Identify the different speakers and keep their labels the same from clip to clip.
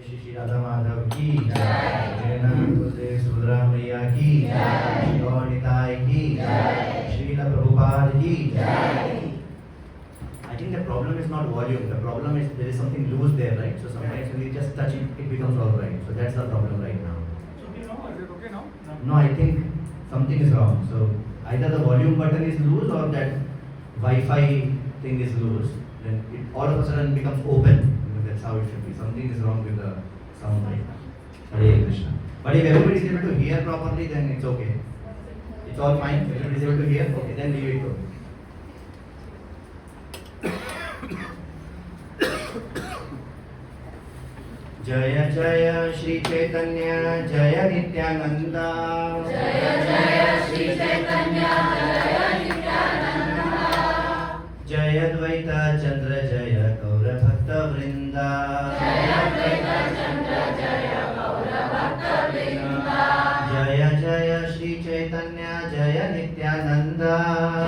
Speaker 1: श्री श्री राधा माधव की जय, तुलसी सुभद्रा मैया की जय, गौर निताय की जय, श्रील प्रभुपाद की जय. I think the problem is not volume. The problem is there is something loose there, right? So sometimes when we just touch it, it becomes all right. So that's the problem right now.
Speaker 2: It's okay now? Is it okay now?
Speaker 1: No, I think something is wrong. So either the volume button is loose or that Wi-Fi thing is loose. Then it all of a sudden becomes open. That's how it should be. Something is wrong with the sound right now. Hare Krishna. But if everybody is able to hear properly, then it's okay. It's all fine. Everybody is able to hear. Okay, then leave it. Okay. जय जय श्री चैतन्य जय नित्यानंद.
Speaker 3: जय जय श्री चैतन्य जय नित्यानंद.
Speaker 1: जय द्वैत चंद्र जय गौर भक्त वृंद.
Speaker 3: जय द्वैत चंद्र जय गौर भक्त वृंद.
Speaker 1: जय जय श्री चैतन्य जय नित्यानंद.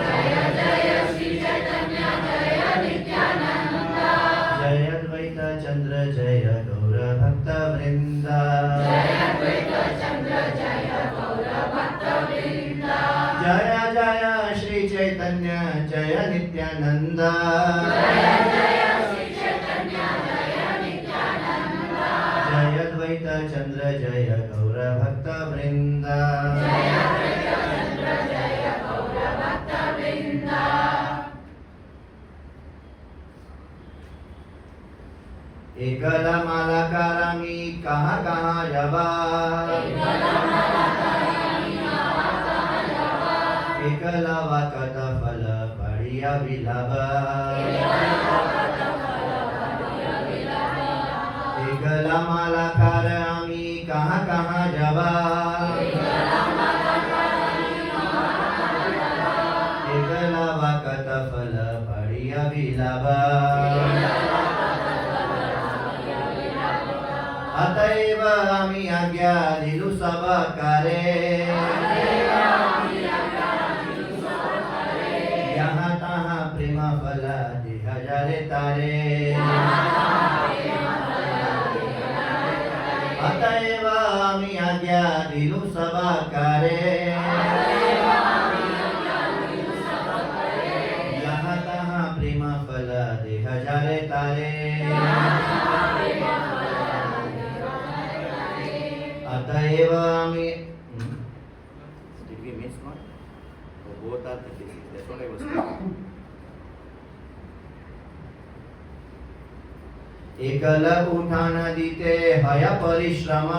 Speaker 3: जय जय श्री चैतन्य जय नित्यानंद.
Speaker 1: जय द्वैत चंद्र जय गौर भक्त वृंद.
Speaker 3: जय द्वैत चंद्र जय गौर भक्त वृंद.
Speaker 1: जय जय श्री चैतन्य जय नित्यानंद.
Speaker 3: जय जय श्री चैतन्य जय नित्यानंद.
Speaker 1: जय द्वैत चंद्र जय गौर भक्त वृंद.
Speaker 3: जय द्वैत चंद्र जय गौर भक्त वृंद.
Speaker 1: एकला माला करामी कहाँ कहाँ जबा. एकला वाकत फल पड़िया विलाबा. एकला माला करामी कहाँ कहाँ जबा. एकला वाकत फल पड़िया विलाबा. अतएव आम्ही आज्ञा दिलू सबकारे. यहाँ तहाँ प्रेम फला दे हजारे तारे. अतएव आम्ही आज्ञा दिलू सबकारे. यहाँ तहाँ प्रेम फला दे हजारे तारे. अतएव आम्ही did we miss one? Oh, both are the cases. That's what I was saying. एकल उठान दिते हय परिश्रम.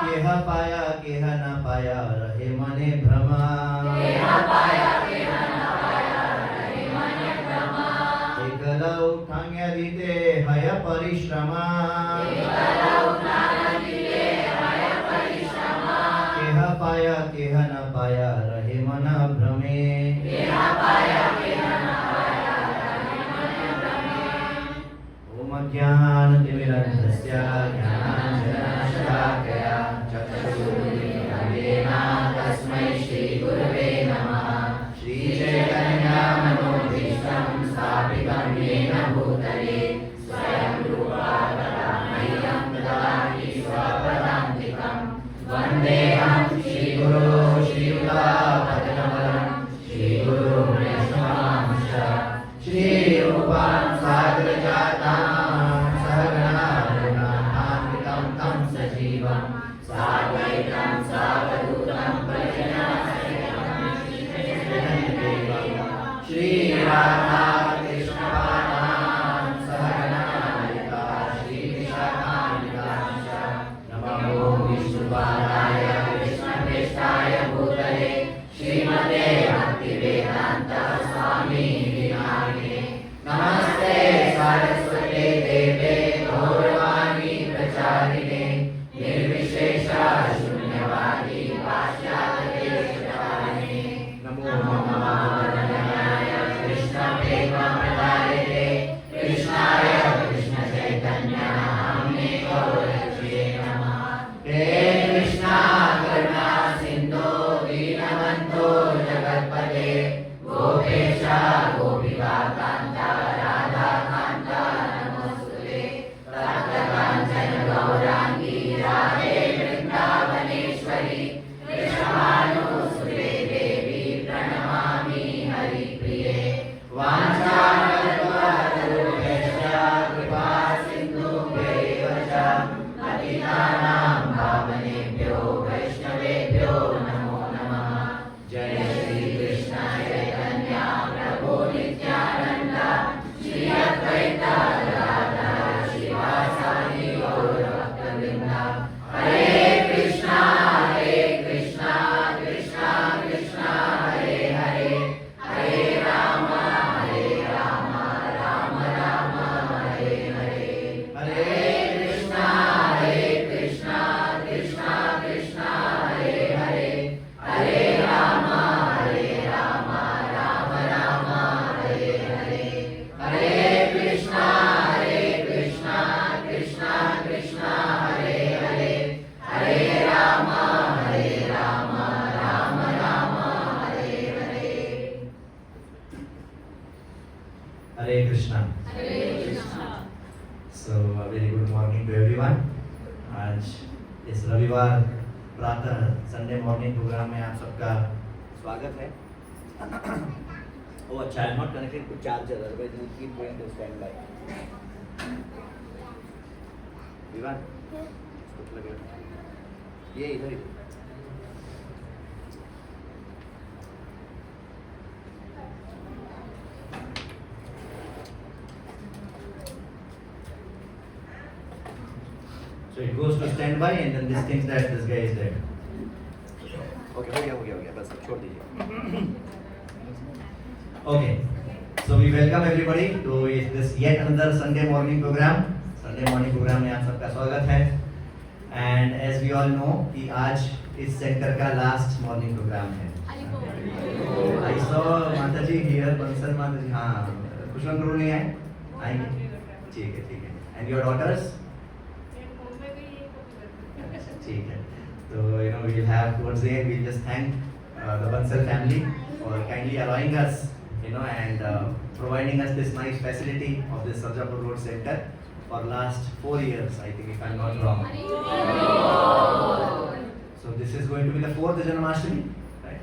Speaker 1: केह पाया केह न पाया रहे मने भ्रम. एकल उठान दिते हय परिश्रम. केह पाया केह न पाया रहे मन भ्रमे. ओम ज्ञानतिमिरन्धस्य ज्ञानाञ्जनशलाकया चक्षुरुन्मीलितं तस्मै श्रीगुरवे नमः. श्रीचैतन्यमनोभीष्टं स्थापितं येन भूतले स्वयं रूपा तदा मह्यं ददाति स्वपदान्तिकं. वन्देऽहं श्रीगुरो श्रीयुतापदकमलं श्रीगुरुं वैष्णवांश्च श्रीरूपां साग्रजातां सहगणा गुणान्वितं तं सजीवं साद्वैतं सावधूतं परिजनसहितं श्रीराधा कृष्णपादां सहगणा ललिता श्रीविशाखान्वितांश्च. नमो विष्णुपादाय कृष्णप्रेष्ठाय भूतले श्रीमते भक्तिवेदान्त स्वामिने नामिने. नमस्ते सारस्वते देवे गौरवाणी प्रचारिणे निर्विशेष शून्यवादी पाश्चात्यदेशतारिणे. नमो महावदनाय कृष्णप्रेमप्रदायते कृष्णाय कृष्णचैतन्य नाम्ने गौरचे नमः. हे कृष्णा करुणा सिन्धो दीनबन्धो जगत्पते Gopesh गोपिकान्त Radha Hare Krishna. So a very good morning to everyone. आज इस रविवार प्रातः संडे मॉर्निंग प्रोग्राम में आप सबका स्वागत है. Oh, अच्छा, I am not connected to charger, otherwise you will keep going to standby. Vivaan, इसको लगेगा. ये इधर ही. So it goes to standby and then this thinks that this guy is dead. Okay, हो गया बस अब छोड़ दीजिए. Okay, so we welcome everybody to this yet another Sunday morning program. Sunday morning program में आप सबका स्वागत है. And as we all know कि आज इस सेंटर का last morning program है. I saw माता जी here, बंसल माता जी, हाँ, कुशल गुरु नहीं आए? आएंगे. ठीक है. And your daughters? ठीक है. So we'll have towards the end we'll just thank the Bansal family for kindly allowing us and providing us this nice facility of this Sarjapur Road Center for last 4 years, I think, if I'm not wrong. So this is going to be the 4th Janmashtami, right?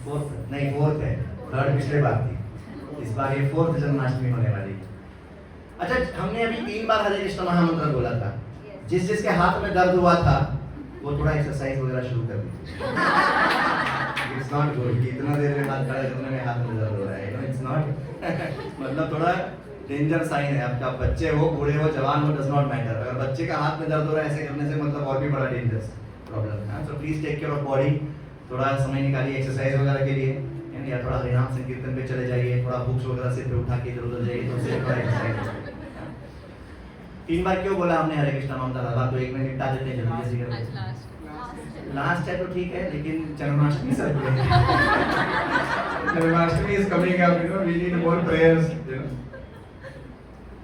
Speaker 1: 4th नहीं 4th है, 3rd पिछले बार थी. इस बार ये 4th Janmashtami होने वाली है. अच्छा, हमने अभी 3 बार हरे कृष्ण महामंत्र बोला था. जिसके हाथ में दर्द हुआ था वो थोड़ा एक्सरसाइज वगैरह शुरू कर दीजिए. इट्स नॉट गुड कि इतना देर में हाथ खड़ा करने में हाथ में दर्द हो रहा है. इट्स नॉट मतलब थोड़ा डेंजर साइन है. आपका बच्चे हो, बूढ़े हो, जवान हो, डज नॉट मैटर. अगर बच्चे का हाथ में दर्द हो रहा है ऐसे करने से मतलब और भी बड़ा डेंजरस प्रॉब्लम है. So please take care of body. थोड़ा समय निकालिए एक्सरसाइज वगैरह के लिए, या थोड़ा हरिनाम संकीर्तन पे चले जाइए, थोड़ा बुक्स वगैरह सिर पे उठा के इधर उधर जाइए, तो उससे थोड़ा एक्सरसाइज. 3 बार क्यों बोला हमने हरे कृष्णा मंत्र? बात तो 1 मिनट निपटा देते हैं जल्दी जल्दी करके. लास्ट है तो ठीक है, लेकिन Janmashtami sir Janmashtami is coming up, we need more prayers.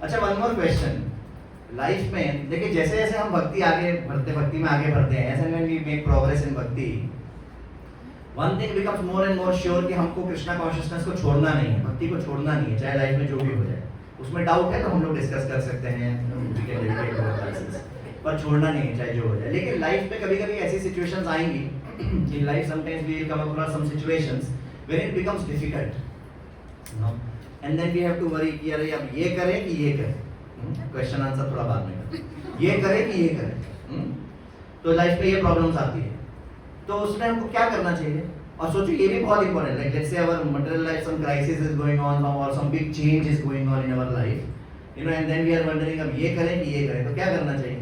Speaker 1: अच्छा, वन मोर क्वेश्चन. लाइफ में देखिए, जैसे जैसे हम भक्ति में आगे बढ़ते हैं, ऐसे when we make progress in bhakti, one thing becomes more and more sure कि हमको कृष्णा कॉन्शियसनेस को छोड़ना नहीं है, भक्ति को छोड़ना नहीं है, चाहे लाइफ में जो भी हो जाए. उसमें डाउट है तो हम लोग डिस्कस कर सकते हैं, पर छोड़ना नहीं है चाहे जो हो जाए. लेकिन लाइफ में कभी-कभी ऐसी सिचुएशंस आएंगी, in life sometimes we will come across some situations where it becomes difficult, and then we have to worry कि अरे अब ये करें कि ये करें. क्वेश्चन आंसर थोड़ा बाद में करें. ये करें कि ये करें. तो लाइफ में ये प्रॉब्लम्स आती है, तो उसमें हमको क्या करना चाहिए? और सोचो, ये भी बहुत इंपॉर्टेंट है. Let's say our material life, some crisis is going on और some big change is going on in our life, and then we are wondering अब ये करें कि ये करें. तो क्या करना चाहिए?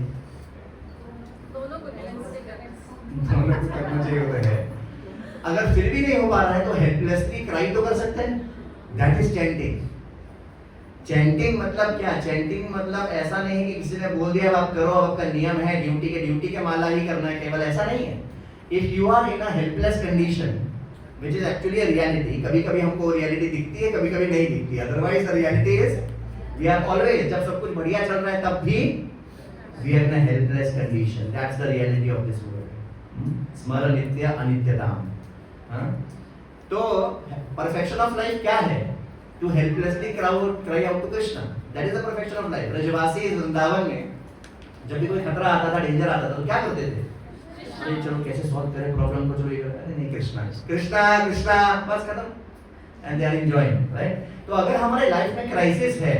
Speaker 1: दोनों को करना चाहिए होता है. अगर फिर भी नहीं हो पा रहा है तो हेल्पलेसली क्राई तो कर सकते हैं. That is chanting. चैंटिंग मतलब क्या? चैंटिंग मतलब ऐसा नहीं है कि किसी ने बोल दिया अब आप करो, अब आपका नियम है, ड्यूटी के माला ही करना है केवल, ऐसा नहीं है. If you are in a helpless condition, which is actually a reality, कभी-कभी हमको रियलिटी दिखती है, कभी-कभी नहीं दिखती. Otherwise the reality is we are always, जब सब कुछ बढ़िया चल रहा है तब भी we are in a helpless condition. That's the reality of this world. स्मरण नित्य अनित्यताम. तो perfection of life क्या है? To helplessly cry out to Krishna. That is the perfection of life. ब्रजवासी वृंदावन में जब भी कोई खतरा आता था, डेंजर आता था, तो क्या करते थे? अरे चलो कैसे सॉल्व करें प्रॉब्लम को, चलो ये अरे नहीं, कृष्णा बस खत्म. And they are enjoying, right? तो अगर हमारे लाइफ में क्राइसिस है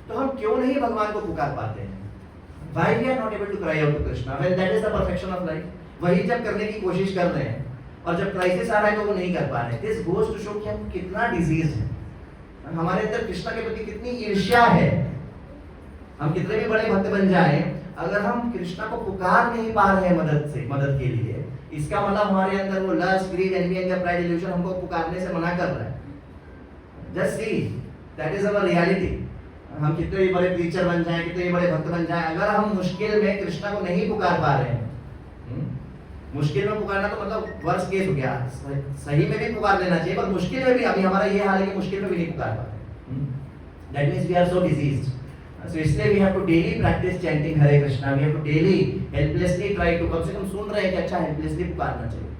Speaker 1: तो हम क्यों नहीं भगवान को पुकार पाते हैं? Why we are not able to cry out to Krishna when that is the perfection of life? वही जब करने की कोशिश कर रहे हैं और जब क्राइसिस आ रहा है तो वो नहीं कर पा रहे. दिस गोज टू शो कि हम कितना डिजीज है, हमारे अंदर कृष्णा के प्रति कितनी ईर्ष्या है. हम कितने भी बड़े भक्त बन जाएं, अगर हम कृष्णा को पुकार नहीं पा रहे हैं मदद के लिए, इसका मतलब हमारे अंदर वो lust, greed, envy and pride, illusion हमको पुकारने से मना कर रहा है. Just see, that is our reality. हम कितने भी बड़े टीचर बन जाएं, कितने भी बड़े भक्त बन जाएं, अगर हम मुश्किल में कृष्णा को नहीं पुकार पा रहे हैं, मुश्किल में पुकारना तो मतलब वर्स्ट केस हो गया. सही में भी पुकार लेना चाहिए, पर मुश्किल में भी अभी हमारा ये हाल है कि मुश्किल में भी नहीं पुकार पा रहे. That means we are so diseased. So इसलिए we have to daily practice chanting Hare Krishna. We have to daily helplessly try to, कम से कम सुन रहे हैं कि अच्छा helplessly पुकारना चाहिए.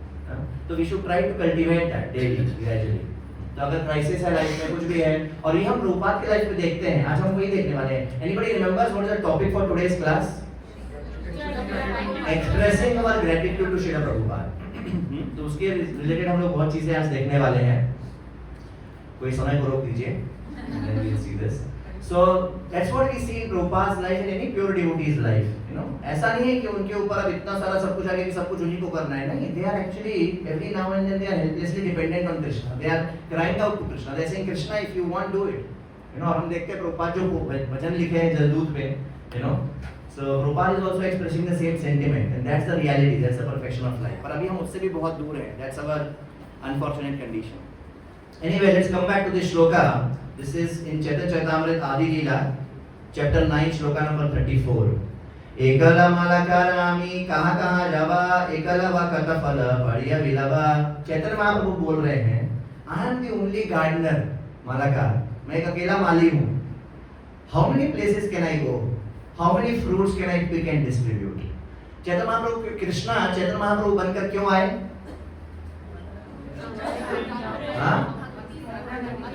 Speaker 1: तो we should try to cultivate that daily, gradually. तो अगर क्राइसिस है लाइफ में, कुछ भी है, और ये हम प्रभुपाद की लाइफ में देखते हैं, आज हम वही देखने वाले हैं। Anybody remembers what is the topic for today's class? Expressing our gratitude to Srila Prabhupada. तो उसके रिलेटेड हम लोग बहुत चीजें आज देखने वाले हैं। कोई समय को रोक दीजिए, then we'll see this. So that's what we see in Prabhupada's life and any pure devotee's life. You know, ऐसा नहीं है कि उनके ऊपर अब इतना सारा सब कुछ आ गया कि सब कुछ उन्हीं को करना है, नहीं। They are actually every now and then they are helplessly dependent on Krishna. They are crying out to Krishna. They are saying, Krishna, if you want, do it. You know, हम देखते हैं प्रभुपाद जो वचन लिखे हैं जलदूत पे, you know. So Prabhupada is also expressing the same sentiment, and that's the reality, that's the perfection of life. पर अभी हम उससे भी बहुत दूर हैं. That's our unfortunate condition. Anyway, let's come back to this shloka. This is in Chaitanya Charitamrita Adi Leela, chapter 9, shloka number 34. एकल मलकरामी कहाँ कहाँ जावा, एकल वकत फल बढ़िया विलवा। चैतन्य महाप्रभु बोल रहे हैं, I am the only gardener, मलकार, मैं एक अकेला माली हूँ। How many places can I go? How many fruits can I pick and distribute? Chaitanya Mahaprabhu, Krishna Chaitanya Mahaprabhu बनकर क्यों आए? हाँ,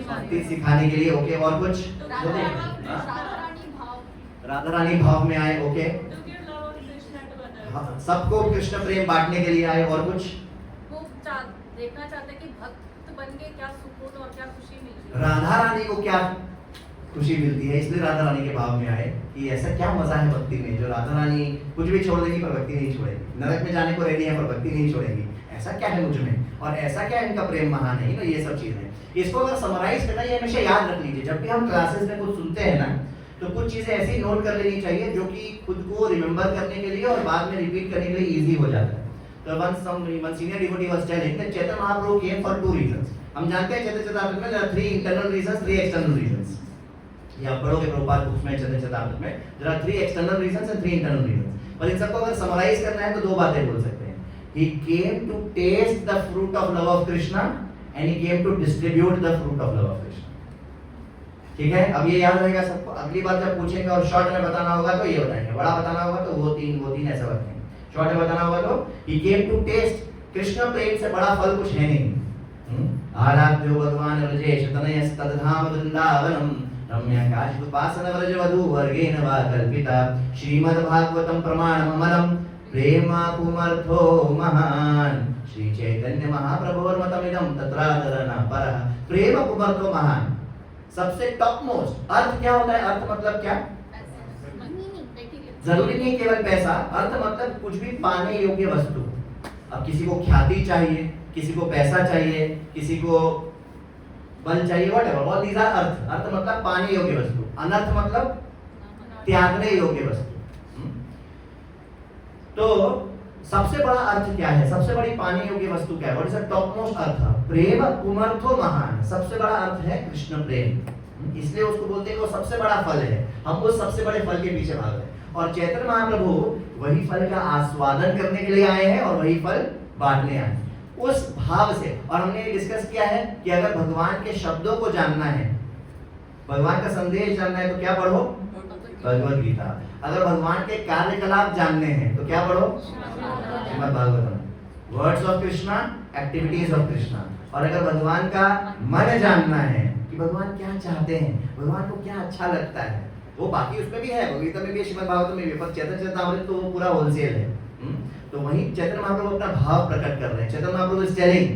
Speaker 1: भक्ति सिखाने के लिए, ओके। और कुछ? राधा रानी भाव में आए, ओके। सबको कृष्ण प्रेम बांटने के लिए आए। और कुछ?
Speaker 4: वो देखना चाहते कि भक्त बन के क्या सुकून और क्या खुशी मिलती है,
Speaker 1: राधा रानी को क्या खुशी मिलती है, इसलिए राधा रानी के भाव में आए कि ऐसा क्या मजा है भक्ति में, जो राधा रानी कुछ भी छोड़ देगी पर भक्ति नहीं छोड़ेगी, नरक में जाने को रेडी है पर भक्ति नहीं छोड़ेगी। ऐसा क्या है मुझ में, और ऐसा क्या इनका प्रेम महान है, ना, ये सब चीजें। इसको अगर समराइज करना, ये हमेशा याद रख लीजिए, जब भी हम क्लासेस में कुछ सुनते हैं ना, तो कुछ चीजें ऐसी नोट कर लेनी चाहिए जो कि खुद को रिमेंबर करने के लिए और बाद में रिपीट करने के लिए इजी हो जाता है। तो one senior devotee was telling that Chaitanya Mahaprabhu came for 2 reasons. हम जानते हैं चैतन्य चरितामृत में there are 3 internal reasons, 3 external reasons. ये आप पढ़ोगे प्रभुपाद बुक्स में, चैतन्य चरितामृत में there are 3 external reasons and 3 internal reasons. पर इन सबको अगर समराइज करना है तो 2 बातें बोल सकते हैं। He came to taste the fruit of love of Krishna and he came to distribute the fruit of love of Krishna. ठीक है, अब ये याद रहेगा सबको। अगली बार जब पूछेंगे और शॉर्ट में बताना होगा तो ये बताएंगे, बड़ा बताना होगा तो वो तीन ऐसा बताएंगे, शॉर्ट में बताना होगा तो he came to taste। Krishna प्रेम से बड़ा फल कुछ है नहीं। आराध्यो भगवान व्रजेश तनयस तद्धाम वृंदावनम रम्य काशिपासन व्रज वधू वर्गेन वा कल्पिता श्रीमद् भागवतम प्रमाणम अमलम प्रेम पुमर्थो महान श्री चैतन्य महाप्रभुर्मतमिदं तत्रादरना परः। प्रेम पुमर्थो महान, सबसे टॉप मोस्ट। अर्थ क्या होता है? अर्थ मतलब क्या? जरूरी नहीं केवल पैसा, अर्थ मतलब कुछ भी पाने योग्य वस्तु। अब किसी को ख्याति चाहिए, किसी को पैसा चाहिए, किसी को बल चाहिए, व्हाटएवर, ऑल दीज आर अर्थ। अर्थ मतलब पाने योग्य वस्तु, अनर्थ मतलब त्यागने योग्य वस्तु। तो सबसे बड़ा अर्थ क्या है, सबसे बड़ी पाने योग्य वस्तु क्या है? What is the topmost अर्थ? प्रेम पुमर्थो महान, सबसे बड़ा अर्थ है कृष्ण प्रेम, इसलिए उसको बोलते हैं वो सबसे बड़ा फल है। हम उस सबसे बड़े फल के पीछे भाग रहे हैं, और चैतन्य महाप्रभु वही फल का आस्वादन करने के लिए आए हैं और वही फल बांटने आए हैं उस भाव से। और हमने डिस्कस किया है कि अगर भगवान के शब्दों को जानना है, भगवान का संदेश जानना है तो क्या पढ़ो? भगवद गीता। अगर भगवान के कार्यकलाप जानने हैं तो क्या पढ़ो? Shrimad Bhagavatam. Words of Krishna, activities of Krishna. और अगर भगवान का मन जानना है कि भगवान क्या चाहते हैं, भगवान को क्या अच्छा लगता है, वो बाकी उसमें भी है, भगवद गीता में भी है, श्रीमद् भागवतम में भी, पर चैतन्य चरितामृत तो वो पूरा होलसेल है। तो वहीं चैतन्य महाप्रभु अपना भाव प्रकट कर रहे हैं। चैतन्य महाप्रभु इज टेलिंग,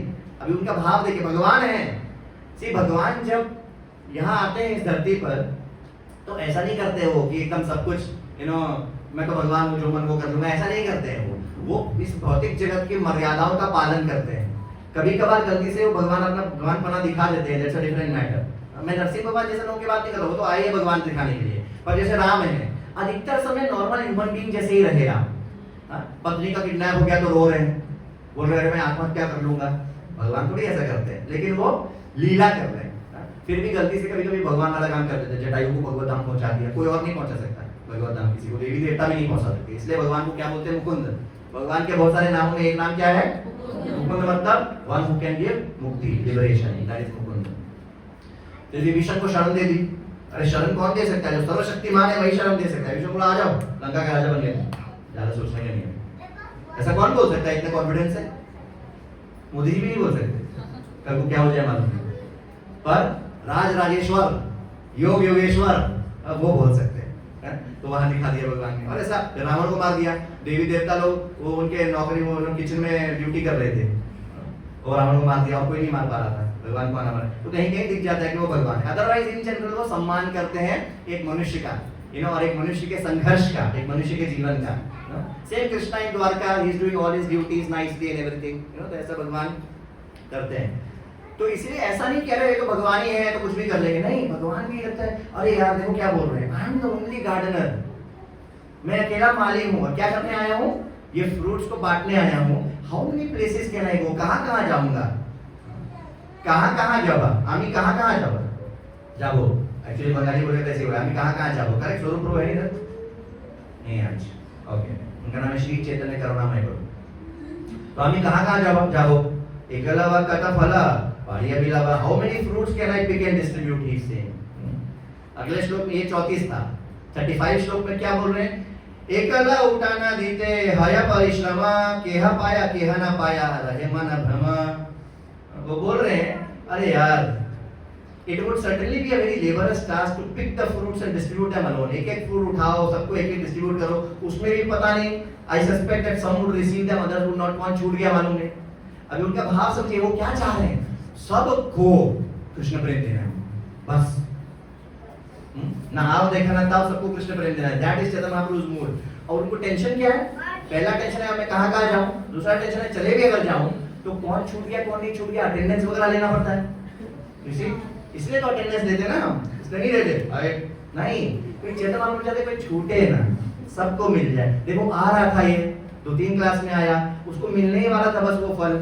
Speaker 1: अभी उनका भाव देखिए, भगवान है। सी भगवान जब यहाँ आते हैं इस धरती पर तो ऐसा नहीं करते हो कि एकदम सब कुछ मैं तो भगवान हूँ, जो मन वो कर लूंगा, ऐसा नहीं करते हैं। वो इस भौतिक जगत की मर्यादाओं का पालन करते हैं। कभी कभार गलती से वो भगवान अपना भगवान पना दिखा देते हैं, दैट्स अ डिफरेंट मैटर। मैं नरसिंह भगवान जैसे लोगों की बात नहीं कर रहा हूँ, तो आए भगवान दिखाने के लिए, पर जैसे राम है अधिकतर समय नॉर्मल ह्यूमन बीइंग जैसे ही रहे राम। पत्नी का किडनैप हो गया तो रो रहे हैं, बोल रहे हैं मैं आत्महत्या कर लूंगा। भगवान थोड़ी ऐसा करते हैं, लेकिन वो लीला कर रहे हैं। फिर भी गलती से कभी कभी भगवान वाला काम कर देते हैं, जटायु को भगवत धाम पहुंचा दिया, कोई और नहीं पहुंचा सकता भगवत धाम, किसी को देवी देवता भी नहीं पहुंचा सकते। इसलिए भगवान को क्या बोलते हैं? मुकुंद। भगवान के बहुत सारे नामों में एक नाम क्या है? मुकुंद, मतलब वन हु कैन गिव मुक्ति, लिबरेशन, दैट इज मुकुंद। तो विभीषण को शरण दे दी। अरे शरण कौन दे सकता है? जो सर्वशक्तिमान है वही शरण दे सकता है। विभीषण बोला आ जाओ, लंका का राजा बन गया, ज्यादा सोचने का नहीं है। ऐसा कौन बोल सकता है इतने कॉन्फिडेंस से? मोदी जी भी नहीं बोल सकते, कल को क्या हो जाए मालूम नहीं। पर राज राजेश्वर, योग योगेश्वर वो बोल सकते हैं। तो वहां दिखा दिया भगवान ने। और ऐसा रावण को मार दिया, देवी देवता लोग वो उनके नौकरी में उन्होंने किचन में ड्यूटी कर रहे थे और रावण को मार दिया और कोई नहीं मार पा रहा था, भगवान को आना पड़ा। तो कहीं कहीं दिख जाता है कि वो भगवान है। अदरवाइज इन जनरल वो सम्मान करते हैं एक मनुष्य का, और एक मनुष्य के संघर्ष का, एक मनुष्य के जीवन का। Same Krishna in Dwarka, he is doing all his duties nicely and everything, तो ऐसा भगवान करते हैं। तो इसलिए ऐसा नहीं कह रहे तो भगवान ही है तो कुछ भी कर लेंगे, नहीं, भगवान भी कहता है अरे यार देखो क्या बोल रहे हैं, I am the only gardener, मैं अकेला माली हूँ, क्या करने आया हूँ, ये फ्रूट्स को बांटने आया हूँ। How many places can I go, कहाँ जाऊंगा, कहाँ जाबा, आमी कहाँ जाबा, जाबो एक्चुअली बंगाली बोले कैसे बोला, आमी कहाँ जाबो, करेक्ट, स्वरूप प्रभु है नहीं नहीं आज ओके, उनका नाम है श्री चैतन्य करुणामय प्रभु। तो आमी कहाँ जाबो, एकलवा कथा फला पाड़िया बिलावा, how many fruits can I pick and distribute, he said. अगले श्लोक में ये 34 था, 35 श्लोक में क्या बोल रहे हैं, एकला उठाना दीते हया परिश्रमा, केहा ना पाया रहे मन भ्रम। वो बोल रहे हैं अरे यार it would certainly be a very laborious task to pick the fruits and distribute them alone, एक फ्रूट उठाओ, सबको एक डिस्ट्रीब्यूट करो, उसमें भी पता नहीं, I suspect that some would receive them, others would not, कौन छूट गया मालूम नहीं। अभी उनका भाव समझिए, वो क्या चाह रहे हैं, सबको कृष्ण प्रेम देना है बस, ना आओ देखा ना ताओ, सबको कृष्ण प्रेम देना है, दैट इज चैतन्य महाप्रभु's मूड। और उनको टेंशन क्या है, पहला टेंशन है मैं कहाँ जाऊं, दूसरा टेंशन है चले भी अगर जाऊं तो कौन छूट गया कौन नहीं छूट गया, अटेंडेंस वगैरह लेना पड़ता है, इसलिए तो अटेंडेंस देते ना हम, इसलिए नहीं देते अरे नहीं, कोई चैतन्य महाप्रभु चाहते कोई छूटे ना, सबको मिल जाए। देखो आ रहा था ये 2-3 क्लास में आया, उसको मिलने ही वाला था बस वो फल,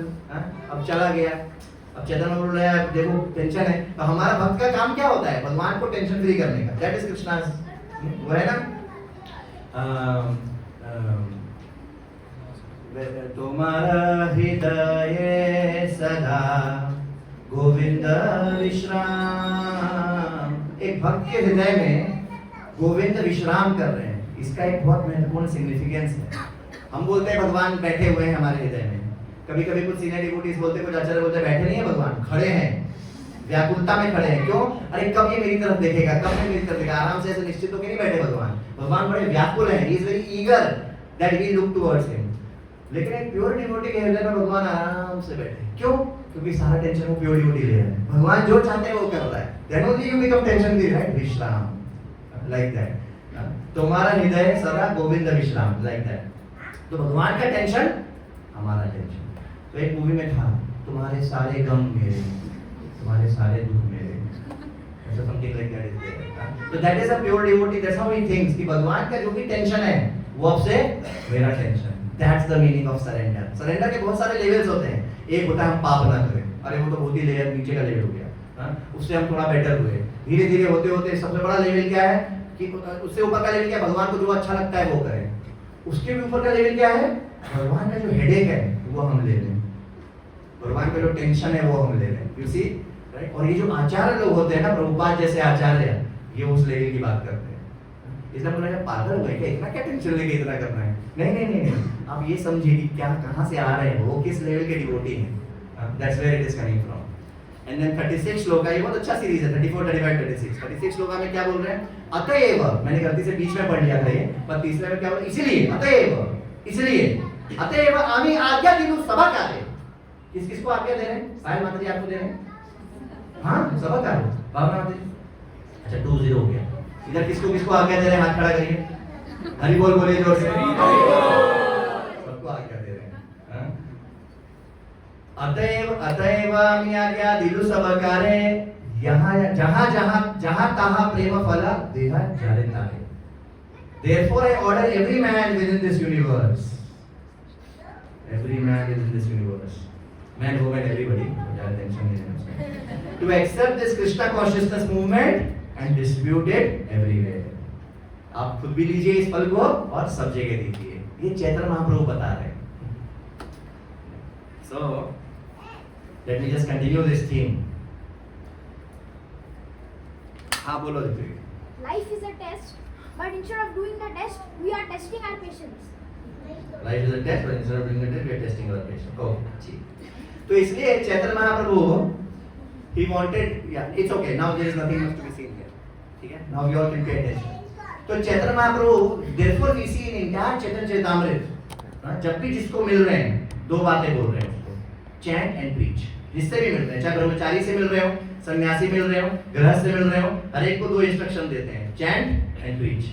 Speaker 1: अब चला गया, अब चैतन्य महाप्रभु बोल रहा है देखो टेंशन है, तो हमारा भक्त का काम क्या होता है, भगवान को टेंशन फ्री करने का, दैट इज कृष्णा, वो है ना तुम्हारा हृदय सदा गोविंद विश्राम, एक भक्त के हृदय में गोविंद विश्राम कर रहे हैं, इसका एक बहुत महत्वपूर्ण सिग्निफिकेंस है। हम बोलते हैं भगवान बैठे हुए हैं हमारे हृदय में, कभी कभी कुछ सीनियर डिवोटीज बोलते, कुछ आचार्य बोलते बैठे नहीं है भगवान, खड़े हैं, व्याकुलता में खड़े हैं, क्यों, अरे कब ये मेरी तरफ देखेगा, कब ये मेरी तरफ देखेगा, आराम से ऐसे निश्चित होकर नहीं बैठे भगवान, भगवान बड़े व्याकुल हैं, he is very eager that we look towards him. लेकिन एक प्योर डिवोटी के हृदय में भगवान आराम से बैठे, क्यों, क्योंकि सारा टेंशन वो प्योर डिवोटी ले रहा है, भगवान जो चाहते हैं वो कर रहा है, then only you become tension free, right, विश्राम, लाइक दैट, तुम्हारा हृदय सदा गोविंद विश्राम, लाइक दैट। तो भगवान का टेंशन हमारा टेंशन। तो एक मूवी में था, तुम्हारे सारे गम मेरे, तुम्हारे सारे दुख मेरे, ऐसा something like that is there. तो that is a pure devotee, that's how he thinks कि भगवान का जो भी टेंशन है वो आपसे मेरा tension, that's the meaning of surrender. Surrender के बहुत सारे लेवल्स होते हैं, एक होता है हम पाप ना करें, अरे वो तो बहुत ही लेयर नीचे का लेवल हो गया, उससे हम थोड़ा बेटर हुए, धीरे धीरे होते होते सबसे बड़ा लेवल क्या है कि उससे ऊपर का लेवल क्या, भगवान को जो अच्छा लगता है वो करें, उसके भी ऊपर का लेवल क्या है, भगवान का जो हेडेक है वो हम ले लें, भगवान का जो टेंशन है वो हम ले लें, यू सी राइट। और ये जो आचार्य लोग होते हैं ना, प्रभुपाद जैसे आचार्य, ये उस लेवल की बात करते हैं। इसलिए बोला क्या पागल हो गए क्या, इतना क्या टेंशन लेके इतना करना है, नहीं नहीं नहीं नहीं, आप ये समझिए कि क्या कहाँ से आ रहे हैं, वो किस लेवल के डिवोटी हैं, that's where it is coming from. And then 36 shloka, ये बहुत अच्छा सीरीज है, 34, 35, 36। 36 श्लोका में क्या बोल रहे हैं, अतएव, मैंने गलती से बीच में पढ़ लिया था ये, पर तीसरे में क्या बोल, इसलिए अतएव, इसलिए अतएव आमी आज्ञा दिलु सभा कार्य, किस किस को आज्ञा दे रहे हैं, साहिल माता जी आपको दे रहे हैं, हाँ सभा कार्य, भावना माता जी, अच्छा 20 हो गया, इधर किसको किसको आज्ञा दे रहे हैं, हाथ खड़ा करिए, हरि बोल बोलिए जोर से, सबको आज्ञा दे रहे हैं। अतएव अतएव आमी आज्ञा दिलु सभा कार्य, यहाँ जहाँ जहाँ जहाँ तहाँ प्रेम फला देहा जाले ताले, therefore I order every man within this universe, every man within this universe, man, woman, everybody, ज़्यादा टेंशन नहीं लेना चाहिए, to accept this Krishna consciousness movement and distribute it everywhere। आप खुद भी लीजिए इस फल को और सब जगह दीजिए, ये चैतन्य महाप्रभु बता रहे हैं। So let me just continue this theme। हाँ बोलो दीदी।
Speaker 3: Life is a test, but instead of doing the test, we are testing our patience.
Speaker 1: Life is a test, but instead of doing the test, we are testing our patience। Okay, ठीक। तो इसलिए Chaitanya Mahaprabhu he wanted, yeah, it's okay, now there is nothing much to be seen here. ठीक है, now we all can pay attention. तो Chaitanya Mahaprabhu, therefore we see in entire चैतन्य चरितामृत, जब भी जिसको मिल रहे हैं, दो बातें बोल रहे हैं उसको, chant and preach. जिससे भी मिल रहे हैं, चाहे ब्रह्मचारी से मिल रहे हो, सन्यासी मिल रहे हो, गृहस्थ से मिल रहे हो, हर एक को दो इंस्ट्रक्शन देते हैं, chant and preach.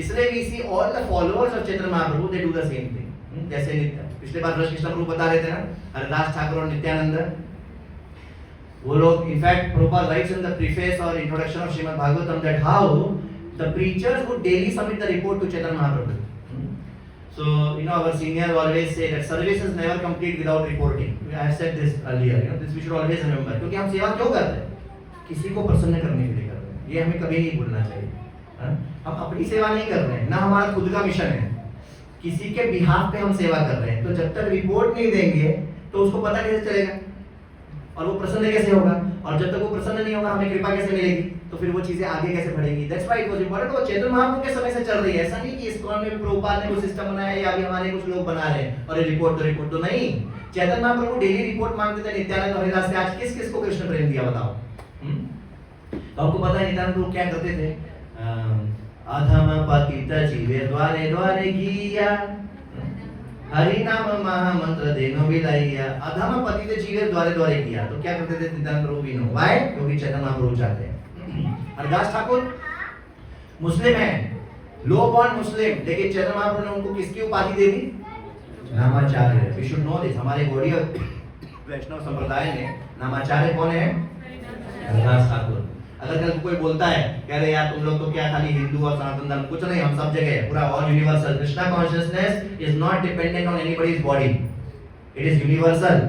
Speaker 1: इसलिए we see all the followers of Chaitanya Mahaprabhu, they do the same thing. जैसे पिछले बार कृष्ण प्रभु बता रहे थे ना, हरिदास ठाकुर और नित्यानंद, वो लोग, in fact Prabhupada writes in the preface और introduction of Shrimad Bhagavatam that how the preachers would daily submit the report to Chaitanya Mahaprabhu. So, you know, our seniors always say that service is never complete without reporting. I have said this earlier. You know, this we should always remember. क्योंकि हम सेवा क्यों कर रहे हैं? किसी को प्रसन्न करने के लिए कर रहे हैं. ये हमें कभी नहीं भूलना चाहिए. हम अपनी सेवा नहीं कर रहे हैं, ना हमारा खुद का मिशन है. किसी के बिहाफ पे हम सेवा कर रहे हैं. तो जब तक रिपोर्ट नहीं देंगे, तो उसको पता कैसे चलेगा? और वो प्रसन्न कैसे होगा? और जब तक वो प्रसन्न नहीं होगा, हमें कृपा कैसे मिलेगी? तो फिर वो चीजें आगे कैसे बढ़ेंगी? That's why it was important. वो चैतन्य महाप्रभु के समय से चल रही है. ऐसा नहीं कि इस्कॉन में भी प्रभुपाद ने वो सिस्टम बनाया है या अभी हमारे कुछ लोग बना रहे हैं और ये रिपोर्ट तो नहीं. चैतन्य महाप्रभु डेली रिपोर्ट मांगते थे नित्यानंद और हरिदास से. आज किस किस को कृष्ण प्रेम दिया बताओ? तो आपको पता है नित्यानंद प्रभु क्या करते थे? अधम पतित जीवे द्वारे द्वारे किया, हरि नाम महामंत्र देनो विलाइया. अधम पतित जीवे द्वारे द्वारे किया. तो क्या करते थे नित्यानंद प्रभु? भी नो. व्हाई? क्योंकि चैतन्य महाप्रभु चाहते हैं. हरदास ठाकुर मुस्लिम है, लो बॉर्न मुस्लिम, लेकिन चैतन्य महाप्रभु ने उनको किसकी उपाधि दे दी? Namacharya. We should know this. हमारे गौड़ीय वैष्णव संप्रदाय में नामाचार्य कौन है? हरदास ठाकुर. अगर कल कोई बोलता है, कह रहे यार तुम लोग तो क्या खाली हिंदू और सनातन धर्म, कुछ नहीं, हम सब जगह है, पूरा all universal. Krishna consciousness is not dependent on anybody's body, it is universal.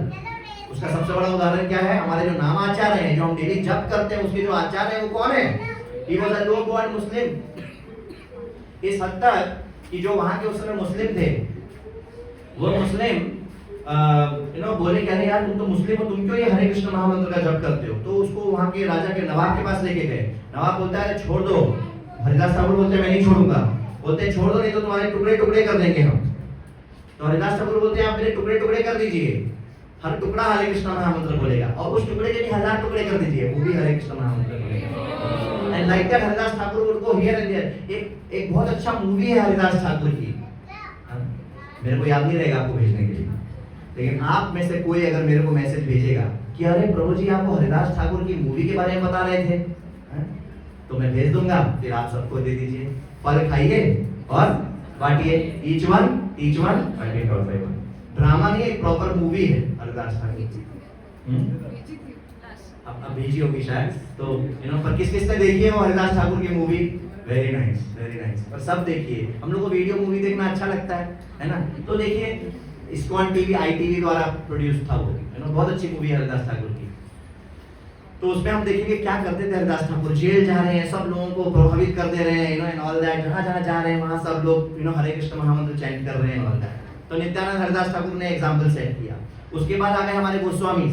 Speaker 1: उसका सबसे बड़ा उदाहरण क्या है? हमारे जो नाम आचार्य हैं, जो हम डेली जप करते हैं, उसके जो आचार्य हैं वो कौन है? He was a low born Muslim. इस हद तक कि जो वहां के उस समय मुस्लिम थे, वो मुस्लिम बोले कह रहे यार तुम तो मुस्लिम हो, तुम क्यों ये हरे कृष्ण महामंत्र का जप करते हो? तो उसको वहां के राजा के नवाब के पास लेके गए. नवाब बोलता है छोड़ दो. हरिदास ठाकुर बोलते हैं मैं नहीं छोड़ूंगा. बोलते हैं छोड़ दो नहीं तो तुम्हारे टुकड़े टुकड़े कर देंगे हम. तो हरिदास ठाकुर बोलते हैं आप मेरे टुकड़े टुकड़े कर दीजिए. हर टुकड़ा हरे कृष्ण महामंत्र बोलेगा, और उस टुकड़े के भी 1000 टुकड़े कर दीजिए, वो भी हरे कृष्ण महामंत्र बोलेगा. And like that Haridas Thakur उनको हियर एंड देयर. एक बहुत अच्छा मूवी है हरिदास ठाकुर की, मेरे को याद नहीं रहेगा आपको भेजने के लिए, लेकिन आप में से कोई अगर मेरे को मैसेज भेजेगा कि अरे प्रभु जी आपको हरिदास ठाकुर की मूवी के बारे में बता रहे थे, तो मैं भेज दूंगा. फिर आप सबको दे दीजिए, फल खाइए और बांटिए. ईच वन बांटिए और बाय वन. ड्रामा नहीं, एक प्रॉपर मूवी है हरिदास ठाकुर की. अब भेजी होगी शायद. तो पर किस किस ने देखी है वो हरिदास ठाकुर की movie? Very nice, very nice. और सब देखिए. हम लोग को वीडियो मूवी देखना अच्छा लगता है ना? तो देखिए इस्कॉन टीवी ITV द्वारा प्रोड्यूस था वो, बहुत अच्छी मूवी है हरिदास ठाकुर की. तो उसमें हम देखेंगे क्या करते थे हरिदास ठाकुर. जेल जा रहे हैं, सब लोगों को प्रभावित कर दे रहे हैं, एंड ऑल दैट. जहाँ जहाँ जा रहे हैं वहाँ सब लोग हरे कृष्ण महामंत्र चैंट कर रहे हैं, ऑल दैट. तो नित्यानंद हरिदास ठाकुर ने एग्जाम्पल सेट किया. उसके बाद आ गए हमारे गोस्वामी,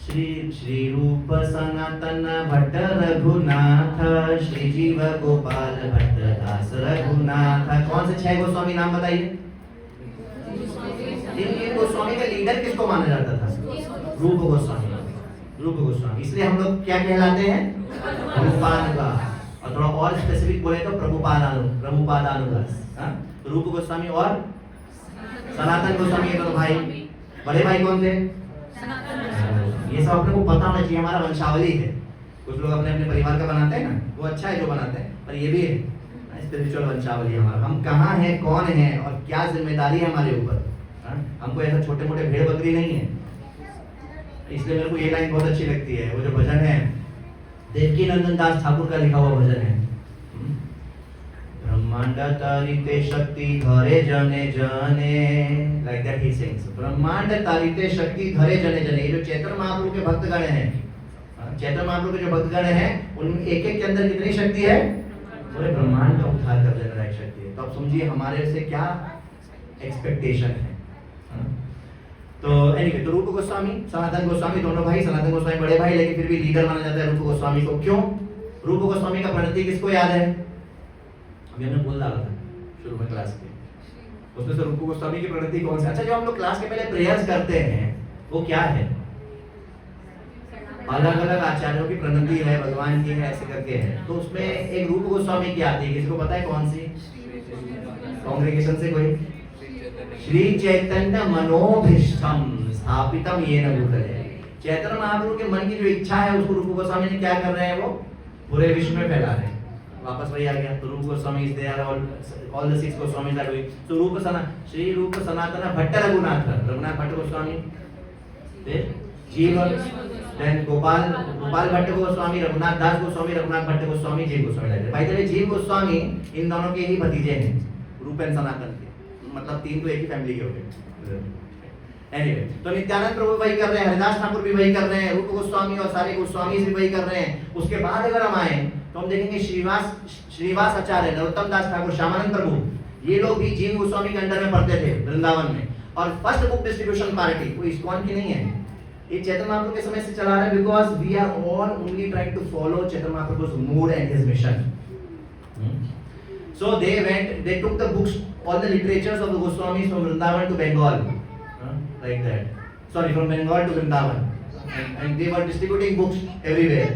Speaker 1: श्री श्री रूप सनातन भट्ट रघुनाथ, श्री जीव गोपाल भट्ट दास रघुनाथ. कौन से 6 गोस्वामी नाम बताइए? इन गोस्वामी का लीडर किसको माना जाता था? रूप गोस्वामी. रूप गोस्वामी. इसलिए हम लोग क्या कहलाते हैं? रूपानुगास. और थोड़ा और स्पेसिफिक बोले तो प्रभुपादानुगास. रूप गोस्वामी और सनातन गोस्वामी. ये भाई, बड़े भाई कौन थे? ये सब अपने को पता होना चाहिए. हमारा वंशावली है. कुछ लोग अपने अपने परिवार का बनाते हैं ना, वो अच्छा है जो बनाते हैं, पर ये भी है स्पिरिचुअल वंशावली हमारा. हम कहाँ हैं, कौन है और क्या जिम्मेदारी है हमारे ऊपर. हमको ऐसा छोटे मोटे भेड़ बकरी नहीं है. इसलिए मेरे को ये लाइन बहुत अच्छी लगती है. वो जो भजन है देवकी नंदन दास ठाकुर का लिखा हुआ भजन है. ब्रह्मांड तारिते शक्ति धरे जने जने, लाइक दैट ही सिंग्स. ब्रह्मांड तारिते शक्ति धरे जने जने. ये जो चैतन्य महाप्रभु के भक्तगण हैं, चैतन्य महाप्रभु के जो भक्तगण हैं, उनमें एक एक के अंदर कितनी शक्ति है? पूरे ब्रह्मांड का उद्धार कर देने वाली शक्ति है. तो अब समझिए हमारे से क्या एक्सपेक्टेशन है. तो एनीवे, तो रूप गोस्वामी, सनातन गोस्वामी, दोनों भाई. सनातन गोस्वामी बड़े भाई, लेकिन फिर भी लीडर माना जाता है रूप गोस्वामी को. क्यों? रूप गोस्वामी का प्रणति किसको याद है? अभी हमने बोल डाला था शुरू में क्लास के. उसमें से रूप गोस्वामी की प्रणति कौन सा? अच्छा, जो हम लोग क्लास के पहले प्रेयर्स करते हैं वो क्या है? अलग अलग आचार्यों की प्रणति है, भगवान की है, ऐसे करके है। तो उसमें एक रूप गोस्वामी की आती है, किसी को पता है कौन सी? कांग्रेगेशन से कोई? श्री चैतन्य मनोभीष्टम स्थापितम येन भूतले। चैतन्य महाप्रभु के मन की जो इच्छा है उसको रूप गोस्वामी ने क्या कर रहे हैं, वो पूरे विश्व में फैला रहे हैं। वापस वही आ गया। तो Rupa Goswami is there, all the 6 Goswamis are doing. तो रूप श्री रूप सनातन भट्ट रघुनाथ भट्ट गोस्वामी, फिर जीव, देन गोपाल भट्ट गोस्वामी, रघुनाथ दास गोस्वामी, रघुनाथ भट्ट गोस्वामी, जीव गोस्वामी। भाई देखिए जीव गोस्वामी इन दोनों के ही भतीजे हैं, रूप एंड सनातन के, मतलब 3 तो एक ही फैमिली के हो गए। एनीवे, तो नित्यानंद प्रभु वही कर रहे हैं, हरिदास ठाकुर भी वही कर रहे हैं, रूप गोस्वामी और सारे गोस्वामी भी वही कर रहे हैं। उसके बाद अगर हम आए तो हम देखेंगे श्रीवास आचार्य, नरोत्तम दास ठाकुर, श्यामानंद प्रभु, ये लोग भी जीव गोस्वामी के अंडर में पढ़ते थे वृंदावन में। और फर्स्ट बुक डिस्ट्रीब्यूशन पार्टी कोई इस्कॉन की नहीं है, ये चैतन्य महाप्रभु के समय से चला रहा है, because we are all only trying to follow Chaitanya Mahaprabhu's mood and his mission. So they took the books, all the literatures of the Goswamis from Vrindavan to Bengal, like that. Sorry, from Bengal to Vrindavan, and they were distributing books everywhere.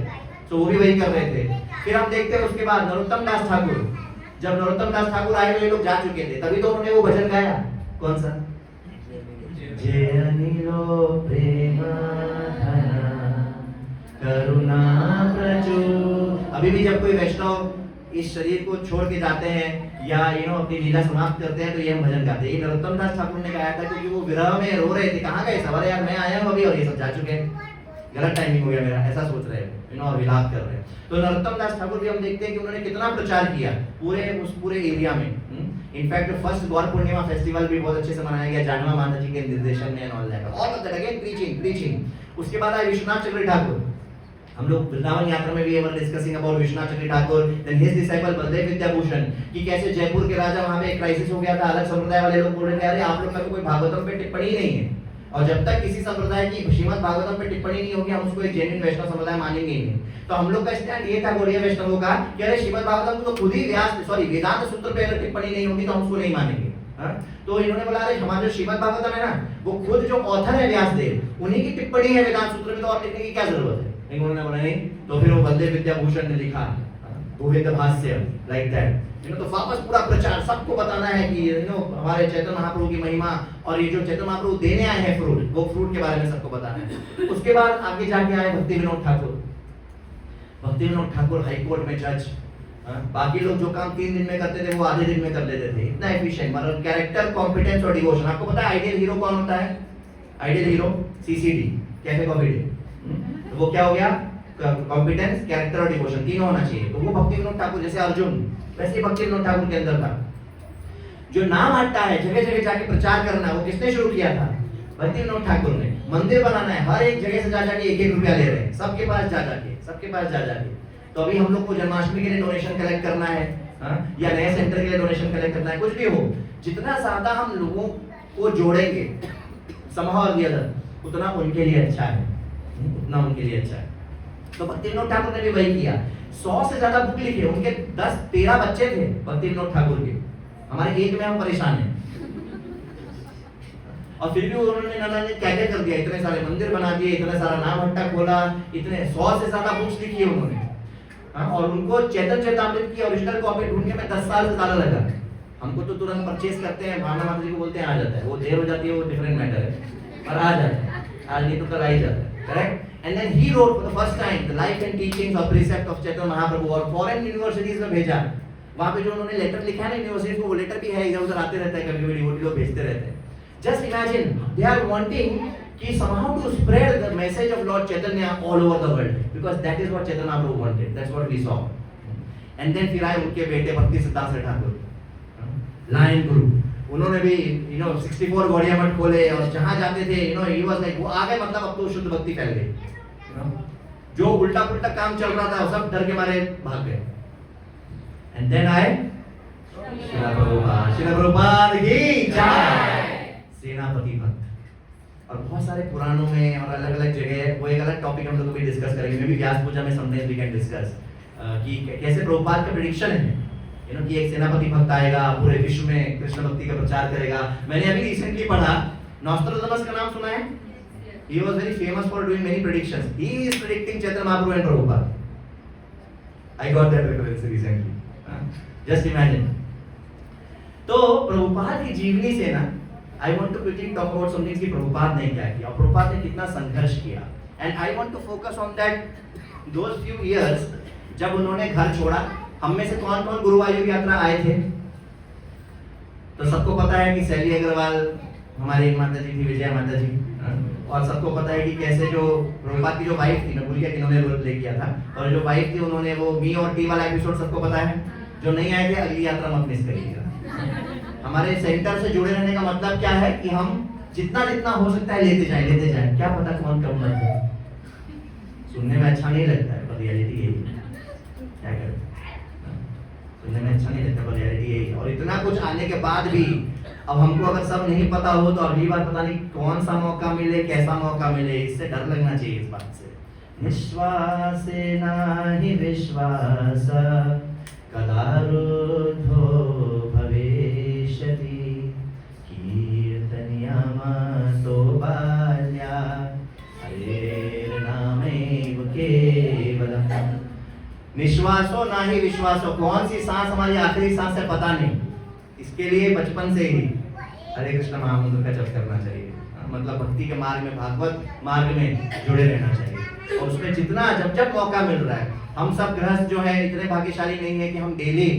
Speaker 1: So वो भी वही कर रहे थे। फिर हम देखते हैं उसके बाद नरोत्तम दास ठाकुर, जब नरोत्तम दास ठाकुर आए तो ये लोग जा चुके थे, तभी तो उन्होंने वो भजन गाया, कौन सा? जय अनिलो प्रेम करुणा प्रचुर। अभी भी जब कोई वैष्णव इस शरीर को छोड़ के जाते हैं या अपनी लीला समाप्त करते हैं तो ये हम भजन गाते हैं। नरोत्तम दास ठाकुर ने गाया था क्योंकि वो विरह में रो रहे थे, कहाँ गए सवार यार, मैं आया हूँ अभी और ये सब जा चुके हैं, गलत टाइमिंग हो गया मेरा, ऐसा सोच रहे हैं और विलाप कर रहे हैं। तो नरोत्तम दास ठाकुर भी हम देखते हैं कि उन्होंने कितना प्रचार किया पूरे एरिया में। इनफैक्ट फर्स्ट गौर पूर्णिमा फेस्टिवल भी बहुत अच्छे से मनाया गया जानवा माता जी के निर्देशन में, all of that again preaching. उसके बाद आए विश्वनाथ चक्रवर्ती ठाकुर। हम लोग वृंदावन यात्रा में भी were discussing about Vishwanath Chakravarti Thakur, then his disciple Baladev Vidyabhushan, कि कैसे जयपुर के राजा, वहां पे एक क्राइसिस हो गया था, अलग संप्रदाय वाले लोग बोल रहे थे अरे आप लोग का कोई भागवतम पे टिप्पणी नहीं है, और जब तक किसी संप्रदाय की श्रीमद् भागवतम पे टिप्पणी नहीं होगी हम उसको एक जेन्युइन वैष्णव संप्रदाय मानेंगे ही नहीं। तो हम लोग का स्टैंड ये था गौड़ीय वैष्णवों का कि अरे श्रीमद् भागवतम तो खुद ही वेदांत सूत्र पे अगर टिप्पणी नहीं होगी तो हम उसको नहीं मानेंगे। तो इन्होंने बोला अरे हमारा जो श्रीमद् भागवतम है ना, वो खुद जो ऑथर है व्यासदेव, उन्हीं की टिप्पणी है वेदांत सूत्र में, तो और लिखने की क्या जरूरत है? उन्होंने बोला नहीं, तो फिर वो बलदेव विद्याभूषण ने लिखा भूवेद भाष्य, लाइक दैट। तो वापस पूरा प्रचार, सबको बताना है कि हमारे चैतन्य महाप्रभु की महिमा, और ये जो चैतन्य महाप्रभु देने आए हैं फ्रूट, वो फ्रूट के बारे में सबको बताना है। उसके बाद आगे जाके आए भक्ति विनोद ठाकुर हाई कोर्ट में जज। बाकी लोग जो काम 3 दिन में करते थे वो आधे दिन में कर लेते थे, इतना एफिशिएंट, मतलब कैरेक्टर, कॉम्पिटेंस और डिवोशन। आपको पता है आइडियल हीरो कौन होता है? Ideal hero CCD, cafe coffee day. तो वो क्या हो गया? कॉम्पिटेंस, कैरेक्टर और डिवोशन तीनों होना चाहिए। तो वो भक्ति विनोद ठाकुर, जैसे अर्जुन वैसे भक्ति विनोद ठाकुर के अंदर था। जो नाम हटता है, जगह जगह जाके प्रचार करना, वो किसने शुरू किया था? भक्ति विनोद ठाकुर ने। मंदिर बनाना है, हर एक जगह से जा जाके 1-1 रुपया ले रहे हैं, सबके पास जा जाके। तो अभी हम लोग को जन्माष्टमी के लिए डोनेशन कलेक्ट करना है, या नए सेंटर के लिए डोनेशन कलेक्ट करना है, कुछ भी हो, जितना ज्यादा हम लोगों को जोड़ेंगे somehow or the other, उतना उनके लिए अच्छा है, तो भक्ति विनोद ठाकुर ने भी वही किया। 100 से ज्यादा बुक लिखे, उनके 10-13 बच्चे थे भक्ति विनोद ठाकुर के। हमारे एक में हम परेशान हैं, और फिर भी उन्होंने क्या कर दिया, इतने सारे मंदिर बना दिए, इतना सारा नाम हट्टा खोला, इतने 100 से ज्यादा बुक्स लिखी है उन्होंने। और उनको चैतन्य चैतामृत की ओरिजिनल कॉपी ढूंढने में 10 साल से ज्यादा लगा। हमको तो तुरंत परचेज करते हैं, भावना माता जी को बोलते हैं आ जाता है, वो देर हो जाती है वो डिफरेंट मैटर है, पर आ जाता है, आज नहीं तो कल आ ही जाता है, correct. And then he wrote for the first time the life and teachings of precept of Chaitanya Mahaprabhu, और फॉरेन यूनिवर्सिटीज में भेजा। वहां पे जो उन्होंने लेटर लिखा है ना यूनिवर्सिटी को, वो लेटर भी है, इधर उधर आते रहता है, कभी कभी लोग भेजते रहते हैं। Just imagine they are wanting कि somehow to spread the message of Lord Chaitanya all over the world, because that is what Chaitanya Mahaprabhu wanted, that's what we saw. And then फिर आए उनके बेटे भक्ति सिद्धांत ठाकुर, लायन गुरु। उन्होंने भी 64 गौड़िया मठ खोले, और जहां जाते थे he was like, वो आ गए, मतलब अब तो शुद्ध भक्ति फैल गई। जो उल्टा पुल्टा काम चल रहा था सब डर के मारे भाग गए। And then आए श्रील प्रभुपाद की जय, सेनापति भक्त। और बहुत सारे पुराणों में और अलग अलग जगह, वो एक अलग टॉपिक हम लोग भी डिस्कस करेंगे, मे बी व्यास पूजा में समटाइम्स वी कैन डिस्कस कि कैसे प्रभुपाद का प्रेडिक्शन है कि एक सेनापति भक्त आएगा, पूरे विश्व में कृष्ण भक्ति का प्रचार करेगा। मैंने अभी रिसेंटली पढ़ा, नॉस्ट्राडामस का नाम सुना है? he was very famous for doing many predictions. He is predicting Chaitanya Mahaprabhu and Prabhupada. I got that reference recently. Just imagine. तो प्रभुपाद की जीवनी से ना I want to quickly talk about something कि प्रभुपाद ने क्या किया और प्रभुपाद ने कितना संघर्ष किया. And I want to focus on that those few years जब उन्होंने घर छोड़ा. हम में से कौन कौन गुरुवायूर यात्रा आए थे? तो सबको पता है कि शैली अग्रवाल हमारी माता जी थी, विजया माता जी. और सबको पता है कि कैसे जो प्रभुपाद की जो वाइफ थी, मैं भूल गया किन्होंने रोल प्ले किया था, और जो वाइफ थी उन्होंने वो मी और टी वाला एपिसोड सबको पता है. जो नहीं आए थे अगली यात्रा मत मिस करिएगा. हमारे सेंटर से जुड़े रहने का मतलब क्या है कि हम जितना जितना हो सकता है लेते जाएं. क्या पता कौन कब मर जाए. सुनने में अच्छा नहीं लगता है पर रियलिटी यही है. क्या करें, सुनने में अच्छा नहीं लगता पर रियलिटी यही है. और इतना कुछ आने के बाद भी अब हमको अगर सब नहीं पता हो तो अगली बार पता नहीं कौन सा मौका मिले, कैसा मौका मिले, इससे डर लगना चाहिए इस बात से. निश्वासेना हि विश्वास कदारुद्धो भविष्यति कीर्तनीयमतो बाल्या हरेर्नामैव केवलम्. निश्वासो ना ही विश्वासो. कौन सी सांस हमारी आखिरी सांस है पता नहीं. इसके लिए बचपन से ही हरे कृष्ण महामंत्र का जप करना चाहिए. मतलब भक्ति के मार्ग में, भागवत मार्ग में जुड़े रहना चाहिए. और उसमें जितना जब जब मौका मिल रहा है, हम सब गृहस्थ जो है इतने भाग्यशाली नहीं है कि हम डेली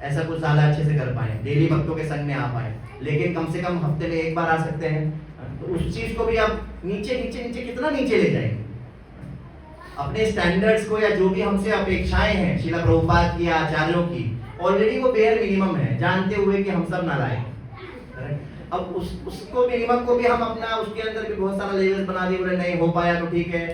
Speaker 1: ऐसा कुछ ज्यादा अच्छे से कर पाए, डेली भक्तों के संग में आ पाए, लेकिन कम से कम हफ्ते में एक बार आ सकते हैं. तो उस चीज को भी आप नीचे नीचे नीचे कितना नीचे ले जाएंगे. अपने स्टैंडर्ड्स को या जो भी हमसे अपेक्षाएं हैं श्रील प्रभुपाद की, आचार्यों की, ऑलरेडी वो बेयर मिनिमम है, जानते हुए कि हम सब नालायक हैं. अब उसको मिनिमम को भी हम अपना, उसके अंदर भी बहुत सारा लेवल्स बना दिए. बोले नहीं हो पाया तो ठीक है.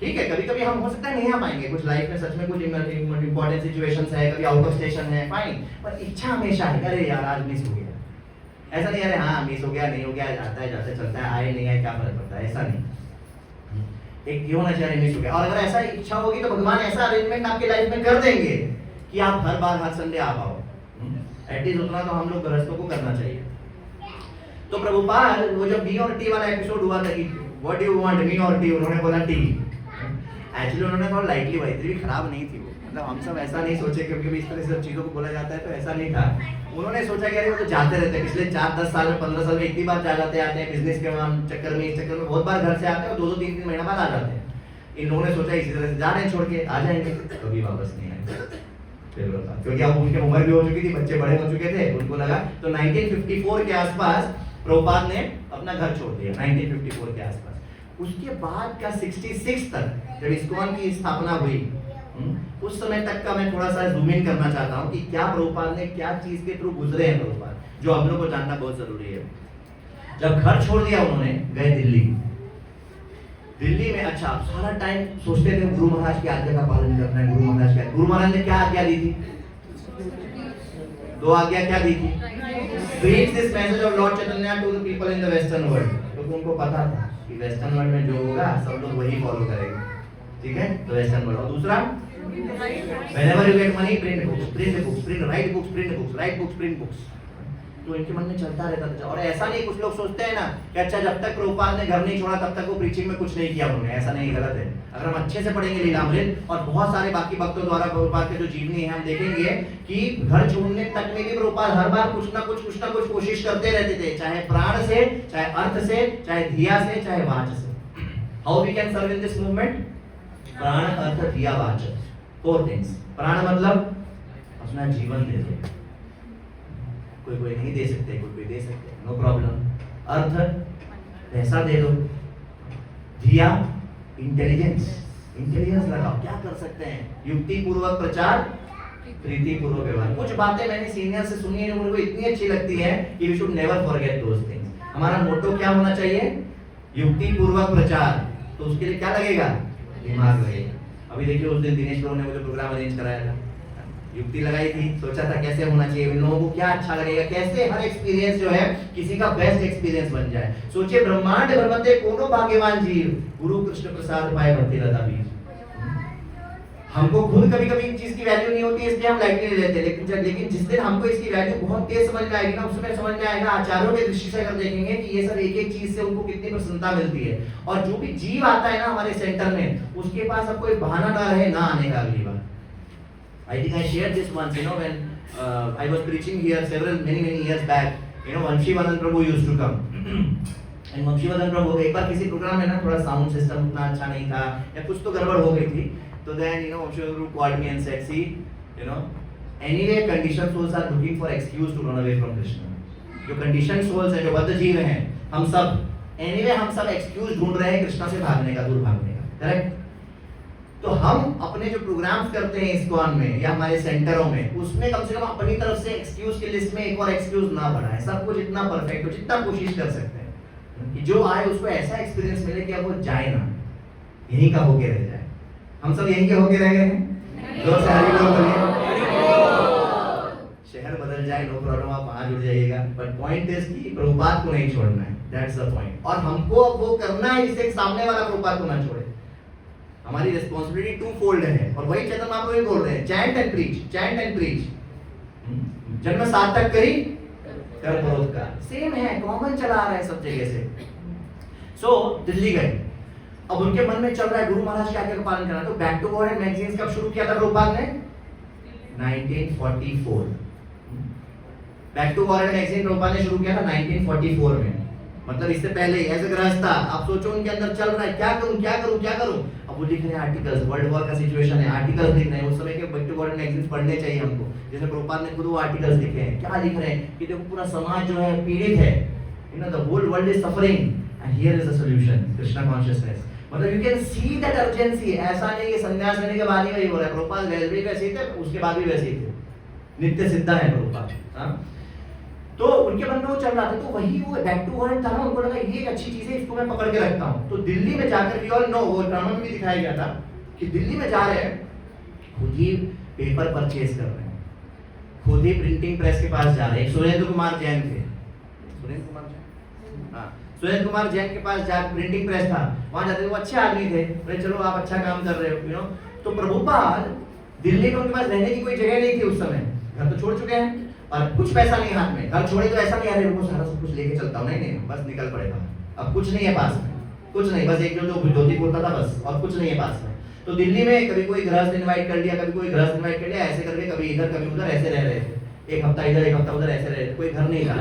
Speaker 1: कभी कभी हम हो सकता है नहीं आ पाएंगे, कुछ लाइफ में सच में कुछ इंपॉर्टेंट सिचुएशंस है, कभी आउट ऑफ स्टेशन है, फाइन. पर इच्छा हमेशा है अरे यार आज मिस हो गया. ऐसा नहीं अरे हाँ मिस हो गया, नहीं हो गया, आता है जाता चलता है, आए नहीं आए क्या फर्क पड़ता है. ऐसा नहीं. एक ये होना चाहिए मिस हो गया. और अगर ऐसा इच्छा होगी तो भगवान ऐसा अरेंजमेंट आपकी लाइफ में कर देंगे कि आप हर बार हर संडे आ पाओ. एटलीस्ट उतना तो हम लोग गृहस्थों को करना चाहिए. तो प्रभुपाद वो जब मी और टी वाला एपिसोड हुआ था कि व्हाट डू यू वांट, मी और टी, उन्होंने बोला टी. एक्चुअली उन्होंने थोड़ा लाइटली बोला, इतनी भी खराब नहीं थी वो. मतलब हम सब ऐसा नहीं सोचे क्योंकि भी इस तरह से चीजों को बोला जाता है तो ऐसा नहीं था. उन्होंने सोचा कि अरे वो तो जाते रहते हैं, पिछले 4-10 साल में 15 साल में इतनी बार जा जाते आते हैं बिजनेस के चक्कर में, इस चक्कर में बहुत बार घर से आते हैं और 2-3 महीना बाद आ जाते हैं. इन लोगों ने सोचा इसी तरह से जा रहे हैं छोड़ के आ जाएंगे, कभी वापस नहीं आएंगे. क्योंकि अब उनकी उम्र भी हो चुकी थी, बच्चे बड़े हो चुके थे. उनको लगा तो 1954 के आसपास प्रभुपाद ने अपना घर छोड़ दिया. 1954 के आसपास. उसके बाद का 66 तक जब इस्कॉन की स्थापना हुई, उस समय तक का मैं थोड़ा सा जूम इन करना चाहता हूँ कि क्या प्रभुपाद ने क्या चीज के थ्रू गुजरे हैं प्रभुपाद, जो हम लोग को जानना बहुत जरूरी है. जब घर छोड़ दिया उन्होंने, गए दिल्ली में. अच्छा सारा टाइम सोचते थे गुरु महाराज की आज्ञा का पालन करना है. गुरु महाराज क्या, गुरु महाराज ने क्या आज्ञा दी थी? 2 आज्ञा क्या दी थी? Preach this message of Lord Chaitanya to the people in the Western world. तो उनको पता था कि वेस्टर्न वर्ल्ड में जो होगा सब लोग वही फॉलो करेंगे. ठीक है, तो वेस्टर्न वर्ल्ड. और दूसरा, whenever you get money, print books, write books, print books. तो इनके मन में चलता रहता था. और ऐसा नहीं, कुछ लोग सोचते हैं ना कि अच्छा जब तक प्रभुपाद ने घर नहीं छोड़ा तब तक वो प्रीचिंग में कुछ नहीं किया उन्होंने. ऐसा नहीं, गलत है. अगर हम अच्छे से पढ़ेंगे लीलामृत और बहुत सारे बाकी भक्तों द्वारा प्रभुपाद के जो जीवनी है, हम देखेंगे कि घर छोड़ने तक में भी प्रभुपाद हर बार कुछ ना कुछ कोशिश करते रहते थे, चाहे प्राण से, चाहे अर्थ से, चाहे धिया से, चाहे वाच से. How we can serve in this movement? प्राण, अर्थ, धिया, वाच, 4 थिंग्स. प्राण मतलब अपना जीवन दे दो. कोई नहीं दे सकते, कोई दे सकते, नो प्रॉब्लम. अर्थ, पैसा दे दो. धिया, इंटेलिजेंस लगाओ. क्या कर सकते हैं? युक्ति पूर्वक प्रचार, प्रीति पूर्वक व्यवहार. कुछ बातें मैंने सीनियर से सुनी है जो मुझे इतनी अच्छी लगती है कि we should never forget those things. हमारा मोटो क्या होना चाहिए? युक्ति पूर्वक प्रचार. तो उसके लिए क्या लगेगा? दिमाग लगेगा. अभी देखिए उस दिन दिनेश लोगों ने मुझे प्रोग्राम अरेंज कराया था, युक्ति लगाई थी, सोचा था कैसे होना चाहिए, इन लोगों को क्या अच्छा लगेगा, कैसे हर एक्सपीरियंस जो है किसी का बेस्ट एक्सपीरियंस बन जाए. सोचिए, ब्रह्मांड भ्रमते कोनो भाग्यवान जीव, गुरु कृष्ण प्रसाद पाए भक्ति लता बीज. हमको खुद कभी कभी चीज की वैल्यू नहीं होती, इसलिए हम लाइटली ले लेते हैं, लेकिन जिस दिन हमको इसकी वैल्यू बहुत तेज समझ में आएगी ना, उस समय समझ में आएगा आचार्यों के दृष्टि से अगर देखेंगे कि ये सब एक एक चीज से उनको कितनी प्रसन्नता मिलती है। और जो भी जीव आता है ना हमारे सेंटर में, उसके पास अब कोई बहाना ना रहे ना आने का अगली बार। I think I shared this once, when I was preaching here many years back, Vamshivadan Prabhu used to come. And Vamshivadan Prabhu एक बार किसी प्रोग्राम में ना थोड़ा साउंड सिस्टम उतना अच्छा नहीं था या कुछ तो गड़बड़ हो गई थी, तो then Vamshivadan Prabhu called me and said, see, anyway conditioned souls are looking for excuse to run away from Krishna. जो conditioned souls है, जो बद्ध जीव हैं, हम सब excuse ढूंढ रहे हैं कृष्णा से भागने का, दूर भागने का, करेक्ट? तो हम अपने जो प्रोग्राम्स करते हैं इस्कॉन में या हमारे सेंटरों में, उसमें कम से कम अपनी तरफ से एक्सक्यूज की लिस्ट में एक और एक्सक्यूज ना बढ़ाएं। सबको जितना परफेक्ट हो, जितना कोशिश कर सकते हैं कि जो आए उसको ऐसा एक्सपीरियंस मिले कि अब वो जाए ना, यहीं का होके रह जाए। हम सब यहीं के होके रह गए हैं, जोर से हरि बोल बोलिए। शहर बदल जाए, नो प्रॉब्लम, आप वहां जुड़ जाइएगा, बट पॉइंट इज कि प्रभुपाद को नहीं छोड़ना है, दैट्स द पॉइंट। और हमको अब वो करना है जिससे सामने वाला प्रभुपाद को ना छोड़े। हमारी रिस्पॉन्सिबिलिटी टू फोल्ड है, और वही चैतन्य महाप्रभु भी बोल रहे हैं, चैंट एंड प्रीच। जन्म सार्थक करी कर परोपकार, सेम है, कॉमन चला आ रहा है सब जगह से। सो दिल्ली गए, अब उनके मन में चल रहा है गुरु महाराज के आज्ञा का पालन करना। तो back to Godhead magazines कब शुरू किया था प्रभुपाद ने? 1944। Back to Godhead magazine Prabhupada ने शुरू किया था 1944 में, मतलब इससे पहले एज ए गृहस्थ। आप सोचो उनके अंदर चल रहा है, क्या करूं। अब वो लिख रहे हैं आर्टिकल्स, वर्ल्ड वॉर का सिचुएशन है, आर्टिकल्स लिख रहे हैं। उस समय के बैक टू गॉड मैगजीन्स पढ़ने चाहिए हमको, जैसे प्रभुपाद ने खुद वो आर्टिकल्स लिखे हैं। क्या लिख रहे हैं कि देखो पूरा समाज जो है पीड़ित है, the whole world is suffering and here is the solution, Krishna consciousness. मतलब you can see that urgency. ऐसा नहीं कि संन्यास लेने के बाद ही वही हो रहा है, प्रभुपाद वैसे ही थे, उसके बाद भी वैसे ही थे, नित्य सिद्धा है प्रभुपाद। तो उनके मन में वो चल रहा था, तो वही वो बैक टू गॉड था ना, उनको लगा ये एक अच्छी चीज है, इसको मैं पकड़ के रखता हूँ। तो दिल्ली में जाकर, वी ऑल नो, वो ड्रामा में भी दिखाया गया था कि दिल्ली में जा रहे हैं, खुद ही पेपर परचेज कर रहे हैं, खुद ही प्रिंटिंग प्रेस के पास जा रहे हैं। सुरेंद्र कुमार जैन थे, सुरेंद्र कुमार जैन के पास जा, प्रिंटिंग प्रेस था, वहां जाते, वो अच्छे आदमी थे, बोले चलो आप अच्छा काम कर रहे हो, तो प्रभुपाद दिल्ली में उनके पास रहने की कोई जगह नहीं थी उस समय, घर तो छोड़ चुके हैं और कुछ पैसा नहीं हाथ में। घर छोड़े तो ऐसा नहीं, अरे वो सारा सब कुछ लेके चलता हूँ, नहीं बस निकल पड़ेगा, अब कुछ नहीं है पास में, कुछ नहीं, बस एक जो धोती कुर्ता था बस, और कुछ नहीं है पास में। तो दिल्ली में कभी कोई गृहस्थ इनवाइट कर लिया, कभी कोई गृहस्थ इनवाइट कर लिया, ऐसे करके कभी इधर कभी उधर ऐसे रह रहे थे, एक हफ्ता इधर एक हफ्ता उधर ऐसे रहे थे, कोई घर नहीं था।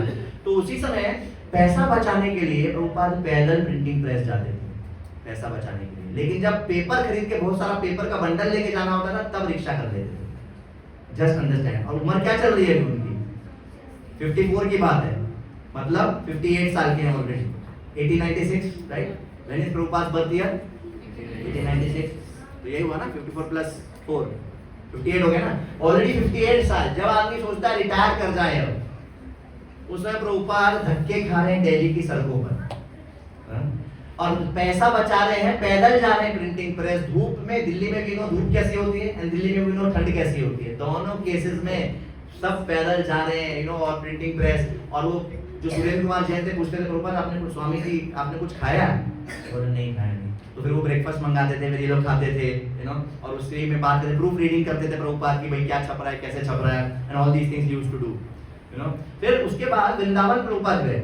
Speaker 1: तो उसी समय पैसा बचाने के लिए प्रभुपाद पैदल प्रिंटिंग प्रेस जाते थे, पैसा बचाने के लिए। लेकिन जब पेपर खरीद के बहुत सारा पेपर का बंडल लेके जाना होता था, तब रिक्शा कर लेते थे। Just understand. और उम्र क्या चल रही है उनकी? 54 की बात है, मतलब 58 साल के हैं already. 1896, right? When is Prabhupada birth year? 1896। तो यही हुआ ना, 54 प्लस 4, 58 हो गया ना, ऑलरेडी 58 साल। जब आदमी सोचता है रिटायर कर जाए, अब उस समय प्रभुपाद धक्के खा रहे हैं दिल्ली की सड़कों पर, और पैसा बचा रहे हैं, पैदल जा रहे हैं प्रिंटिंग प्रेस, धूप में। दिल्ली में भी नो धूप कैसी होती है, एंड दिल्ली में भी नो ठंड कैसी होती है, दोनों केसेस में सब पैदल जा रहे हैं, और प्रिंटिंग प्रेस। और वो जो सुरेंद्र कुमार जैन थे, पूछते थे प्रभुपाद आपने कुछ, स्वामी जी आपने कुछ खाया? और नहीं खाया नहीं। तो फिर वो ब्रेकफास्ट मंगाते थे, फिर ये लोग खाते थे, और उसके में बात करते, प्रूफ रीडिंग करते थे प्रभुपाद की, भाई क्या छप रहा है, कैसे छप रहा है, and all these things used to do, फिर उसके बाद वृंदावन प्रभुपाद गए।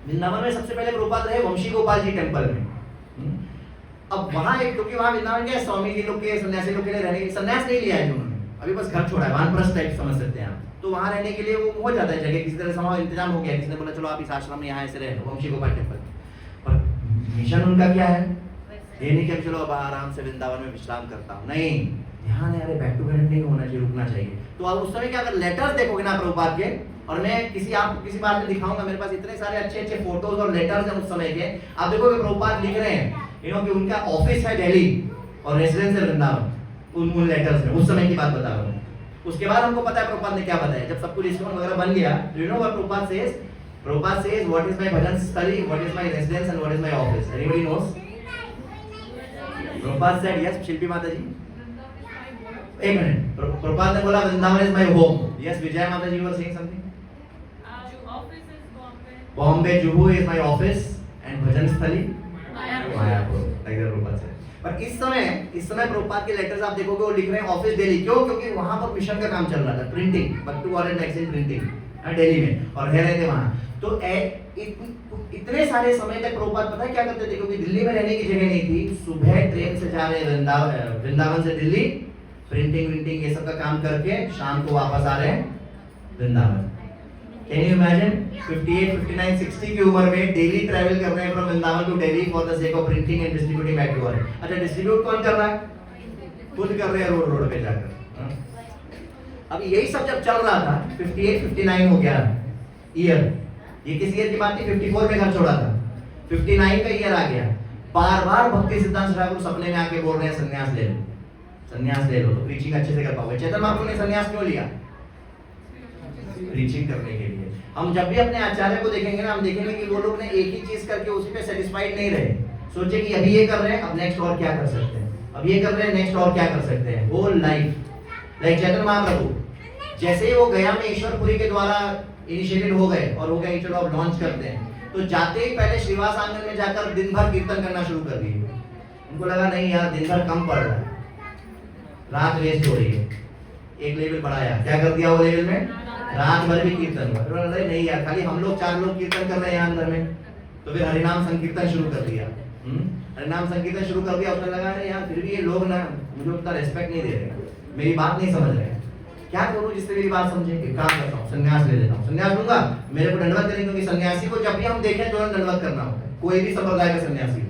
Speaker 1: वृंदावन में सबसे पहले प्रभुपाद रहे वंशी गोपाल जी टेम्पल में। अब वहां एक, क्योंकि वहां वृंदावन क्या स्वामी जी लोग के, सन्यासी लोग के लिए रहने के, सन्यास नहीं लिया है उन्होंने, अभी बस घर छोड़ा है, वानप्रस्थ टाइप समझ सकते हैं आप। तो वहां रहने के लिए वो हो जाता है जगह, किसी तरह समाज इंतजाम हो गया, किसी ने बोला चलो आप इस आश्रम में यहाँ ऐसे रह लो, वंशी गोपाल टेम्पल। और मिशन उनका क्या है, ये नहीं कि चलो अब आराम से वृंदावन में विश्राम करता हूँ, नहीं, ध्यान है, अरे बैक टू बैक नहीं होना चाहिए, रुकना चाहिए। तो आप उस समय क्या, अगर लेटर्स देखोगे ना प्रभुपाद के, और मैं आपको किसी बात में दिखाऊंगा, मेरे पास इतने सारे अच्छे अच्छे फोटोज और लेटर्स हैं उस समय के, आप देखोगे प्रभुपाद लिख रहे हैं, कि उनका ऑफिस है दिल्ली और रेसिडेंस है वृंदावन, उन लेटर्स में, उस समय की बात बता रहा हूँ। उसके बाद हमको पता है प्रभुपाद ने क्या बताया, जब सब कुछ इस्कॉन वगैरह बन गया, Prabhupada says what is my bhajan sthali, what is my residence and what is my office, anybody knows? Prabhupada said yes, Shilpi Mata ji, एक मिनट, प्रभुपाद ने बोला Vrindavan is my home, yes Vijay Mata ji were saying something,
Speaker 4: office is
Speaker 1: Bombay Juhu is my office and bhajan sthali Mayapur, like that Prabhupada said. पर इस समय प्रभुपाद के letters आप देखोगे वो लिख रहे हैं ऑफिस दिल्ली। क्यों? क्योंकि वहां पर मिशन का काम चल रहा था, प्रिंटिंग, बट्टू वॉलेट मैगजीन प्रिंटिंग दिल्ली में, और रह रहे थे वहां। तो इतने सारे समय तक प्रभुपाद पता है क्या करते थे, क्योंकि दिल्ली में रहने की जगह नहीं थी। सुबह ट्रेन से जा रहे वृंदावन से दिल्ली, प्रिंटिंग ये सब का काम करके शाम को वापस आ रहे हैं वृंदावन। कैन यू इमेजिन 58, 59, 60 की उम्र में डेली ट्रैवल कर रहे हैं from Vrindavan to Delhi for the sake of printing and distributing back to wallet. अच्छा, डिस्ट्रीब्यूट कौन कर रहा है? खुद कर रहे हैं रोड पे जाकर। अब यही सब जब चल रहा था, 58, 59 हो गया ईयर, ये किस ईयर की बात थी? 54 में घर छोड़ा था, 59 का ईयर आ गया। बार बार भक्ति सिद्धांत ठाकुर सपने में आके बोल रहे हैं संन्यास ले लो, संन्यास ले लो, तो प्रीचिंग अच्छे से कर पाओगे। चैतन्य महाप्रभु ने संन्यास क्यों लिया? प्रीचिंग करने के लिए। हम जब भी अपने आचार्य को देखेंगे ना, हम देखेंगे कि वो लोग ने एक ही चीज करके उसी पे सेटिस्फाइड नहीं रहे। सोचे कि अभी ये कर रहे हैं, अब नेक्स्ट और क्या कर सकते हैं, अब ये कर रहे हैं, नेक्स्ट और क्या कर सकते हैं। वो लाइफ लाइक चैतन्य महाप्रभु, जैसे ही वो गया में ईश्वरपुरी के द्वारा इनिशिएटेड हो गए और हो गया चलो अब लॉन्च करते हैं, तो जाते ही पहले श्रीवास आंगन में जाकर दिन भर कीर्तन करना शुरू कर दिए। उनको लगा नहीं यार दिन भर कम पड़ रहा है, रात वेस्ट हो रही है, एक लेवल बढ़ाया। क्या कर दिया वो लेवल में? रात भर भी कीर्तन हुआ। नहीं यार खाली हम लोग 4 लोग कीर्तन कर रहे हैं यहाँ अंदर में, तो फिर हरिनाम संकीर्तन शुरू कर दिया। हरिनाम संकीर्तन शुरू कर दिया। उसने लगा यार फिर भी ये लोग ना मुझे उतना रेस्पेक्ट नहीं दे रहे, मेरी बात नहीं समझ रहे, क्या करूं जिससे मेरी बात समझे? एक काम करता हूँ, संन्यास ले लेता हूँ। संन्यास लूंगा, मेरे को दंडवत करेंगे, क्योंकि सन्यासी को जब भी हम देखें तुरंत दंडवत करना होता है, कोई भी संप्रदाय का सन्यासी हो।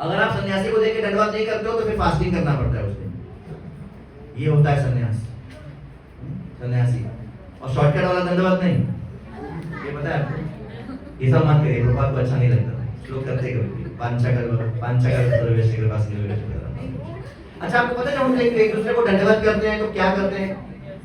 Speaker 1: अगर आप सन्यासी को देख के दंडवत नहीं करते हो तो फिर फास्टिंग करना पड़ता है उस दिन। ये होता है सन्यास, सन्यासी। और शॉर्टकट वाला दंडवत नहीं, ये पता है आपको? ये सब मत करिए, प्रभुपाद को अच्छा नहीं लगता। लोग करते कभी पांचकर प्रवेश के पास नहीं। अच्छा, आपको पता है जब हम एक दूसरे को दंडवत करते हैं तो क्या करते हैं,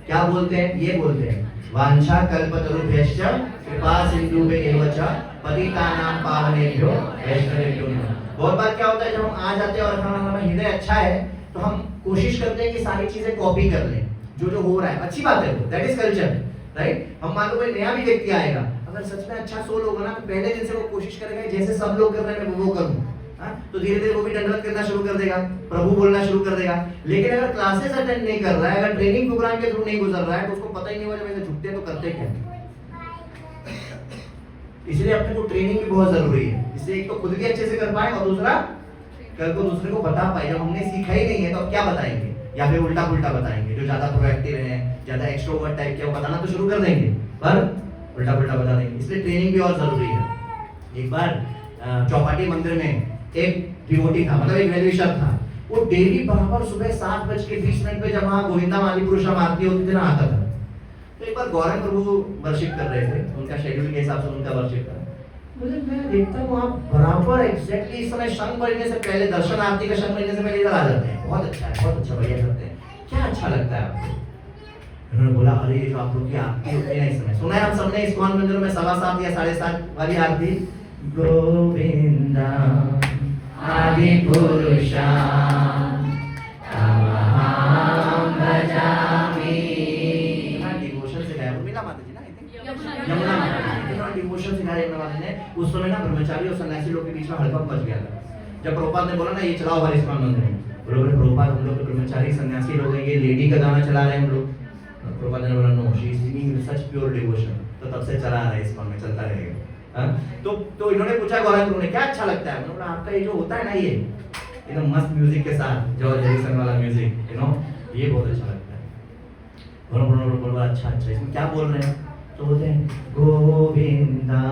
Speaker 1: क्या बोलते हैं? ये बोलते हैं वांछा कल्पतरुभ्यश्च कृपा सिन्धुभ्येव च पतितानां पावनेभ्यो वैष्णवेभ्यो नमः। बहुत बार क्या होता है जब हम आ जाते हैं और हमारा हृदय अच्छा है तो हम कोशिश करते हैं कि सारी चीजें कॉपी कर लें, जो हो रहा है। अच्छी बात है वो, दैट इज कल्चर, राइट। हम मान लो कोई नया भी व्यक्ति आएगा, अगर सच में अच्छा सोल होगा ना तो पहले दिन से वो कोशिश करेगा जैसे सब लोग कर रहे हैं मैं वो करूं। तो धीरे धीरे वो भी दंडवत करना शुरू कर देगा, प्रभु बोलना शुरू कर देगा। लेकिन अगर क्लासेस अटेंड नहीं कर रहा है, अगर ट्रेनिंग प्रोग्राम के थ्रू नहीं गुजर रहा है, तो उसको पता ही नहीं होगा जब ऐसे झुकते हैं तो करते क्या। इसलिए अपने को ट्रेनिंग भी बहुत जरूरी है। इससे एक तो खुद भी अच्छे से कर पाए और दूसरा कल को दूसरे को बता पाए। जब हमने सीखा ही नहीं है तो अब क्या बताएंगे, या फिर उल्टा पुल्टा बताएंगे। जो ज्यादा प्रोएक्टिव है, ज्यादा एक्सट्रोवर्ट टाइप के, वो बताना तो शुरू कर देंगे पर उल्टा पुल्टा बता देंगे। इसलिए ट्रेनिंग भी और जरूरी है। एक बार चौपाटी मंदिर में एक डिवोटी था, मतलब एक वेलविशर था। वो डेली बराबर सुबह 7:20 पे जब वहाँ गोविंदा माली पुरुषम आरती होती थी ना, आता था। तो एक बार गौरव प्रभु वर्शिप कर रहे थे, उनका शेड्यूल के हिसाब से उनका वर्शिप था। मुझे मैं देखता हूँ वहाँ बराबर एग्जैक्टली इस समय शंख बजने से पहले, दर्शन आरती का शंख बजने से पहले इधर आ जाते हैं। बहुत अच्छा है, बहुत अच्छा, बढ़िया करते हैं। क्या अच्छा लगता है आपको? उन्होंने बोला अरे जो आप लोग की आरती होती है ना इस समय, सुना है हम सबने इस्कॉन मंदिरों में 7:15 या 7:30 वाली आरती, गोविंदा आदि पुरुषा तमहं भजामि। डिवोशन से गाया उर्मिला माता जी ना, आई थिंक यमुना माता जी डिवोशन से गाया यमुना माता ने। उस समय ना ब्रह्मचारी और सन्यासी लोग के बीच में हड़कंप मच गया था। जब प्रभुपाद ने बोला ना ये चलाओ हमारे इस्कॉन मंदिर में, बोले प्रभुपाद हम लोग तो ब्रह्मचारी सन्यासी लोग हैं, ये लेडी का गाना चला रहे हैं हम लोग। प्रभुपाद ने बोला no, she is singing with such pure devotion. तो तब से चला रहा है इस्कॉन में, चलता रहेगा। तो इन्होंने पूछा गौरव गुरु ने क्या अच्छा लगता है? उन्होंने आपका ये जो होता है ना, ये एकदम मस्त म्यूजिक के साथ जो जैक्सन वाला म्यूजिक, यू नो, ये बहुत अच्छा लगता है। गौरव बोला अच्छा अच्छा, इसमें क्या बोल रहे हैं? तो बोलते हैं गोविंदा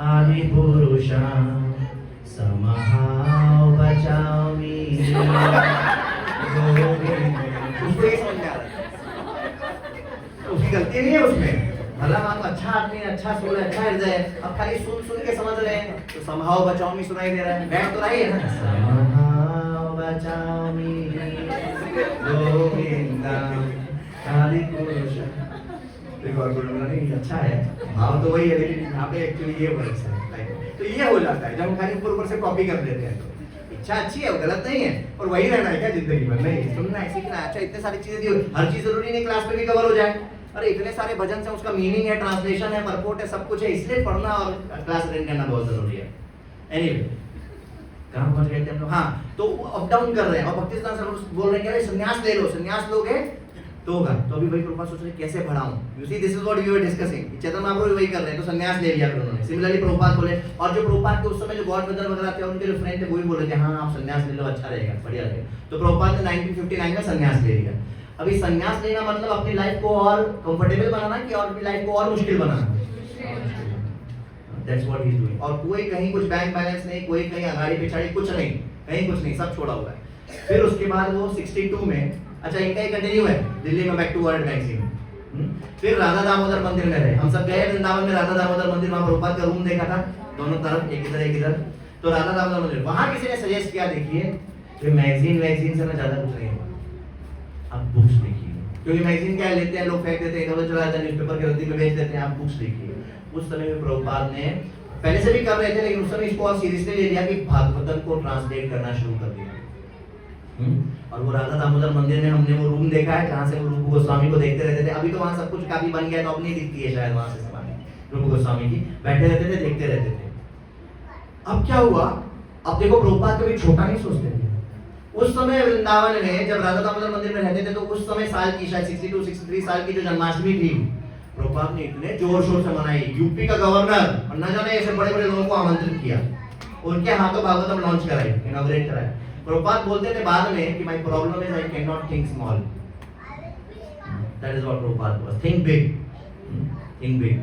Speaker 1: आदि पुरुषा समहाव बचामी। उसको ये समझ में आ रहा है, उसकी गलती नहीं है उसमें। भला मानो अच्छा आदमी, अच्छा सोल, अच्छा हृदय है, अब खाली सुन के समझ रहे हैं तो समहाव बचाओमी सुनाई दे रहा है, बैठ तो रही है ना, समहाव बचाओमी गोविंदा आदि पुरुषा। देखो और गुरु नहीं अच्छा है, भाव तो वही है, लेकिन यहाँ पे एक्चुअली ये वर्ड है। तो ये हो जाता है जब हम खाली ऊपर से कॉपी कर लेते हैं। तो इच्छा अच्छी है, गलत नहीं है, और वही रहना है क्या जिंदगी भर? नहीं, सुनना है, सीखना है। अच्छा इतने सारी चीजें दी, हर चीज जरूरी नहीं क्लास में भी कवर हो जाए। अरे इतने सारे भजन से उसका मीनिंग है, ट्रांसलेशन है, परपोर्ट है, सब कुछ है, इसलिए पढ़ना और क्लास अटेंड करना बहुत जरूरी है। एनीवे, कहाँ पहुंच गए थे हम लोग? हाँ, तो अप डाउन कर रहे हैं और भक्ति सिद्धांत सरस्वती बोल रहे हैं कि अरे संन्यास ले लो, संन्यास लोगे तो होगा। तो अभी भाई प्रभुपाद सोच रहे हैं कैसे बढ़ाऊं। You see, this is what we were discussing. Chaitanya Mahaprabhu भी वही कर रहे हैं, तो संन्यास ले लिया फिर उन्होंने। सिमिलरली प्रभुपाद बोले, और जो प्रभुपाद के उस समय जो गॉड ब्रदर वगैरह थे उनके जो फ्रेंड थे वो भी बोल रहे थे हाँ आप संन्यास ले लो, अच्छा रहेगा, बढ़िया रहेगा। तो प्रभुपाद ने 1959 में संन्यास ले लिया। अभी संन्यास लेना मतलब अपनी लाइफ को और कंफर्टेबल बनाना कि और अपनी लाइफ को और मुश्किल बनाना। That's what he is doing. और कोई कहीं कुछ बैंक बैलेंस नहीं, कोई कहीं अगाड़ी पिछाड़ी कुछ नहीं, कहीं कुछ नहीं, सब छोड़ा हुआ है। फिर उसके बाद वो 62 में, अच्छा इनका ही कंटिन्यू है, दिल्ली में बैक टू वर्ल्ड मैगजीन। फिर राधा दामोदर मंदिर में रहे। हम सब गए वृंदावन में राधा दामोदर मंदिर, वहां प्रभुपाद का रूम देखा था, दोनों तरफ एक इधर एक इधर। तो राधा दामोदर मंदिर, वहां किसी ने सजेस्ट किया देखिए कि मैगजीन से ना ज्यादा कुछ नहीं होगा, आप बुक्स देखिए। क्योंकि मैगजीन क्या लेते हैं लोग, फेंक देते हैं, इधर चला जाता है, न्यूज़पेपर के रद्दी में बेच देते हैं, आप बुक्स देखिए। उस समय में प्रभुपाद ने पहले से भी कर रहे थे, लेकिन उस समय इसको और सीरियसली ले लिया कि भागवतम को ट्रांसलेट करना शुरू कर दिया। और वो राधा दामोदर मंदिर में हमने वो रूम देखा है जहाँ से वो रूप गोस्वामी को देखते रहते थे। अभी तो वहाँ सब कुछ काफी बन गया, तो अब नहीं दिखती है शायद वहाँ से समाधि रूप गोस्वामी की, बैठे रहते थे, देखते रहते थे। अब क्या हुआ, अब देखो प्रभुपाद कभी छोटा नहीं सोचते थे। उस समय वृंदावन में जब राधा दामोदर मंदिर में रहते थे, तो उस समय साल की शायद 62-63 साल की जो जन्माष्टमी थी, प्रभुपाद ने इतने जोर शोर से मनाई। यूपी का गवर्नर और न जाने ऐसे बड़े बड़े लोगों को आमंत्रित किया, उनके हाथों भागवतम लॉन्च कराई, इनॉग्रेट कराई। प्रभुपाद बोलते थे बाद में कि my problem is I can not think small. That is what Prabhupada was, think big, think big.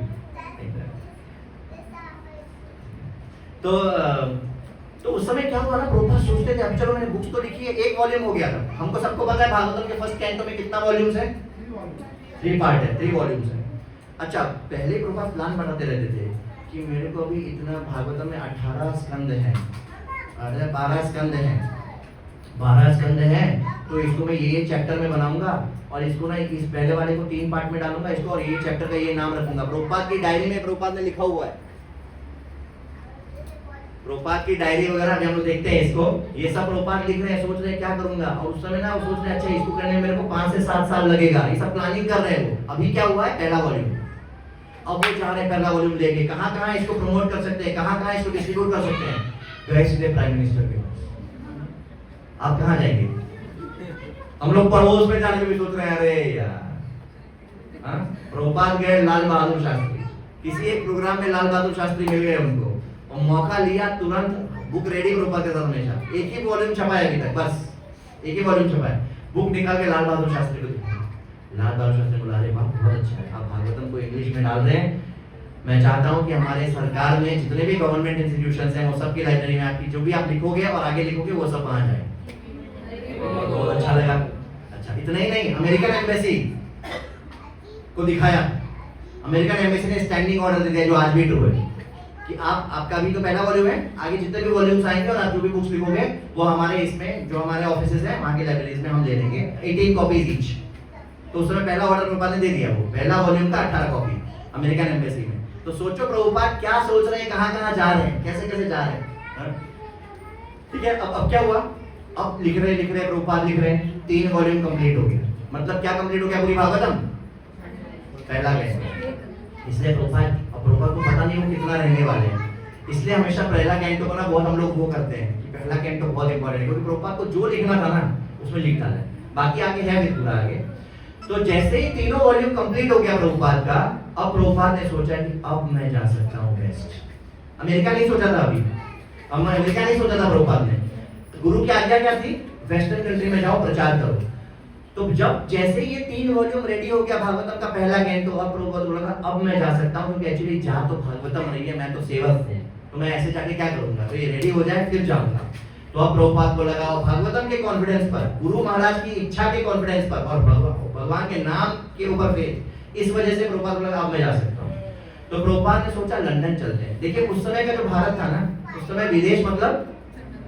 Speaker 1: तो उस समय क्या हुआ ना, प्रभुपाद सोचते थे अब चलो मैंने बुक्स तो लिखी है, एक वॉल्यूम हो गया था। हमको सबको पता है भागवतम के फर्स्ट कैंटो में कितना वॉल्यूम्स है, 3 पार्ट है, 3 वॉल्यूम्स है। अच्छा, पहले प्रभुपाद प्लान बनाते रहते थे कि मेरे को अभी इतना भागवतम में 18 स्कंद है, 12 स्कंद है, 12 स्कंद है, तो इसको मैं ये चैप्टर में बनाऊंगा और इसको ना इस पहले वाले को 3 पार्ट में डालूंगा इसको, और ये चैप्टर का ये नाम रखूंगा। प्रभुपाद की डायरी में प्रभुपाद ने लिखा हुआ है, प्रभुपाद की डायरी वगैरह हम लोग देखते हैं इसको, ये सब प्रभुपाद लिख रहे हैं, सोच रहे हैं क्या करूंगा। और उस समय ना वो सोच रहे हैं अच्छा इसको करने में मेरे को 5 से 7 साल लगेगा, ये सब प्लानिंग कर रहे हैं वो। अभी क्या हुआ है, पहला वॉल्यूम, अब वो चाह रहे हैं पहला वॉल्यूम लेके कहाँ कहाँ इसको प्रमोट कर सकते हैं, कहाँ कहाँ इसको डिस्ट्रीब्यूट कर सकते हैं। गए सीधे प्राइम मिनिस्टर के पास। आप कहाँ जाएंगे, हम लोग पड़ोस में जाने में भी सोच रहे हैं, अरे यार। प्रभुपाद गए लाल बहादुर शास्त्री, किसी एक प्रोग्राम में लाल बहादुर शास्त्री मिल गए उनको, और मौका लिया, तुरंत बुक रेडी प्रभुपाद के साथ हमेशा। एक ही वॉल्यूम छपा है अभी तक, बस एक ही वॉल्यूम छपा है। बुक निकाल के लाल बहादुर शास्त्री को दिखाया। लाल बहादुर शास्त्री बोला अरे वाह बहुत अच्छा है, आप भागवतम को इंग्लिश में डाल रहे हैं, मैं चाहता हूं कि हमारे सरकार में जितने भी गवर्नमेंट इंस्टीट्यूशंस हैं वो सब की लाइब्रेरी में आपकी जो भी आप लिखोगे और आगे लिखोगे वो सब वहां जाए। बहुत अच्छा लगा। अच्छा, इतना ही नहीं, अमेरिकन एम्बेसी को दिखाया। अमेरिकन एम्बेसी ने स्टैंडिंग ऑर्डर दे दिया, जो आज भी ट्रू है, कि आपका अभी तो पहला वॉल्यूम है, आगे जितने भी वॉल्यूम्स आएंगे और आप जो भी बुक्स लिखोगे वो हमारे इसमें जो हमारे ऑफिसेज है वहां की लाइब्रेरीज में हम दे देंगे, 18 कॉपीज ईच। तो उस समय पहला ऑर्डर प्रभुपाद ने दे दिया, वो पहला वॉल्यूम का 18 कॉपी अमेरिकन एम्बेसी में। तो सोचो प्रभुपाद क्या सोच रहे हैं, कहाँ कहाँ जा रहे हैं, कैसे कैसे जा रहे हैं। ठीक है, अब क्या हुआ, अब लिख रहे प्रभुपाद लिख रहे हैं, 3 वॉल्यूम कंप्लीट हो गया। मतलब क्या कंप्लीट हो गया, पूरी भागवतम पहला कैंटो। इसलिए प्रभुपाद को पता नहीं वो कितना रहने वाले हैं, इसलिए हमेशा पहला कैंटो को ना बहुत हम लोग वो करते हैं कि पहला कैंटो बहुत इंपॉर्टेंट है, क्योंकि प्रभुपाद को जो लिखना था ना उसमें लिख डाला है, बाकी आगे है भी पूरा आगे। तो जैसे ही 3 वॉल्यूम कंप्लीट हो गया प्रभुपाद का, अब प्रभुपाद ने सोचा कि अब मैं जा सकता हूँ वेस्ट। अमेरिका नहीं सोचा था अभी, अमेरिका नहीं सोचा था प्रभुपाद ने। गुरु की आज्ञा क्या थी, वेस्टर्न कंट्री में जाओ प्रचार करो। तो जब जैसे ये 3 वॉल्यूम रेडी हो गया भागवतम का पहला कैंटो, अब प्रभुपाद बोला अब मैं जा सकता हूँ, क्योंकि एक्चुअली जा तो भागवतम रही है, मैं तो सेवक हूँ, तो मैं ऐसे जाके क्या करूंगा, तो ये रेडी हो जाए फिर जाऊंगा। तो अब प्रभुपाद को लगा भागवतम के कॉन्फिडेंस पर, गुरु महाराज की इच्छा के कॉन्फिडेंस पर और भगवान के नाम के ऊपर फेथ, इस वजह से प्रभुपाद को लगा अब मैं जा सकता हूँ। तो प्रभुपाद ने सोचा लंदन चलते हैं। देखिए उस समय का जो भारत था ना, उस समय विदेश मतलब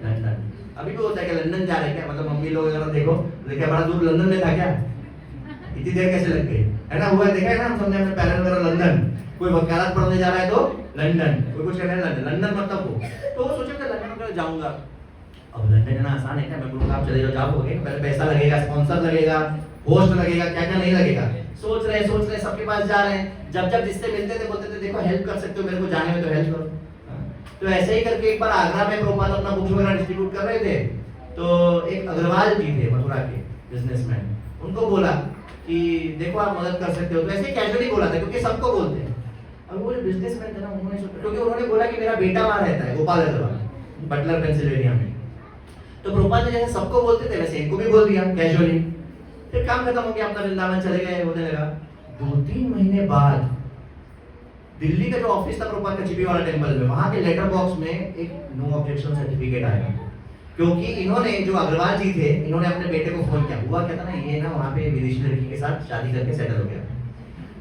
Speaker 1: लंदन। अभी भी होता है कि लंदन जा रहे हैं क्या, मतलब मम्मी लोग अगर देखो देखिए बड़ा दूर लंदन में था क्या, इतनी देर कैसे लग गई है ना, हुआ देखा है ना, हम सबने अपने पेरेंट्स वगैरह लंदन, कोई वकालत पढ़ने जा रहा है तो लंदन, कोई कुछ करने लंदन, लंदन मतलब वो। तो वो सोचे कि लंदन में जाऊंगा। अब लंदन जाना आसान है क्या, मैं बोलूंगा आप चले जाओ, पहले पैसा लगेगा, स्पॉन्सर लगेगा, होस्ट लगेगा, क्या क्या नहीं लगेगा। सोच रहे सबके पास जा रहे हैं, जब जिससे मिलते थे बोलते थे देखो हेल्प कर सकते हो मेरे को जाने में, तो हेल्प करो। तो ऐसे ही करके एक बार आगरा में प्रभुपाद अपना बुक्स वगैरह डिस्ट्रीब्यूट कर रहे थे, तो एक अग्रवाल जी थे मथुरा के बिजनेसमैन, उनको बोला कि देखो आप मदद कर सकते हो, तो ऐसे कैजुअली बोला था क्योंकि सबको बोलते हैं। अब वो जो बिजनेसमैन थे ना, उन्होंने क्योंकि उन्होंने बोला कि मेरा बेटा वहाँ रहता है गोपाल अग्रवाल, बटलर पेंसिल्वेनिया में, तो प्रभुपाद ने जैसे सबको बोलते थे वैसे इनको भी बोल दिया कैजुअली। फिर काम खत्म हो गया, अपना वृंदावन चले गए, होने लगा। 2-3 महीने बाद दिल्ली का जो ऑफिस था प्रभुपाद का चिपी वाला टेम्पल में, वहां के लेटर बॉक्स में एक नो ऑब्जेक्शन सर्टिफिकेट आया, क्योंकि इन्होंने जो अग्रवाल जी थे, इन्होंने अपने बेटे को फोन किया। हुआ क्या था ना, ये ना वहाँ पे विदेशी लड़की के साथ शादी करके सेटल हो गया,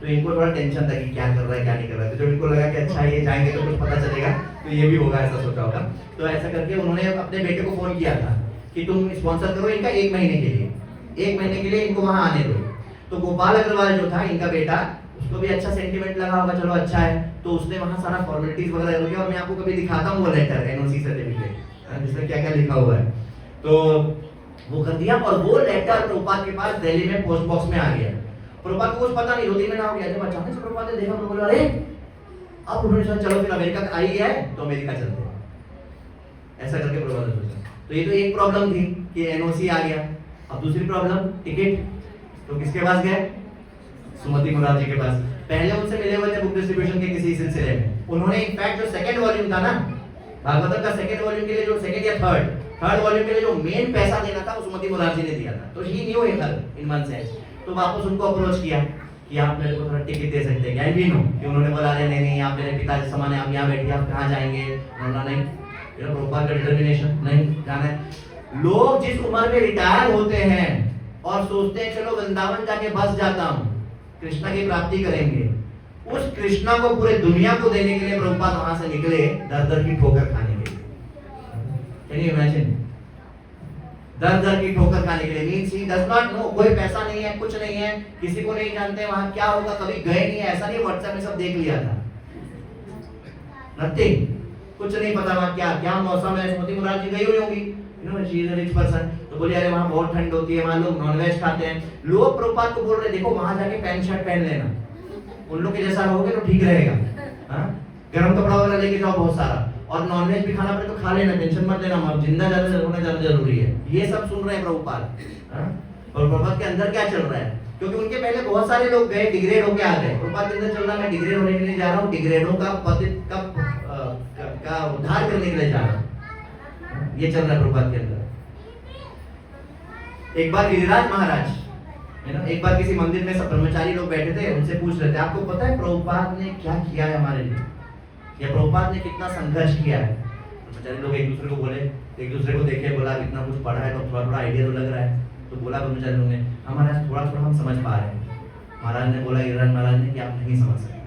Speaker 1: तो इनको थोड़ा टेंशन था कि क्या कर रहा है क्या नहीं कर रहा है, तो जब इनको लगा कि अच्छा ये जाएंगे तो कुछ पता चलेगा, तो ये भी होगा, ऐसा सोचा होगा। तो ऐसा करके उन्होंने अपने बेटे को फोन किया था कि तुम स्पॉन्सर करो इनका 1 महीने के लिए, 1 महीने के लिए इनको वहां आने दो। तो गोपाल अग्रवाल जो था इनका बेटा, उसको भी अच्छा सेंटीमेंट लगा होगा, चलो अच्छा है, तो उसने वहां सारा फॉर्मेलिटीज वगैरह हो गया। और मैं आपको कभी दिखाता हूँ वो लेटर, एनओसी सर्टिफिकेट, जिसमें क्या क्या लिखा हुआ है, तो वो कर दिया। और वो लेटर प्रभुपाद के पास दिल्ली में पोस्ट बॉक्स में आ गया। प्रभुपाद को कुछ पता नहीं, 2-3 महीना हो गया, जब अचानक से प्रभुपाद ने देखा तो बोला, अरे अब उन्होंने सोचा चलो फिर अमेरिका आई है तो अमेरिका चलते हैं, ऐसा करके प्रभुपाद ने सोचा। तो ये तो एक प्रॉब्लम थी कि एनओसी आ गया। अब दूसरी प्रॉब्लम टिकट, तो किसके पास गए? सुमति मुरारजी के पास। पहले उनसे मिले हुए थे बुक डिस्ट्रीब्यूशन के किसी सिलसिले में, उन्होंने इनफैक्ट जो सेकंड वॉल्यूम था ना भागवतम का, सेकंड वॉल्यूम के लिए जो सेकंड या थर्ड वॉल्यूम के लिए जो मेन पैसा देना था वो सुमति मुरारजी ने दिया था। तो ही न्यू इन वन सेंस। तो वापस उनको अप्रोच किया कि आप मेरे को थोड़ा टिकट दे सकते हैं क्या? भी नो कि उन्होंने बोला अरे नहीं आप मेरे पिताजी समान है, आप यहाँ बैठिए, आप कहाँ जाएंगे? उन्होंने नहीं, प्रभुपाद का डिटर्मिनेशन, नहीं जाना है। लोग जिस उम्र में रिटायर होते हैं और सोचते हैं चलो वृंदावन जाके बस जाता हूँ, कृष्णा की प्राप्ति करेंगे, उस कृष्णा को पूरे दुनिया को देने के लिए प्रभुपाद वहां से निकले दर दर की ठोकर खाने के लिए। Can you imagine? दर दर की ठोकर खाने के लिए। Means he does not know, कोई पैसा नहीं है, कुछ नहीं है, किसी को नहीं जानते वहां क्या होगा, कभी गए नहीं है, ऐसा नहीं व्हाट्सएप में सब देख लिया था, नथिंग, कुछ नहीं पता वहां क्या क्या मौसम है। स्मृति मुरारजी गई हुई होंगी, you know she is a rich person, तो बोले अरे वहां बहुत ठंड होती है, वहां लोग नॉनवेज खाते हैं। लोग प्रभुपाद को बोल रहे देखो वहां जाके पैंट शर्ट पहन लेना, उन लोग के जैसा रहोगे तो ठीक रहेगा, हाँ गर्म कपड़ा वगैरह लेके जाओ बहुत सारा, और नॉनवेज भी खाना पड़े तो खा लेना, टेंशन मत लेना, जिंदा होना ज्यादा जरूरी है। ये सब सुन रहे हैं प्रभुपाद, हाँ? और प्रभुपाद के अंदर क्या चल रहा है, क्योंकि उनके पहले बहुत सारे लोग गए डिग्रेड होके आ गए, प्रभुपाद के अंदर चल रहा है मैं डिग्रेड होने के लिए जा रहा हूँ, डिग्रेडों का पतित का उद्धार करने के लिए जा रहा हूँ, ये चल रहा है प्रभुपाद के अंदर। एक बार गिरिराज महाराज है ना, एक बार किसी मंदिर में सब ब्रह्मचारी लोग बैठे थे, उनसे पूछ रहे थे आपको पता है प्रभुपाद ने क्या किया है हमारे लिए, या प्रभुपाद ने कितना संघर्ष किया है? ब्रह्मचारी लोग एक दूसरे को बोले, एक दूसरे को देखे, बोला इतना कुछ पढ़ा है तो थोड़ा थोड़ा आइडिया तो लग रहा है। तो बोला ब्रह्मचारी लोग ने हमारा थोड़ा थोड़ा हम समझ पा रहे हैं। महाराज ने बोला, गिरिराज महाराज ने कि आप नहीं समझ सकते,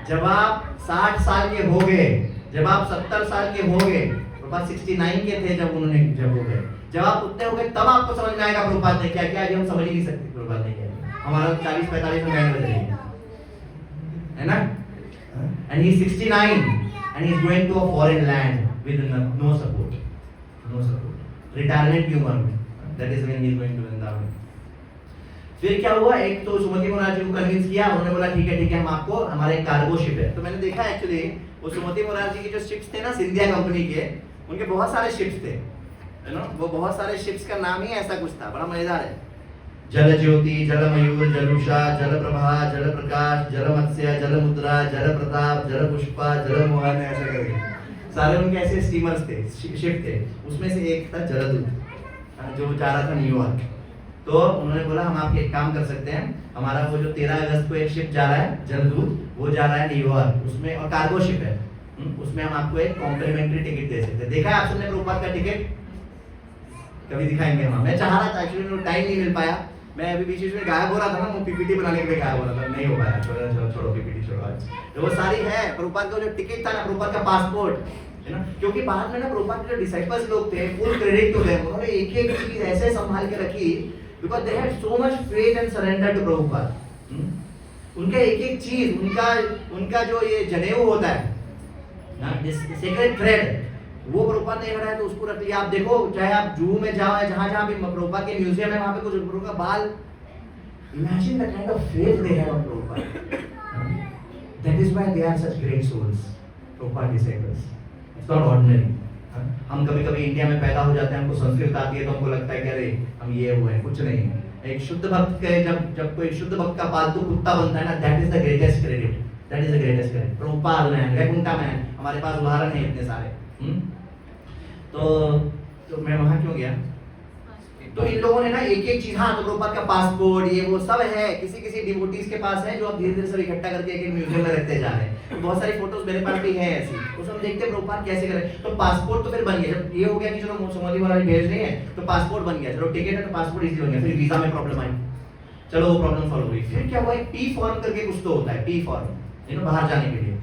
Speaker 1: जब आप 60 साल के हो गए, जब आप 70 साल के हो गए, प्रभुपाद 69 के थे जब उन्होंने जब हो गए, जब आप उतने हो गए तब आपको समझ में आएगा प्रभुपाद ने क्या किया, अभी हम समझ ही नहीं सकते प्रभुपाद ने क्या। हमारा 40-45 में बैंड बज रही है ना, and he is 69 and he is going to a foreign land with no support, retirement की उम्र में, that is when he is going to Vrindavan। फिर क्या हुआ, एक तो सुमति मुरारजी को कन्विंस किया, उन्होंने बोला ठीक है हम आपको, हमारा एक कार्गो शिप है। तो मैंने देखा एक्चुअली वो सुमति मुरारजी के जो शिप्स थे ना सिंधिया कंपनी के, उनके बहुत सारे शिप्स थे, यू नो, वो बहुत सारे शिप्स का नाम ही ऐसा कुछ था, बड़ा मजेदार है। जल ज्योति, जल मयूर, जलुषा, जल प्रभा, जल प्रकाश, जल मत्स्य, जल मुद्रा, जल प्रताप, जल पुष्पा, जल मोहन, ऐसा करके सारे उनके ऐसे स्टीमर्स थे, शिप थे। उसमें से एक था जलदूत जो जा रहा था न्यूयॉर्क। तो उन्होंने बोला हम आपके एक काम कर सकते हैं, हमारा वो जो 13 अगस्त को एक शिप जा रहा है जलदूत, वो जा रहा है न्यूयॉर्क, उसमें और कार्गो शिप है, उसमें हम आपको एक कॉम्प्लीमेंट्री टिकट दे सकते हैं। देखा है आप सबने प्रभुपाद का टिकट? कभी दिखाएंगे हम। मैं चाह रहा था एक्चुअली, टाइम नहीं मिल पाया, मैं अभी बीच में गायब हो रहा था ना, वो पीपीटी बनाने के लिए गायब हो रहा था, नहीं हो पाया। छोड़ो पीपीटी छोड़ो आज। तो वो सारी है प्रभुपाद का जो टिकट था ना, प्रभुपाद का पासपोर्ट है ना, क्योंकि बाद में ना प्रभुपाद के जो डिसाइपल्स लोग थे, फुल क्रेडिट टू देम, उन्होंने एक एक चीज ऐसे संभाल के रखी because they had so much faith and surrender to Prabhupada. उनका एक एक चीज, उनका जो ये जनेऊ होता है ना, दिस सीक्रेट थ्रेड, वो प्रभुपाद ने रखा है तो उसको रख लिया। आप देखो चाहे आप जू में जाओ, जहां भी प्रभुपाद के म्यूजियम है, वहां पे कुछ प्रभु का बाल, imagine the kind of faith they have on Prabhupada. That is why they are such great souls, Prabhupada disciples. It's not ordinary. हम कभी कभी इंडिया में पैदा हो जाते हैं, हमको संस्कृत आती है तो हमको लगता है कि अरे हम ये वो है, कुछ नहीं है। एक शुद्ध भक्त के जब कोई शुद्ध भक्त का पालतू कुत्ता बनता है ना, that is the greatest credit, that is the greatest credit. Prabhupada man, Vaikuntha man, हमारे पास उदाहरण है इतने सारे। तो मैं वहां क्यों गया? तो इन लोगों ने ना एक एक चीज, हाँ तो प्रभुपाद का पासपोर्ट ये वो सब है, किसी किसी डिवोटीज के पास है जो अब धीरे धीरे सब इकट्ठा करके एक एक म्यूजियम में रखते जा रहे हैं। तो बहुत सारी फोटोज मेरे पास भी है ऐसी, तो सब देखते हैं प्रभुपाद कैसे करें। तो पासपोर्ट तो फिर बन गया, जब ये हो गया कि चलो मोदी महाराज भेज रहे हैं तो पासपोर्ट बन गया, चलो टिकट है तो पासपोर्ट इजी हो गया। फिर वीजा में प्रॉब्लम आई, चलो वो प्रॉब्लम सॉल्व हुई। फिर क्या हुआ, एक पी फॉर्म करके कुछ तो होता है, पी फॉर्म बाहर जाने के लिए।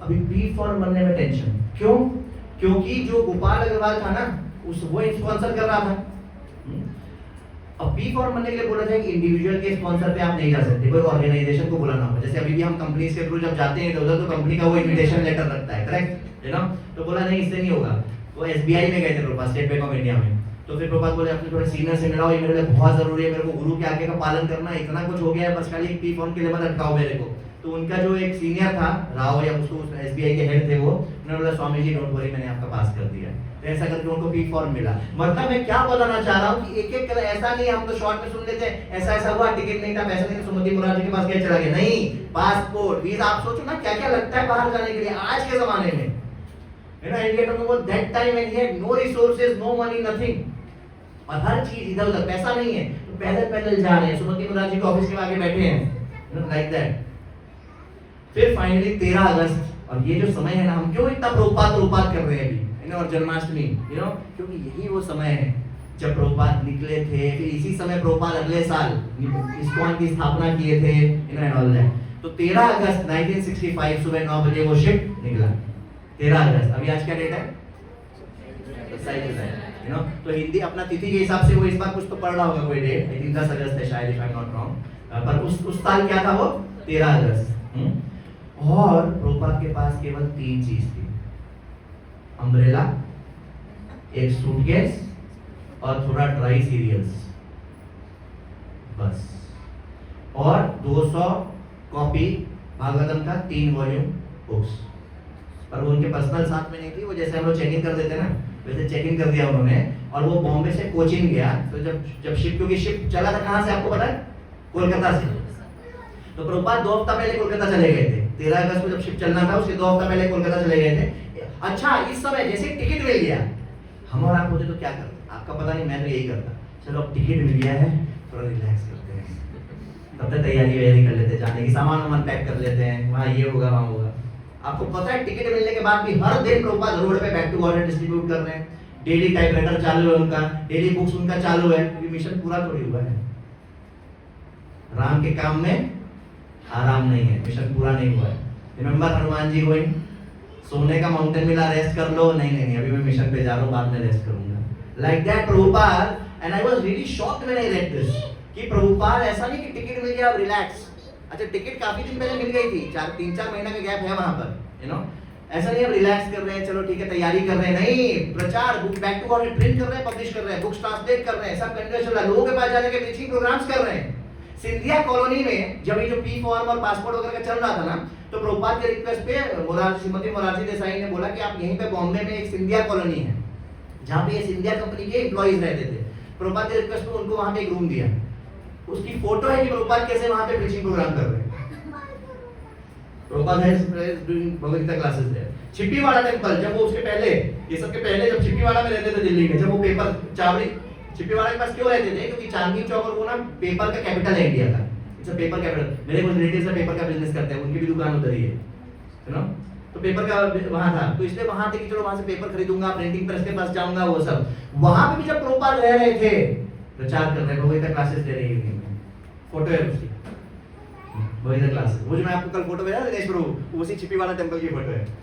Speaker 1: अभी पी फॉर्म बनने में टेंशन क्यों? क्योंकि जो गोपाल अग्रवाल था ना, वो स्पॉन्सर कर रहा था। अब पी फॉर्म बनने के लिए बोला था कि इंडिविजुअल के स्पॉन्सर पे आप नहीं जा सकते, कोई ऑर्गेनाइजेशन को बुलाना होगा। जैसे अभी भी हम कंपनीज के थ्रू जब जाते हैं उधर तो कंपनी का वो इनविटेशन लेटर रखता है, करेक्ट है ना? तो बोला नहीं, इससे नहीं होगा। तो एसबीआई में गए थे Prabhupada, state bank of India में। तो फिर प्रभुपाद बोले अपने थोड़े सीनियर से मिलाओ, ये मेरे लिए बहुत जरूरी है, मेरे को गुरु के आगे का पालन करना है, इतना कुछ हो गया है, बस खाली एक पी फॉर्म के लिए मत अटकाओ मेरे को। तो उनका जो एक सीनियर था राव या उसको एसबीआई के हेड थे, वो उन्होंने बोला स्वामी जी डोंट वरी, मैंने आपका पास कर दिया। तो ऐसा करके उनको पी फॉर्म मिला। मतलब मैं क्या बताना चाह रहा हूँ कि एक एक कर ऐसा नहीं, हम तो शॉर्ट में सुन लेते हैं ऐसा ऐसा हुआ, टिकट नहीं था, पैसा नहीं था, सुमति मुरारी के पास गया चला गया। नहीं, पासपोर्ट वीजा, आप सोचो ना क्या क्या लगता है बाहर जाने के लिए आज के जमाने में, है ना? इंडिया में वो that time when he had no resources, no money, nothing, और हर चीज इधर उधर, पैसा नहीं है तो पैदल पैदल जा रहे हैं, सुमति मुरारी के ऑफिस के आगे बैठे हैं, लाइक दैट। फिर फाइनली 13 अगस्त, और ये जो समय है ना, हम क्यों इतना प्रभुपाद कर रहे हैं अभी, और जन्माष्टमी, क्योंकि यही वो समय है जब प्रभुपाद निकले थे। फिर इसी समय प्रभुपाद अगले साल इस्कॉन की स्थापना किए थे, एंड ऑल दैट। तो 13 अगस्त 1965 सुबह 9 बजे वो शिप निकला। 13 अगस्त, अभी आज क्या डेट है? 27 जुलाई, तो हिंदी अपना तिथि के हिसाब से वो इस बार कुछ तो पढ़ रहा होगा कोई डेट, आई थिंक 10 अगस्त है शायद, if I am not wrong. पर उस साल क्या था वो? 13 अगस्त। और प्रभुपाद के पास केवल 3 चीज थी, अम्ब्रेला, एक सूटकेस और थोड़ा ड्राई सीरियल्स, बस। और 200 कॉपी भागवतम का 3 वॉल्यूम बुक्स। पर वो उनके पर्सनल साथ में नहीं थी, वो जैसे हम लोग चेक इन कर देते ना, वैसे चेक इन कर दिया उन्होंने। और वो बॉम्बे से कोचिन गया, तो जब शिप, क्योंकि शिप चला था कहाँ से आपको पता है? कोलकाता से। तो प्रभुपाद 2 हफ्ता पहले कोलकाता चले गए थे। 13 अगस्त को जब शिप चलना था उसके 2 हफ्ता पहले कोलकाता चले गए थे। अच्छा, इस समय जैसे टिकट मिल गया, हम और आप होते तो क्या करते? आपका पता नहीं, मैं तो यही करता, चलो अब टिकट मिल गया है, थोड़ा रिलैक्स करते हैं, तब तक तैयारी कर लेते हैं जाने की, सामान पैक कर लेते हैं, वहाँ ये होगा वहाँ होगा। आपको पता है टिकट मिलने के बाद भी हर दिन प्रभुपाद रोड पे बैक टू गॉर्डन डिस्ट्रीब्यूट कर रहे हैं, डेली टाइपराइटर चालू है उनका, डेली बुक्स उनका चालू है, क्योंकि मिशन पूरा थोड़ी हुआ है। राम के काम में आराम नहीं है, मिशन पूरा नहीं हुआ है। रिमेंबर हनुमान जी गोइंग, सोने का माउंटेन मिला, रेस्ट कर लो, नहीं, अभी मैं मिशन पे जा रहा हूँ, बाद में रेस्ट करूंगा। Like that Prabhupada, and I was really shocked when I read this, कि प्रभुपाद ऐसा नहीं कि टिकट मिल गया अब रिलैक्स। अच्छा, टिकट काफी दिन पहले मिल गई थी, 3-4 महीना का गैप है वहां पर, ऐसा नहीं अब रिलैक्स कर रहे हैं, चलो ठीक है तैयारी कर रहे हैं, नहीं, प्रचार, book back to Godhead print कर रहे हैं, पब्लिश कर रहे हैं, बुक्स ट्रांसलेट कर रहे हैं, सब कंटिन्यू चल रहा है, लोगों के पास जाने के प्रीचिंग प्रोग्राम्स कर रहे हैं। सिंधिया कॉलोनी में जब ये जो पी फॉर्म और पासपोर्ट वगैरह का चल रहा था ना, तो प्रभुपाद के रिक्वेस्ट पे श्रीमती मोरारजी देसाई ने बोला कि आप यहीं पे बॉम्बे में एक सिंधिया कॉलोनी है जहाँ पे ये सिंधिया कंपनी के एम्प्लॉइज रहते थे। प्रभुपाद के रिक्वेस्ट पे उनको वहाँ पे एक रूम दिया, उसकी फोटो है कि प्रभुपाद कैसे वहाँ पे प्रीचिंग प्रोग्राम कर रहे हैं। प्रभुपाद है भगवद गीता क्लासेस है। छिप्पीवाड़ा टेंपल, जब वो उसके पहले, ये सब के पहले जब छिप्पीवाड़ा में रहते थे दिल्ली में, जब वो पेपर चावड़ी छिप्पीवाड़ा के पास क्यों रहते थे? क्योंकि चांदनी चौक और वो ना पेपर का कैपिटल है इंडिया का, इट्स अ पेपर कैपिटल। मेरे कुछ रिलेटिव्स है पेपर का बिजनेस करते हैं, उनकी भी दुकान उधर ही है ना, तो पेपर का वहां था, तो इसलिए वहां थे कि चलो वहां से पेपर खरीदूंगा, प्रिंटिंग प्रेस के पास जाऊंगा, वो सब। वहां पे भी जब प्रभुपाद रह रहे थे, प्रचार कर रहे, भगवद गीता क्लासेस दे रही है, फोटो है उसकी भगवद गीता क्लासेस, वो जो मैं आपको कल फोटो भेजा दिनेश प्रभु, उसी छिप्पीवाड़ा टेंपल की फोटो है।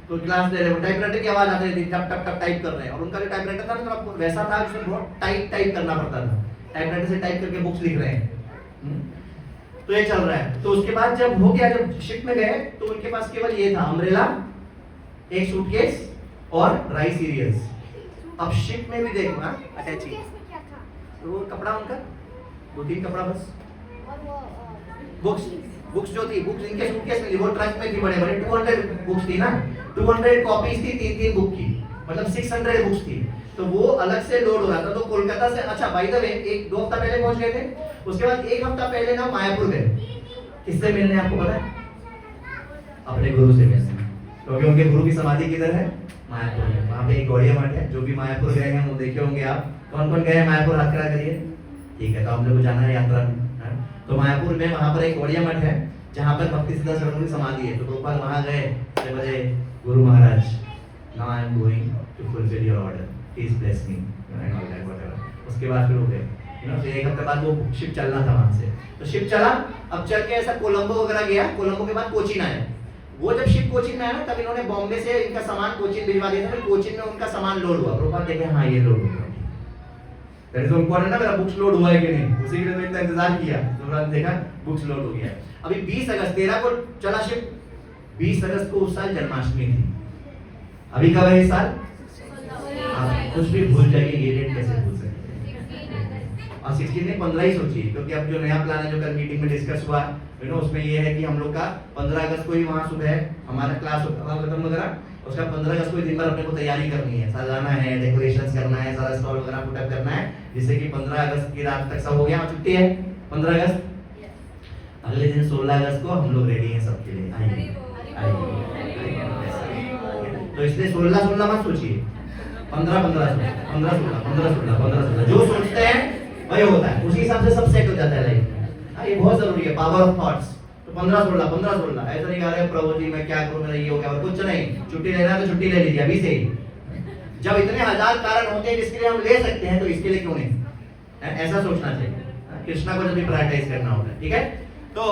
Speaker 1: तो क्लास दे रहे हैं, टाइपराइटर की आवाज आती थी, टप टप टप टाइप कर रहे हैं, और उनका जो टाइपराइटर था ना थोड़ा वैसा था जिसमें बहुत टाइप करना पड़ता था, टाइपराइटर से टाइप करके बुक्स लिख रहे हैं। तो ये चल रहा है। तो उसके बाद जब हो गया, जब शिप में गए तो उनके पास केवल ये था, अम्ब्रेला, एक सूटकेस और ड्राई सीरियल्स। अब शिप में भी देखो ना अटैची, तो वो कपड़ा उनका 2-3 कपड़ा बस, बुक्स जो थी, बुक्स इनके सूटकेस में थी, वो ट्रक में थी, बड़े बड़े 200 बुक्स थी ना, 200 कॉपीज थी, 3-3 बुक की, मतलब 600 बुक्स थी। तो वो अलग से लोड हो रहा था। तो कोलकाता से, अच्छा बाय द वे, 1-2 हफ्ता पहले पहुंच गए थे, उसके बाद 1 हफ्ता पहले ना मायापुर गए। किससे मिलने, आपको पता है? अपने गुरु से मिलने, क्योंकि उनके गुरु की समाधि किधर है? मायापुर में। वहाँ पे एक गौड़िया मठ है, जो भी मायापुर गए हैं वो देखे होंगे आप। कौन कौन गए हैं मायापुर, हाथ खड़ा करिए। ठीक है, तो हम लोग को जाना है यात्रा में। तो मायापुर में वहाँ पर एक गौड़िया मठ है, जहाँ पर भक्ति सिद्धांत सरस्वती की समाधि है। तो प्रभुपाद वहाँ गए, बोले Guru Maharaj, now I am going to fulfill your order, please bless me and all that whatever. उसके बाद फिर हो गए, फिर 1 हफ्ते बाद वो शिप चलना था वहाँ से। तो शिप चला, अब चल के ऐसा कोलंबो वगैरह गया, कोलंबो के बाद कोचीन आया। वो जब शिप कोचीन में आया ना, तब इन्होंने बॉम्बे से इनका सामान कोचीन भिजवा दिया था। फिर कोचीन में उनका सामान लोड हुआ। प्रभुपाद देखे, हाँ ये लोड हुआ, दैट इज इम्पोर्टेंट ना, मेरा बुक्स लोड हुआ है कि नहीं, उसी के लिए मैं इतना इंतजार किया। तो मैंने देखा बुक्स लोड हो गया। अभी 20 अगस्त 13 को चला शिप, 20 अगस्त को उस साल जन्माष्टमी थी। अभी कब है इस साल? आप कुछ भी भूल जाइए, ये डेट कैसे भूल सकते हैं? और 16 ने 15 ही सोचिए, क्योंकि अब जो नया प्लान है, जो कल मीटिंग में डिस्कस हुआ, उसमें ये है कि हम लोग का 15 अगस्त को ही वहाँ सुबह हमारा क्लास खत्म वगैरह, उसका 15 अगस्त को दिन भर अपने को तैयारी करनी है, सजाना है, डेकोरेशंस करना है, सारा स्टॉल वगैरह पुटअप करना है, जिससे कि 15 अगस्त की रात तक सब हो गया। छुट्टी है 15 अगस्त, अगले दिन 16 अगस्त को हम लोग रेडी हैं सबके लिए। आइए तो इसलिए 16 मत सोचिए, 15 जो सोचते हैं वही होता है, उसी हिसाब से सब सेट हो जाता है लाइफ में। ये बहुत जरूरी है, पावर ऑफ थॉट्स। तो 15-16 ऐसा नहीं कह रहे प्रभु जी मैं क्या करूं, मेरा ये हो गया, और कुछ नहीं, छुट्टी लेना है तो छुट्टी ले लीजिए अभी से ही। जब इतने हजार कारण होते हैं जिसके लिए हम ले सकते हैं, तो इसके लिए क्यों नहीं? ऐसा सोचना चाहिए। कृष्णा को जब भी प्रायोरिटाइज करना होता है, ठीक है। तो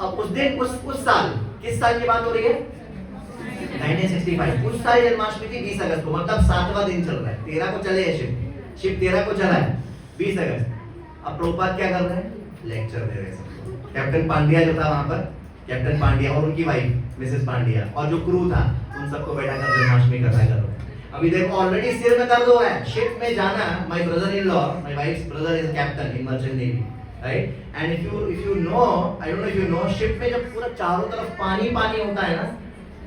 Speaker 1: अब उस दिन उस साल, किस साल की बात हो रही है? 1965। उस साल जन्माष्टमी थी 20 अगस्त को, मतलब 7वां दिन चल रहा है। 13 को चले शिप 13 को चला है, 20 अगस्त। अब प्रभुपाद क्या कर रहे हैं? लेक्चर दे रहे हैं। कैप्टन पांड्या जो था वहां पर, कैप्टन पांड्या और उनकी वाइफ मिसेस पांड्या और जो क्रू था, उन सबको बैठाकर जन्माष्टमी कथा कर रहे हैं। अभी देखो ऑलरेडी सिर में दर्द हुआ है, शिप में जाना। My brother in law, my wives brother is captain in merchant navy, right? And if you know, I don't know if you know, ship में जब पूरा चारों तरफ पानी होता है ना,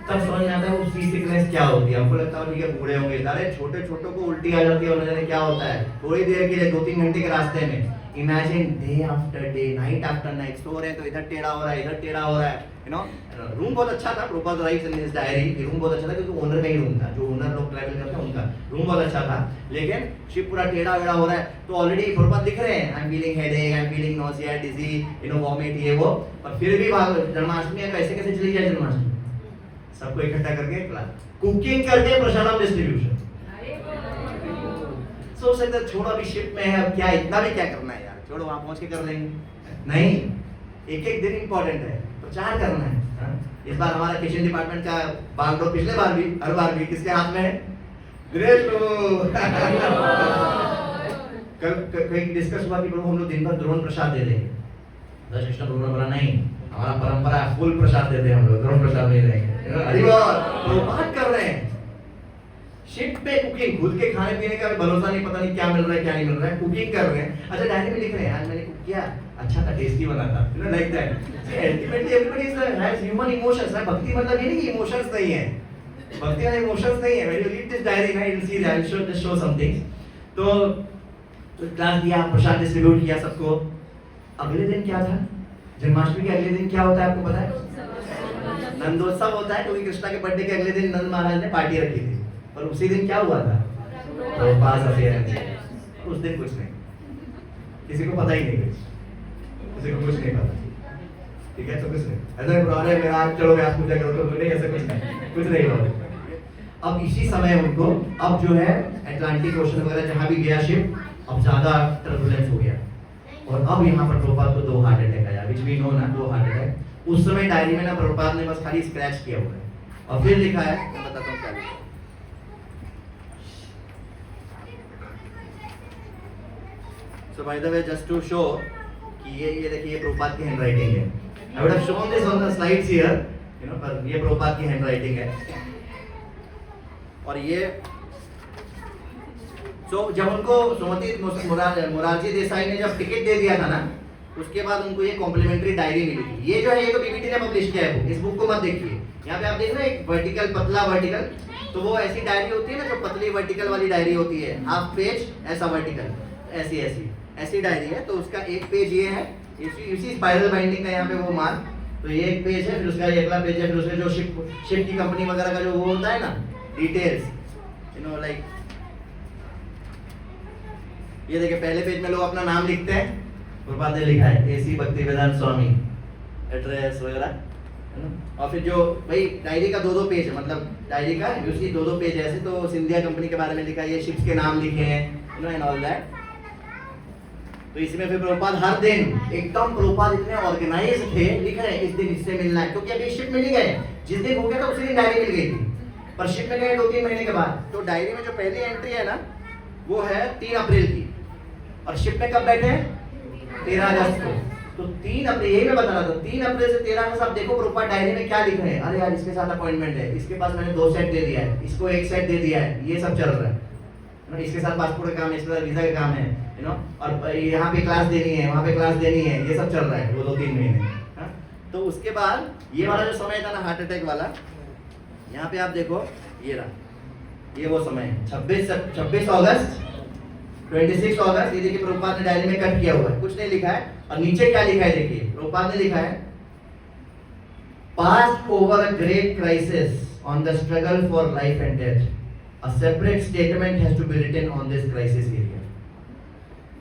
Speaker 1: तब समझ में आता है वो सी सिकनेस क्या होती है। हमको लगता है ठीक है बूढ़े होंगे, अरे छोटे छोटों को उल्टी आ जाती है और न जाने क्या होता है थोड़ी देर के लिए, 2-3 घंटे के रास्ते में। Imagine day after day, night after night, सो रहे हैं तो इधर टेढ़ा हो रहा है, इधर टेढ़ा हो रहा है, यू नो। रूम बहुत अच्छा था, Prabhupada writes in his diary, room बहुत अच्छा था, क्योंकि ओनर का ही रूम था, जो ओनर लोग ट्रैवल करते हैं उनका रूम बहुत अच्छा था। लेकिन शिप पूरा टेढ़ा वेढ़ा हो रहा है, तो ऑलरेडी प्रभुपाद दिख रहे हैं, I am feeling headache, I am feeling nausea, dizzy, you know, vomit, ये वो। और फिर भी जन्माष्टमी है, कैसे कैसे चली जाए जन्माष्टमी? सबको इकट्ठा करके कुकिंग करके प्रसादम डिस्ट्रीब्यूशन। सोच सकते छोड़ो अभी शिप में है, अब क्या इतना भी क्या करना है यार, छोड़ो वहां पहुंच के कर लेंगे। नहीं, एक एक दिन इंपॉर्टेंट है, प्रचार करना है। इस बार हमारा किचन डिपार्टमेंट का बागडोर, पिछले बार भी, हर बार भी किसके हाथ में है? ग्रेट लोग। कल डिस्कस हुआ कि प्रभु हम लोग दिन भर द्रोण प्रसाद दे देंगे। दस कृष्ण प्रभु ने बोला नहीं, हमारा परंपरा है फुल प्रसाद देते हैं हम लोग, द्रोण प्रसाद नहीं देंगे। अरे बात कर रहे हैं शिप पे कुकिंग, खुद के खाने पीने का भी भरोसा नहीं, पता नहीं क्या मिल रहा है क्या नहीं मिल रहा है, कुकिंग कर रहे हैं। अच्छा डायरी में लिख रहे हैं आज मैंने कुक किया, अच्छा था, टेस्टी बना था, you know, like that. Ultimately everybody has human emotions, right? भक्ति मतलब ये नहीं कि इमोशंस नहीं है, भक्ति में इमोशंस नहीं है। When you read this diary ना, you will see that, I will just show something. तो क्लास दिया, प्रसाद डिस्ट्रीब्यूट किया सबको। अगले दिन क्या था? जन्माष्टमी के अगले दिन क्या होता है आपको पता है? नंदोत्सव होता है, क्योंकि कृष्णा के बर्थडे के अगले दिन नंद महाराज ने पार्टी रखी थी। और उसी दिन क्या हुआ था? प्रभुपाद अपीयरेंस। उस दिन कुछ नहीं, किसी को पता ही नहीं, किसी को कुछ नहीं पता, ठीक है? तो कुछ नहीं, ऐसा पुराने मेरा आज चलो व्यास पूजा करो तो नहीं, ऐसा कुछ नहीं हुआ। अब इसी समय उनको, अब जो है अटलांटिक ओशन वगैरह जहाँ भी गया शिप, अब ज्यादा टर्बुलेंस हो गया। और अब यहाँ पर प्रभुपाद को 2 हार्ट अटैक आया, विच वी नो ना, 2 हार्ट अटैक। उस समय डायरी में ना प्रभुपाद ने बस खाली स्क्रैच किया हुआ है, और फिर लिखा है, मैं बताता हूँ क्या लिखा है। So by the way, just to show कि ये देखिए प्रभुपाद की हैंडराइटिंग है। I would have shown this on the slides here, you know, पर ये प्रभुपाद की हैंडराइटिंग है। और ये जब उनको सुमति मोरारजी देसाई ने जब टिकट दे दिया था ना, उसके बाद उनको ये कॉम्प्लीमेंट्री डायरी मिली थी। ये जो है ये तो पीपीटी ने पब्लिश किया है, इस बुक को मत देखिए। यहाँ पे आप देख रहे हैं एक वर्टिकल पतला वर्टिकल, तो वो ऐसी डायरी होती है ना जो पतली वर्टिकल वाली डायरी होती है, हाफ पेज ऐसा वर्टिकल, ऐसी ऐसी ऐसी डायरी है। तो उसका एक पेज ये है, इसी स्पाइरल बाइंडिंग का यहाँ पे वो मार्क, तो ये एक पेज है, फिर उसका ये अगला पेज है, फिर उसमें जो शिप की कंपनी वगैरह का जो वो होता है ना डिटेल्स, यू नो लाइक ये देखिए पहले पेज में लोग अपना नाम लिखते हैं, प्रभुपाद ने लिखा है AC भक्तिवेदांत स्वामी, एड्रेस वगैरह है ना। और फिर जो भाई डायरी का दो पेज है, मतलब डायरी का उसकी दो पेज है ऐसे, तो सिंधिया कंपनी के बारे में लिखा है, ये शिप्स के नाम लिखे हैं, you know and all that. तो इसमें फिर प्रभुपाद हर दिन एकदम, प्रभुपाद इतने ऑर्गेनाइज थे, लिख रहे हैं इस दिन इससे मिलना है, क्योंकि अभी शिप मिल गए, जिस दिन हो गया था उसी दिन डायरी मिल गई थी, पर शिप में गए 2-3 महीने के बाद। तो डायरी में जो पहली एंट्री है ना वो है 3 अप्रैल की, और शिप में कब बैठे हैं 13 अगस्त को। तो 3 अप्रैल, यही मैं बता रहा था, 3 अप्रैल से 13 अगस्त आप देखो प्रभुपाद डायरी में क्या लिख रहे हैं। अरे यार इसके साथ अपॉइंटमेंट है, इसके पास मैंने 2 सेट दे दिया है, इसको 1 सेट दे दिया है, ये सब चल रहा है, इसके साथ पासपोर्ट का काम है, इसके साथ वीजा का काम है, यू नो, और यहाँ पे क्लास देनी है, वहाँ पे क्लास देनी है, ये सब चल रहा है वो 2-3 महीने। हाँ? तो उसके बाद ये वाला जो समय था ना हार्ट अटैक वाला, यहाँ पे आप देखो ये रहा, ये वो समय है 26 अगस्त 26 अगस्त। ये देखिए प्रभुपाद ने डायरी में कट किया हुआ है, कुछ नहीं लिखा है, और नीचे क्या लिखा है देखिए, प्रभुपाद ने लिखा है past over a great crisis on the struggle for life and death, a separate statement has to be written on this crisis area।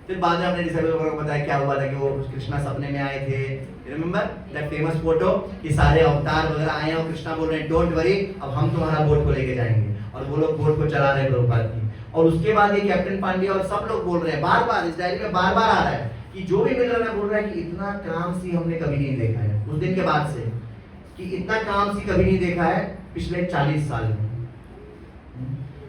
Speaker 1: फिर बाद में अपने डिसाइबल को बताया क्या हुआ था कि वो कृष्णा सपने में आए थे, रिमेंबर दैट फेमस फोटो कि सारे अवतार वगैरह आए हैं और कृष्णा बोल रहे हैं डोंट वरी, अब हम तुम्हारा बोट को लेके जाएंगे, और वो लोग बोट को चला रहे हैं प्रभुपाद की। और उसके बाद ये कैप्टन पांड्या और सब लोग बोल रहे हैं, बार बार इस डायरी में बार बार आ रहा है कि जो भी मिल रहा है बोल रहा है कि इतना काम सी हमने कभी नहीं देखा है, उस दिन के बाद से कि इतना काम सी कभी नहीं देखा है पिछले 40 साल में।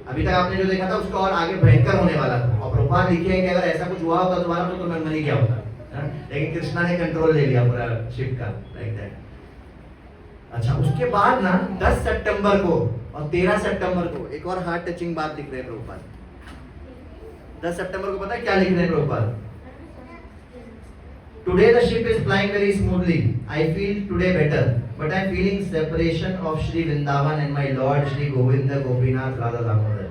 Speaker 1: अभी तक आपने जो देखा था उसका और आगे भयंकर होने वाला था, और प्रभुपाद लिखे हैं कि अगर ऐसा कुछ हुआ होता दोबारा तो मैं मर ही गया होता, लेकिन कृष्णा ने कंट्रोल ले लिया पूरा शिप का, लाइक दैट। अच्छा, उसके बाद ना 10 सितंबर को और 13 सितंबर को एक और हार्ट टचिंग बात लिख रहे हैं प्रभुपाद। 10 सितंबर को पता है क्या लिख रहे हैं Prabhupada? Today the ship is flying very smoothly. I feel today better, but I am feeling separation of Shri Vrindavan and my Lord Shri Govinda Gopinath Radha Damodar.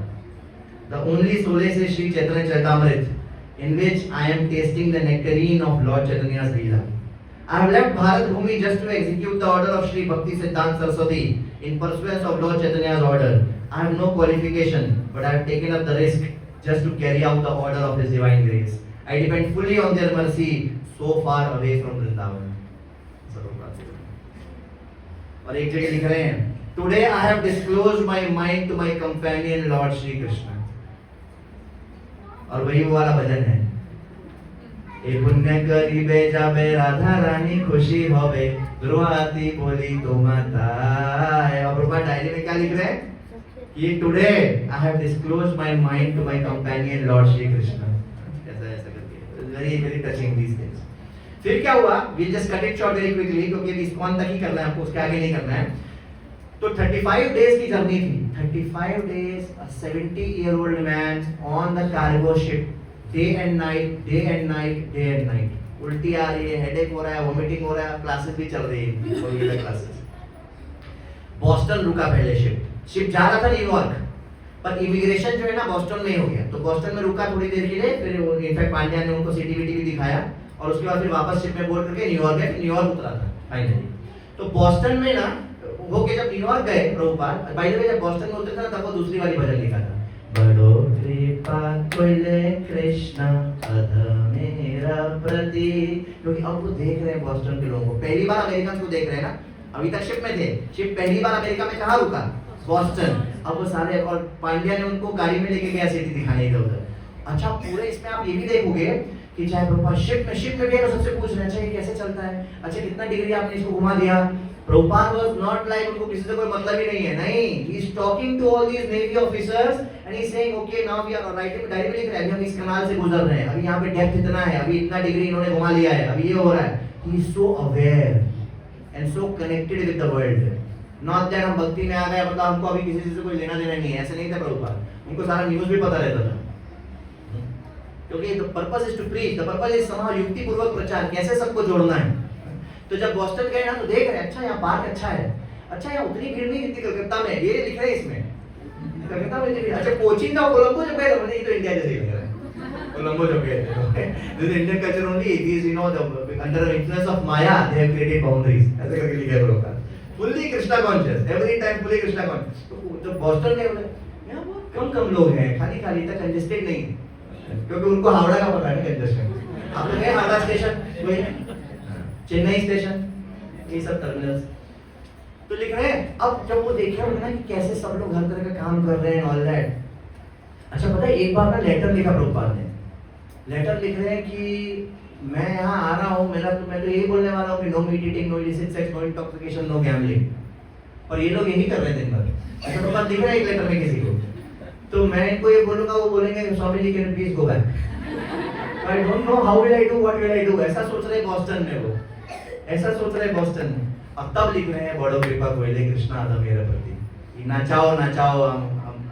Speaker 1: The only solace is Shri Chaitanya Charitamrita, in which I am tasting the nectarine of Lord Chaitanya's Leela. I have left Bharat Bhumi just to execute the order of Shri Bhakti Siddhanta Saraswati in pursuance of Lord Chaitanya's order. I have no qualification, but I have taken up the risk just to carry out the order of His divine grace. I depend fully on their mercy, so far away from Vrindavan. और एक जगह लिख रहे हैं Today I have disclosed my mind to my companion Lord Shri Krishna. और वही वो वाला भजन है, ए पुण्य करिबे जाबे राधा रानी खुशी होवे ध्रुवाती बोली तो माता। और प्रभुपाद डायरी में क्या लिख रहे हैं कि today I have disclosed my mind to my companion Lord Shri Krishna. ऐसा ऐसा करके very very touching these things. फिर क्या हुआ, we just cut it short very quickly क्योंकि इस्कॉन तक ही करना है आपको, उसके आगे नहीं करना है। तो 35 डेज की जर्नी थी, 35 days, a 70-year-old man on the cargo ship, day and night, day and night, day and night. उल्टी आ रही है, हेडेक हो रहा है, वोमिटिंग हो रहा है, क्लासेस भी चल रही है, फोर क्लासेस। बॉस्टन रुका पहले शिप जा रहा था न्यूयॉर्क, पर इमिग्रेशन जो है ना बॉस्टन में ही हो गया, तो बॉस्टन में रुका थोड़ी देर के लिए, फिर इनफैक्ट पांड्या ने उनको सीटीवीटी भी दिखाया और उसके बाद फिर वापस शिप में बोर्ड करके न्यूयॉर्क गए, न्यूयॉर्क उतरा था फाइनली। तो बॉस्टन में ना वो के जब न्यूयॉर्क गए प्रभुपाद, बाय द वे जब बॉस्टन में उतरे थे ना तब वो दूसरी वाली भजन लिखा था, बड़ो कृपा कोइले कृष्ण अध मेरा प्रति। क्योंकि अब वो देख रहे हैं बॉस्टन के लोगों को, पहली बार अमेरिकन को देख रहे हैं ना, अभी तक शिप में थे, शिप पहली बार अमेरिका में कहाँ रुका, बॉस्टन। अब वो सारे, और पांड्या ने उनको गाड़ी में लेके गया सिटी दिखाने इधर उधर। अच्छा, पूरे इसमें आप ये भी देखोगे कि चाहे प्रभुपाद शिप में भी है तो सबसे पूछ रहे हैं अच्छा ये कैसे चलता है, अच्छा कितना डिग्री आपने इसको घुमा दिया। प्रभुपाद वाज नॉट लाइक उनको किसी से कोई मतलब ही नहीं है, नहीं, he is talking to all these navy officers and he is saying okay now we are writing diary में लिख रहे हैं, अभी हम इस कनाल से गुजर रहे हैं, अभी यहाँ पे डेप्थ इतना है, अभी इतना डिग्री इन्होंने घुमा लिया है, अभी ये हो रहा है। He is so aware and so connected with the world. Not that हम भक्ति में आ गए मतलब हमको अभी किसी से कोई लेना देना नहीं है, ऐसा नहीं था प्रभुपाद, उनको सारा न्यूज़ भी पता रहता था। क्योंकि the purpose is to preach, the purpose is समाउ युक्ति पूर्वक प्रचार, कैसे सबको जोड़ना है। तो जब बॉस्टन गए ना तो देख रहे अच्छा यहाँ पार्क अच्छा है, अच्छा यहाँ उतनी भीड़ नहीं रहती कलकत्ता में, ये लिख रहे हैं इसमें कलकत्ता में इतनी भीड़। अच्छा कोचिंग का कोलंबो जब गए तो ये तो इंडिया जैसे लग रहा है, कोलंबो जब गए this is Indian culture only, it is you know the under the influence of Maya they have created boundaries, ऐसे करके लिखा है लोग fully Krishna conscious, every time fully Krishna conscious. तो जब बॉस्टन गए बोले यहाँ बहुत कम लोग हैं, खाली खाली इतना कंजेस्टेड नहीं है, क्योंकि उनको हावड़ा का पता है कंजेस्टेड। आप लोग गए हावड़ा स्टेशन, कोई चेन्नई स्टेशन, ये सब टर्मिनल्स तो लिख रहे हैं। अब जब वो देखे होंगे ना कि कैसे सब लोग हर तरह का काम कर रहे हैं ऑल दैट। अच्छा पता है एक बार ना लेटर लिखा प्रभुपाद ने, लेटर लिख रहे हैं कि मैं यहाँ आ रहा हूँ, मैं तो यही बोलने वाला हूँ कि no meat eating, no illicit sex, no intoxication, no gambling, और ये लोग यही कर रहे हैं दिन भर। ऐसा प्रभुपाद दिख रहा है एक लेटर में किसी को, तो मैं इनको ये बोलूंगा, वो बोलेंगे Swami ji can please go back, I don't know how will I do, what will I do, ऐसा सोच रहे बॉस्टन में, वो ऐसा सोच रहे बॉस्टन में। अब तब लिख रहे हैं बड़ो कृपा कोइले कृष्णा आदा मेरे प्रति, नाचाओ नाचाओ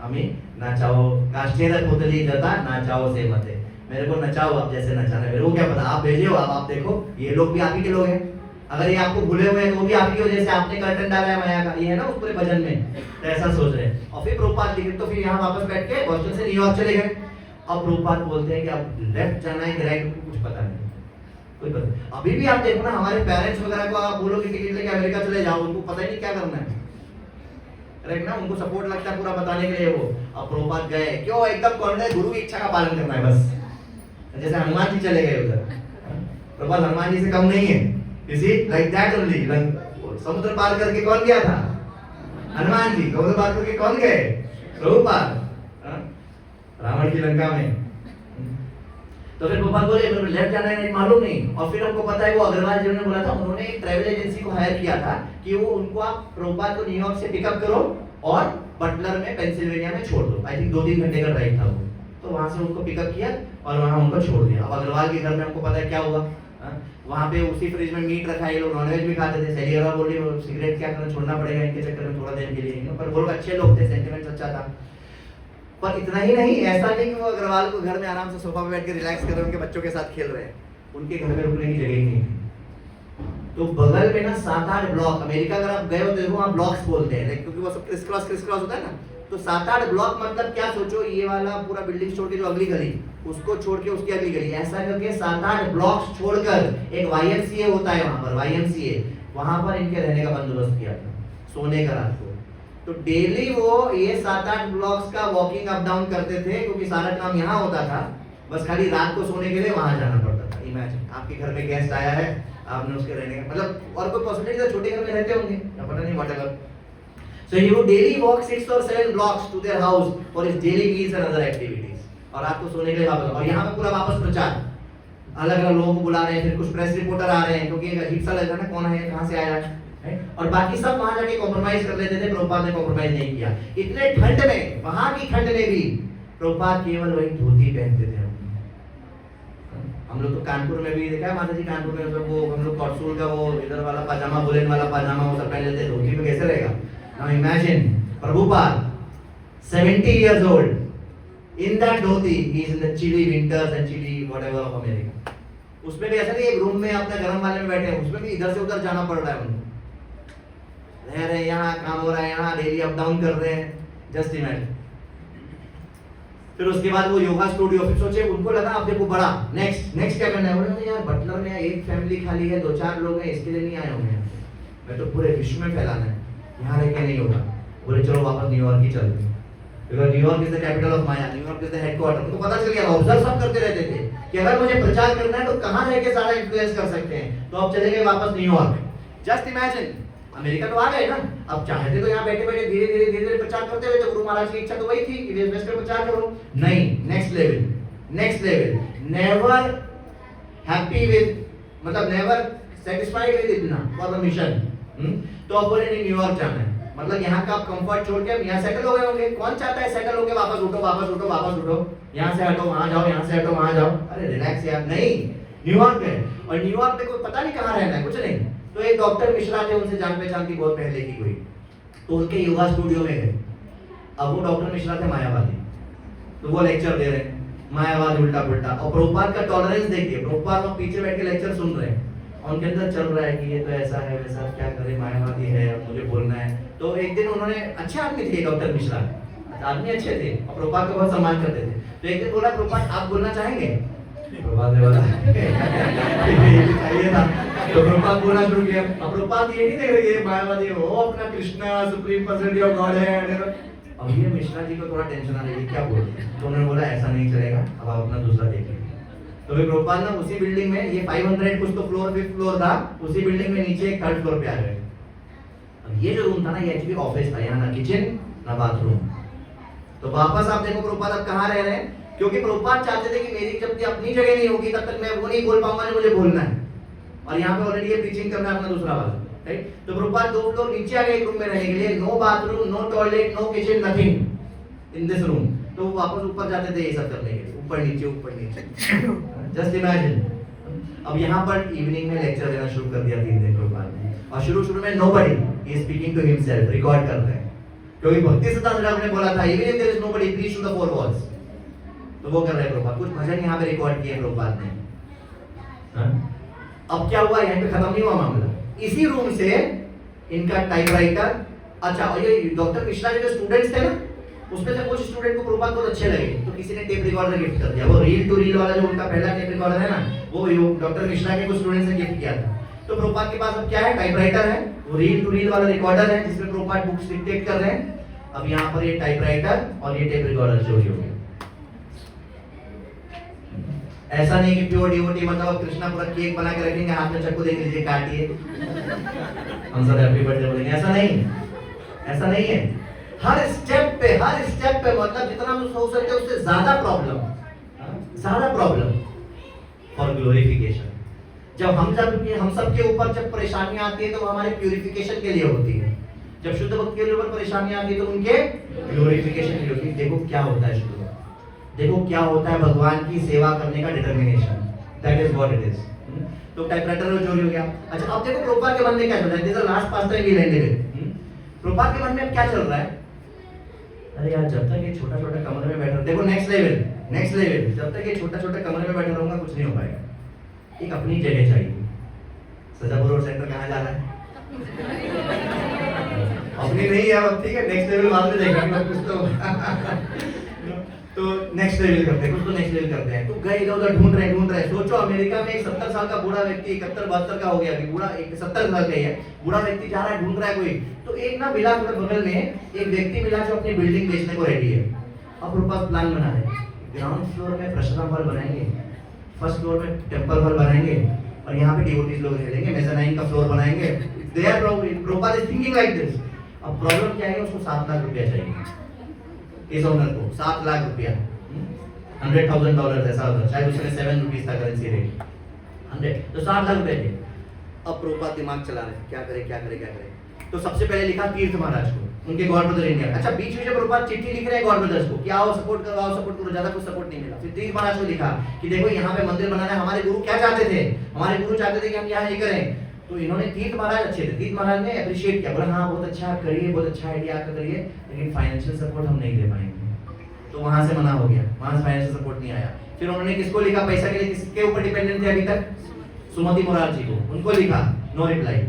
Speaker 1: हमें नाचाओ, काश्मीर पुतली जता नाचाओ से मते, मेरे को नचाओ आप जैसे नचाना है, मेरे को क्या पता, आप भेजे हो, आप देखो ये लोग भी आप ही के लोग हैं, अगर ये आपको भूले हुए हैं तो वो भी आपकी वजह से, आपने कर्टन डाला है माया का, ये है ना उस पूरे भजन में, तो ऐसा सोच रहे हैं। और फिर प्रभुपाद लिखे तो फिर यहाँ वापस बैठ के बॉस्टन से न्यूयॉर्क चले गए। अब प्रभुपाद बोलते हैं कि अब लेफ्ट जाना है कि राइट, कुछ पता नहीं, कोई पता नहीं। अभी भी आप देखो ना हमारे पेरेंट्स वगैरह को आप बोलो कि टिकट लेके अमेरिका चले जाओ, उनको पता ही नहीं क्या करना है, राइट ना, उनको सपोर्ट लगता है पूरा बताने के लिए वो। अब प्रभुपाद गए क्यों, एकदम कॉन्फिडेंट, गुरु की इच्छा का पालन करना है बस, जैसे हनुमान जी चले गए उधर, प्रभुपाद हनुमान जी से कम नहीं है, इसी लाइक दैट ओनली। समुद्र पार करके कौन गया था, हनुमान जी, समुद्र पार करके कौन गए, प्रभुपाद, रावण की लंका में। तो फिर प्रभुपाद बोले लेफ्ट जाना है मालूम नहीं, और फिर हमको पता है वो अग्रवाल जी ने बोला था, उन्होंने एक ट्रैवल एजेंसी को हायर किया था कि वो उनको आप प्रभुपाद को न्यूयॉर्क से पिकअप करो और बटलर में पेंसिल्वेनिया में छोड़ दो। आई थिंक 2-3 घंटे का ड्राइव था वो, तो वहां से उनको पिकअप किया और वहां उनको छोड़ दिया। अब अग्रवाल के घर में हमको पता है क्या हुआ, वहां पे उसी फ्रिज में मीट रखा है, लोग नॉनवेज भी खाते थे। सैलियरा बोली सिगरेट क्या करना, छोड़ना पड़ेगा इनके चक्कर में थोड़ा देर के लिए, पर वो लोग अच्छे लोग थे, सेंटिमेंट अच्छा था। पर इतना ही नहीं, ऐसा नहीं कि वो अग्रवाल को घर में आराम से सोफा पे बैठ के रिलैक्स कर रहे हैं, उनके बच्चों के साथ खेल रहे हैं, उनके घर में रुकने की जगह ही नहीं थी। तो बगल में ना 7-8 ब्लॉक, अमेरिका अगर आप गए हो तो देखो वहाँ ब्लॉक्स बोलते हैं, क्योंकि वो सब क्रिस क्रॉस होता है ना, तो 7-8 ब्लॉक मतलब क्या सोचो, ये वाला पूरा बिल्डिंग छोड़ के जो अगली गली, उसको छोड़ के उसकी अगली गली, ऐसा करके 7-8 ब्लॉक्स छोड़कर एक YMCA होता है वहां पर, YMCA, वहां पर इनके रहने का बंदोबस्त किया था, सोने का रात को। तो डेली वो ये 7-8 ब्लॉक्स का वॉकिंग अप डाउन करते थे, क्योंकि सारा काम यहाँ होता था, बस खाली रात को सोने के लिए वहां जाना पड़ता था। इमेजिन आपके घर में गेस्ट आया है, आपने उसके रहने का मतलब, और कोई पॉसिबिलिटी तो छोटे घर में रहते होंगे या पता नहीं whatever. So he would daily walk 6 or 7 blocks to their house for his daily meals and other activities. और रात को सोने के लिए वापस, और यहाँ पे पूरा वापस प्रचार, अलग अलग लोगों को बुला रहे हैं, फिर कुछ प्रेस रिपोर्टर आ रहे हैं, क्योंकि एक अजीब सा लग रहा है ना, कौन है, कहाँ से आया है, और बाकी सब वहां जाके कॉम्प्रोमाइज कर लेते थे। प्रभुपाद ने कॉम्प्रोमाइज नहीं किया। इतने ठंड में, वहां की ठंड में भी प्रभुपाद केवल वही धोती पहनते थे। हम लोग तो कानपुर में भी देखा है माता जी, कानपुर में तो वो हम लोग कॉटसूल का वो इधर वाला पाजामा, बुलेट वाला पाजामा वो सब पहन लेते, धोती में कैसे रहेगा। Now imagine Prabhupada 70 years old in that dhoti, he is in the chilly winters and chilly whatever of America. उसमें भी ऐसा नहीं एक रूम में अपने गर्म वाले में बैठे हैं, उसमें भी इधर से उधर जाना पड़ रहा है उनको, रह रहे हैं यहाँ, काम हो रहा है यहाँ, डेली अप डाउन कर रहे हैं, जस्ट इमेजिन। फिर उसके बाद वो योगा स्टूडियो, फिर सोचे उनको लगा अब देखो बड़ा नेक्स्ट क्या करना है। बोले यार बटलर में एक फैमिली खाली है, 2-4 लोग हैं, इसके लिए नहीं आए होंगे, मैं तो पूरे विश्व में फैलाना है, यहाँ रह के नहीं होगा। बोले चलो वापस न्यूयॉर्क ही चलते हैं, because New York is the capital of Maya, New York is the headquarter. उनको पता चल गया, ऑब्जर्व सब करते रहते थे कि अगर मुझे प्रचार करना है तो कहाँ रह के सारा इन्फ्लुएंस कर सकते हैं। तो अब चले गए वापस न्यूयॉर्क। जस्ट इमेजिन, अमेरिका तो आ गए ना, अब चाहते तो यहाँ बैठे बैठे धीरे धीरे प्रचार करते हुए, तो गुरु महाराज की इच्छा तो वही थी कि देश में प्रचार करो। नहीं, next level, never happy with, मतलब नेवर सेटिस्फाइड विद इतना फॉर द मिशन। तो अब बोले नहीं न्यूयॉर्क जाना है, मतलब यहाँ का कंफर्ट छोड़ के यहाँ सेटल हो गए होंगे। कौन चाहता है सेटल होके वापस उठो, यहाँ से हटो वहां जाओ, यहाँ से हटो वहां जाओ, अरे रिलैक्स यार। नहीं, न्यूयॉर्क है, और न्यूयॉर्क में कोई पता नहीं कहाँ रहना है, कुछ नहीं। तो एक डॉक्टर मिश्रा थे, उनसे जान पहचान की बहुत पहले की कोई, तो उनके योगा स्टूडियो में गए। अब वो डॉक्टर मिश्रा थे मायावादी, तो वो लेक्चर दे रहे हैं, मायावाद उल्टा पुल्टा। और प्रभुपाद का टॉलरेंस देखिए, प्रभुपाद लोग पीछे बैठ के लेक्चर सुन रहे हैं और उनके अंदर चल रहा है कि ये तो ऐसा है वैसा, क्या करे, मायावादी है, मुझे बोलना है। तो एक दिन उन्होंने, अच्छे आदमी थे डॉक्टर मिश्रा, आदमी अच्छे थे और प्रभुपाद का बहुत सम्मान करते थे। तो एक दिन बोला, प्रभुपाद आप बोलना चाहेंगे? प्रभुपाद ने बोला चाहिए था। तो प्रभुपाद बोलना शुरू किया। अब प्रभुपाद ये नहीं देख रहे ये मायावादी हो, अपना Krishna supreme personality of God है। अब ये मिश्रा जी को थोड़ा टेंशन आ रही है, क्या बोल। तो उन्होंने बोला ऐसा नहीं चलेगा, अब आप अपना दूसरा देख लीजिए। तो फिर प्रभुपाद ना उसी बिल्डिंग में, ये 500 कुछ तो फ्लोर, 5th फ्लोर था, उसी बिल्डिंग में नीचे एक 3rd फ्लोर पे आ गए। अब ये जो रूम था ना, ये एक्चुअली ऑफिस था, यहाँ ना किचन ना बाथरूम। तो वापस आप देखो प्रभुपाद अब कहाँ रह रहे हैं, क्योंकि प्रभुपाद चाहते थे कि मेरी जब तक अपनी जगह नहीं होगी तब तक मैं वो नहीं बोल पाऊंगा जो मुझे बोलना है। और यहाँ पे ऑलरेडी ये टीचिंग करना है अपना दूसरा वाला, राइट। तो प्रभुपाद 2 फ्लोर नीचे आ गए एक रूम में रहने के लिए, no bathroom, no toilet, no kitchen, nothing in this room. तो वो वापस ऊपर जाते थे ये सब करने के लिए, ऊपर नीचे जस्ट इमेजिन। अब यहाँ पर इवनिंग में लेक्चर देना शुरू कर दिया 3 दिन प्रभुपाद ने। और शुरू में nobody he speaking to himself, record कर रहे हैं, क्योंकि भक्ति सिद्धांत ने बोला था even if there is nobody preach to the 4 walls. तो वो कर रहे हैं प्रभुपाद, कुछ भजन यहाँ पे रिकॉर्ड किए प्रभुपाद ने। अब क्या हुआ, यहाँ पे खत्म नहीं हुआ मामला। इसी रूम से इनका टाइपराइटर, अच्छा, और ये डॉक्टर मिश्रा के जो स्टूडेंट्स थे ना, उसमें से कुछ स्टूडेंट को प्रभुपाद बहुत अच्छे लगे, तो किसी ने टेप रिकॉर्डर गिफ्ट कर दिया। वो रील टू रील वाला जो उनका पहला टेप रिकॉर्डर है ना, वो डॉक्टर मिश्रा के कुछ स्टूडेंट्स ने गिफ्ट किया था। तो प्रभुपाद के पास अब क्या है, टाइपराइटर है, वो रील टू रील वाला रिकॉर्डर है जिसमें प्रभुपाद बुक्स डिक्टेट कर रहे हैं। अब यहाँ पर ये टाइपराइटर और ये टेप रिकॉर्डर चोरी हो गया। ऐसा नहीं कि प्योर डिवोटी मतलब कृष्णा पूरा केक बना के रखेंगे, हाथ में चाकू देख लीजिए, काटिए, हम सब हैप्पी बर्थडे बोलेंगे, ऐसा नहीं, ऐसा नहीं है। हर स्टेप पे मतलब जितना हम सोच सकते हैं उससे ज्यादा प्रॉब्लम फॉर ग्लोरिफिकेशन। जब हम सबके ऊपर जब परेशानियां आती है तो हमारे प्यूरिफिकेशन के लिए होती है। जब शुद्ध भक्त के ऊपर परेशानियां आती है तो उनके ग्लोरिफिकेशन के लिए होती है। देखो क्या होता है शुद्ध भक्त, देखो क्या होता है भगवान की सेवा करने का determination, that is what it is. तो टाइपराइटर चोरी हो गया। अच्छा, अब देखो प्रभुपाद के मन में क्या चल रहा है, this is the last pastime we landed it. Prabhupada के मन में अब क्या चल रहा है, अरे यार जब तक ये छोटा कमरे में बैठा, देखो नेक्स्ट लेवल, जब तक ये छोटा कमरे में बैठा रहूंगा कुछ नहीं हो पाएगा। एक अपनी जगह चाहिए। सजापुर रोड सेंटर कहाँ जा रहा है? अपनी नहीं है अब, ठीक है, नेक्स्ट लेवल बाद में देखेंगे कुछ तो नेक्स्ट लेवल करते हैं, कुछ तो नेक्स्ट लेवल करते हैं। तो गए इधर उधर ढूंढ रहे। सोचो अमेरिका में एक 70 साल का बूढ़ा व्यक्ति, 71-72 का हो गया अभी, बूढ़ा 70 साल का ही है, बूढ़ा व्यक्ति जा रहा है, ढूंढ रहा है कोई। तो एक ना मिला बगल में एक व्यक्ति मिला जो अपनी बिल्डिंग बेचने को रेडी है। अब उनके पास प्लान बना है, ग्राउंड फ्लोर में प्रसाद हॉल बनाएंगे, फर्स्ट फ्लोर में टेंपल हॉल बनाएंगे और यहाँ पे डिवोटीज लोग रहेंगे, मेज़ानाइन का फ्लोर बनाएंगे। They are Prabhupada is thinking like this. अब प्रॉब्लम क्या है, उसको 7 लाख रुपया चाहिए, इस ओनर को 7 लाख रुपया, $100,000 ऐसा होता, शायद उसमें 7 रुपीस था करेंसी रेट, 100, तो 7 लाख रुपए थे। अब प्रभुपाद दिमाग चला रहे, क्या करे। तो सबसे पहले लिखा तीर्थ महाराज को, उनके गॉड ब्रदर इंडिया। अच्छा, बीच में प्रभुपाद चिट्ठी लिख रहे हैं गॉड ब्रदर्स को कि आओ सपोर्ट करो, ज्यादा कुछ सपोर्ट नहीं मिला। फिर तीर्थ महाराज को लिखा कि देखो यहाँ पे मंदिर बनाना है, हमारे गुरु क्या चाहते थे, हमारे गुरु चाहते थे कि हम यहाँ ये करें। तो इन्होंने, तीर्थ महाराज अच्छे थे, तीर्थ महाराज ने अप्रिशिएट किया, बोला हाँ बहुत अच्छा आप करिए, बहुत अच्छा आइडिया आपका करिए, लेकिन फाइनेंशियल सपोर्ट हम नहीं दे पाएंगे। तो वहां से मना हो गया, वहां से फाइनेंशियल सपोर्ट नहीं आया। फिर उन्होंने किसको लिखा पैसा के लिए, किसके ऊपर डिपेंडेंट थे अभी तक, सुमति मोरारजी को, उनको लिखा, नो रिप्लाई।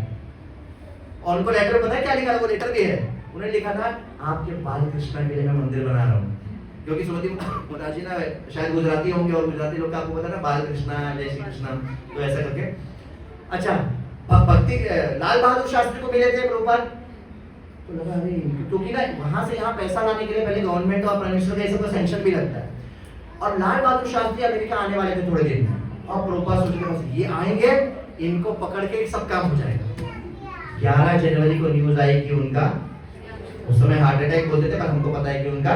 Speaker 1: और उनको लेटर पता है क्या लिखा था, वो लेटर भी है, उन्होंने लिखा था आपके बाल कृष्णा के लिए मैं मंदिर बना रहा हूँ। क्योंकि सुमति मोरारजी ना शायद गुजराती होंगे और गुजराती लोग का आपको पता है ना, बाल कृष्णा जय श्री कृष्णा, तो ऐसा करके। अच्छा, भक्ति लाल बहादुर शास्त्री को मिले थे प्रभुपाद, तो लगा अरे, क्योंकि ना वहां से यहाँ पैसा लाने के लिए पहले गवर्नमेंट और प्राइम मिनिस्टर का ये सब का सैंक्शन भी लगता है। और लाल बहादुर शास्त्री अमेरिका आने वाले थे थोड़े दिन में, और प्रभुपाद सोच के बस ये आएंगे, इनको पकड़ के सब काम हो जाएगा। 11 जनवरी को न्यूज आई कि उनका, उस समय हार्ट अटैक बोलते थे पर हमको पता है कि उनका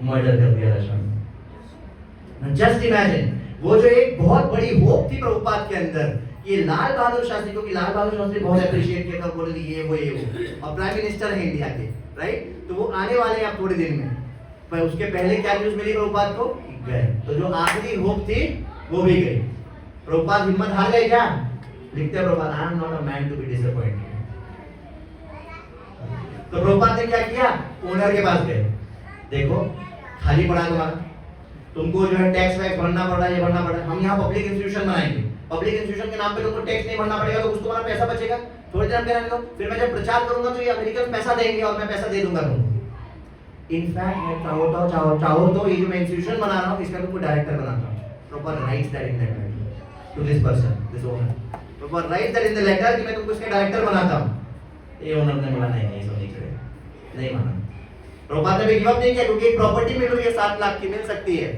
Speaker 1: मर्डर कर दिया था। जस्ट इमेजिन, वो जो एक बहुत बड़ी होप थी प्रभुपाद के अंदर, ये लाल बहादुर शास्त्री, क्योंकि लाल बहादुर शास्त्री बहुत अप्रिशिएट किया था, बोले ये वो और प्राइम मिनिस्टर है इंडिया के, राइट। तो वो आने वाले हैं अब थोड़े दिन में, पर उसके पहले क्या न्यूज मिली प्रभुपाद को, गए। तो जो आखिरी होप थी वो भी गई। प्रभुपाद हिम्मत हार गए क्या, लिखते Prabhupada, I am not a man to be disappointed. तो प्रभुपाद ने क्या किया, ओनर के पास गए, देखो खाली पड़ा तुम्हारा, तुमको जो है टैक्स वैक्स भरना पड़ रहा है, ये भरना पड़ रहा है। हम यहाँ पब्लिक इंस्टीट्यूशन बनाएंगे, पब्लिक इंस्टीट्यूशन के नाम पे तुमको टैक्स नहीं भरना पड़ेगा, तो कुछ तुम्हारा पैसा बचेगा। थोड़ी देर में दो, फिर मैं जब प्रचार करूंगा तो ये अमेरिकन पैसा देंगे और मैं पैसा दे दूंगा तुमको। इनफैक्ट मैं चाहो तो ये जो मैं इंस्टीट्यूशन बना रहा हूँ इसका तुमको डायरेक्टर बनाता हूँ। Proper writes that in that to this person, this owner, proper writes that in the letter कि मैं तुमको इसका डायरेक्टर बनाता हूँ। ये ओनर ने बोला नहीं नहीं, सब नहीं करेगा, नहीं माना। प्रभुपाद ने भी गिव अप नहीं किया, क्योंकि एक प्रॉपर्टी मिल रही है 7 लाख की, मिल सकती है।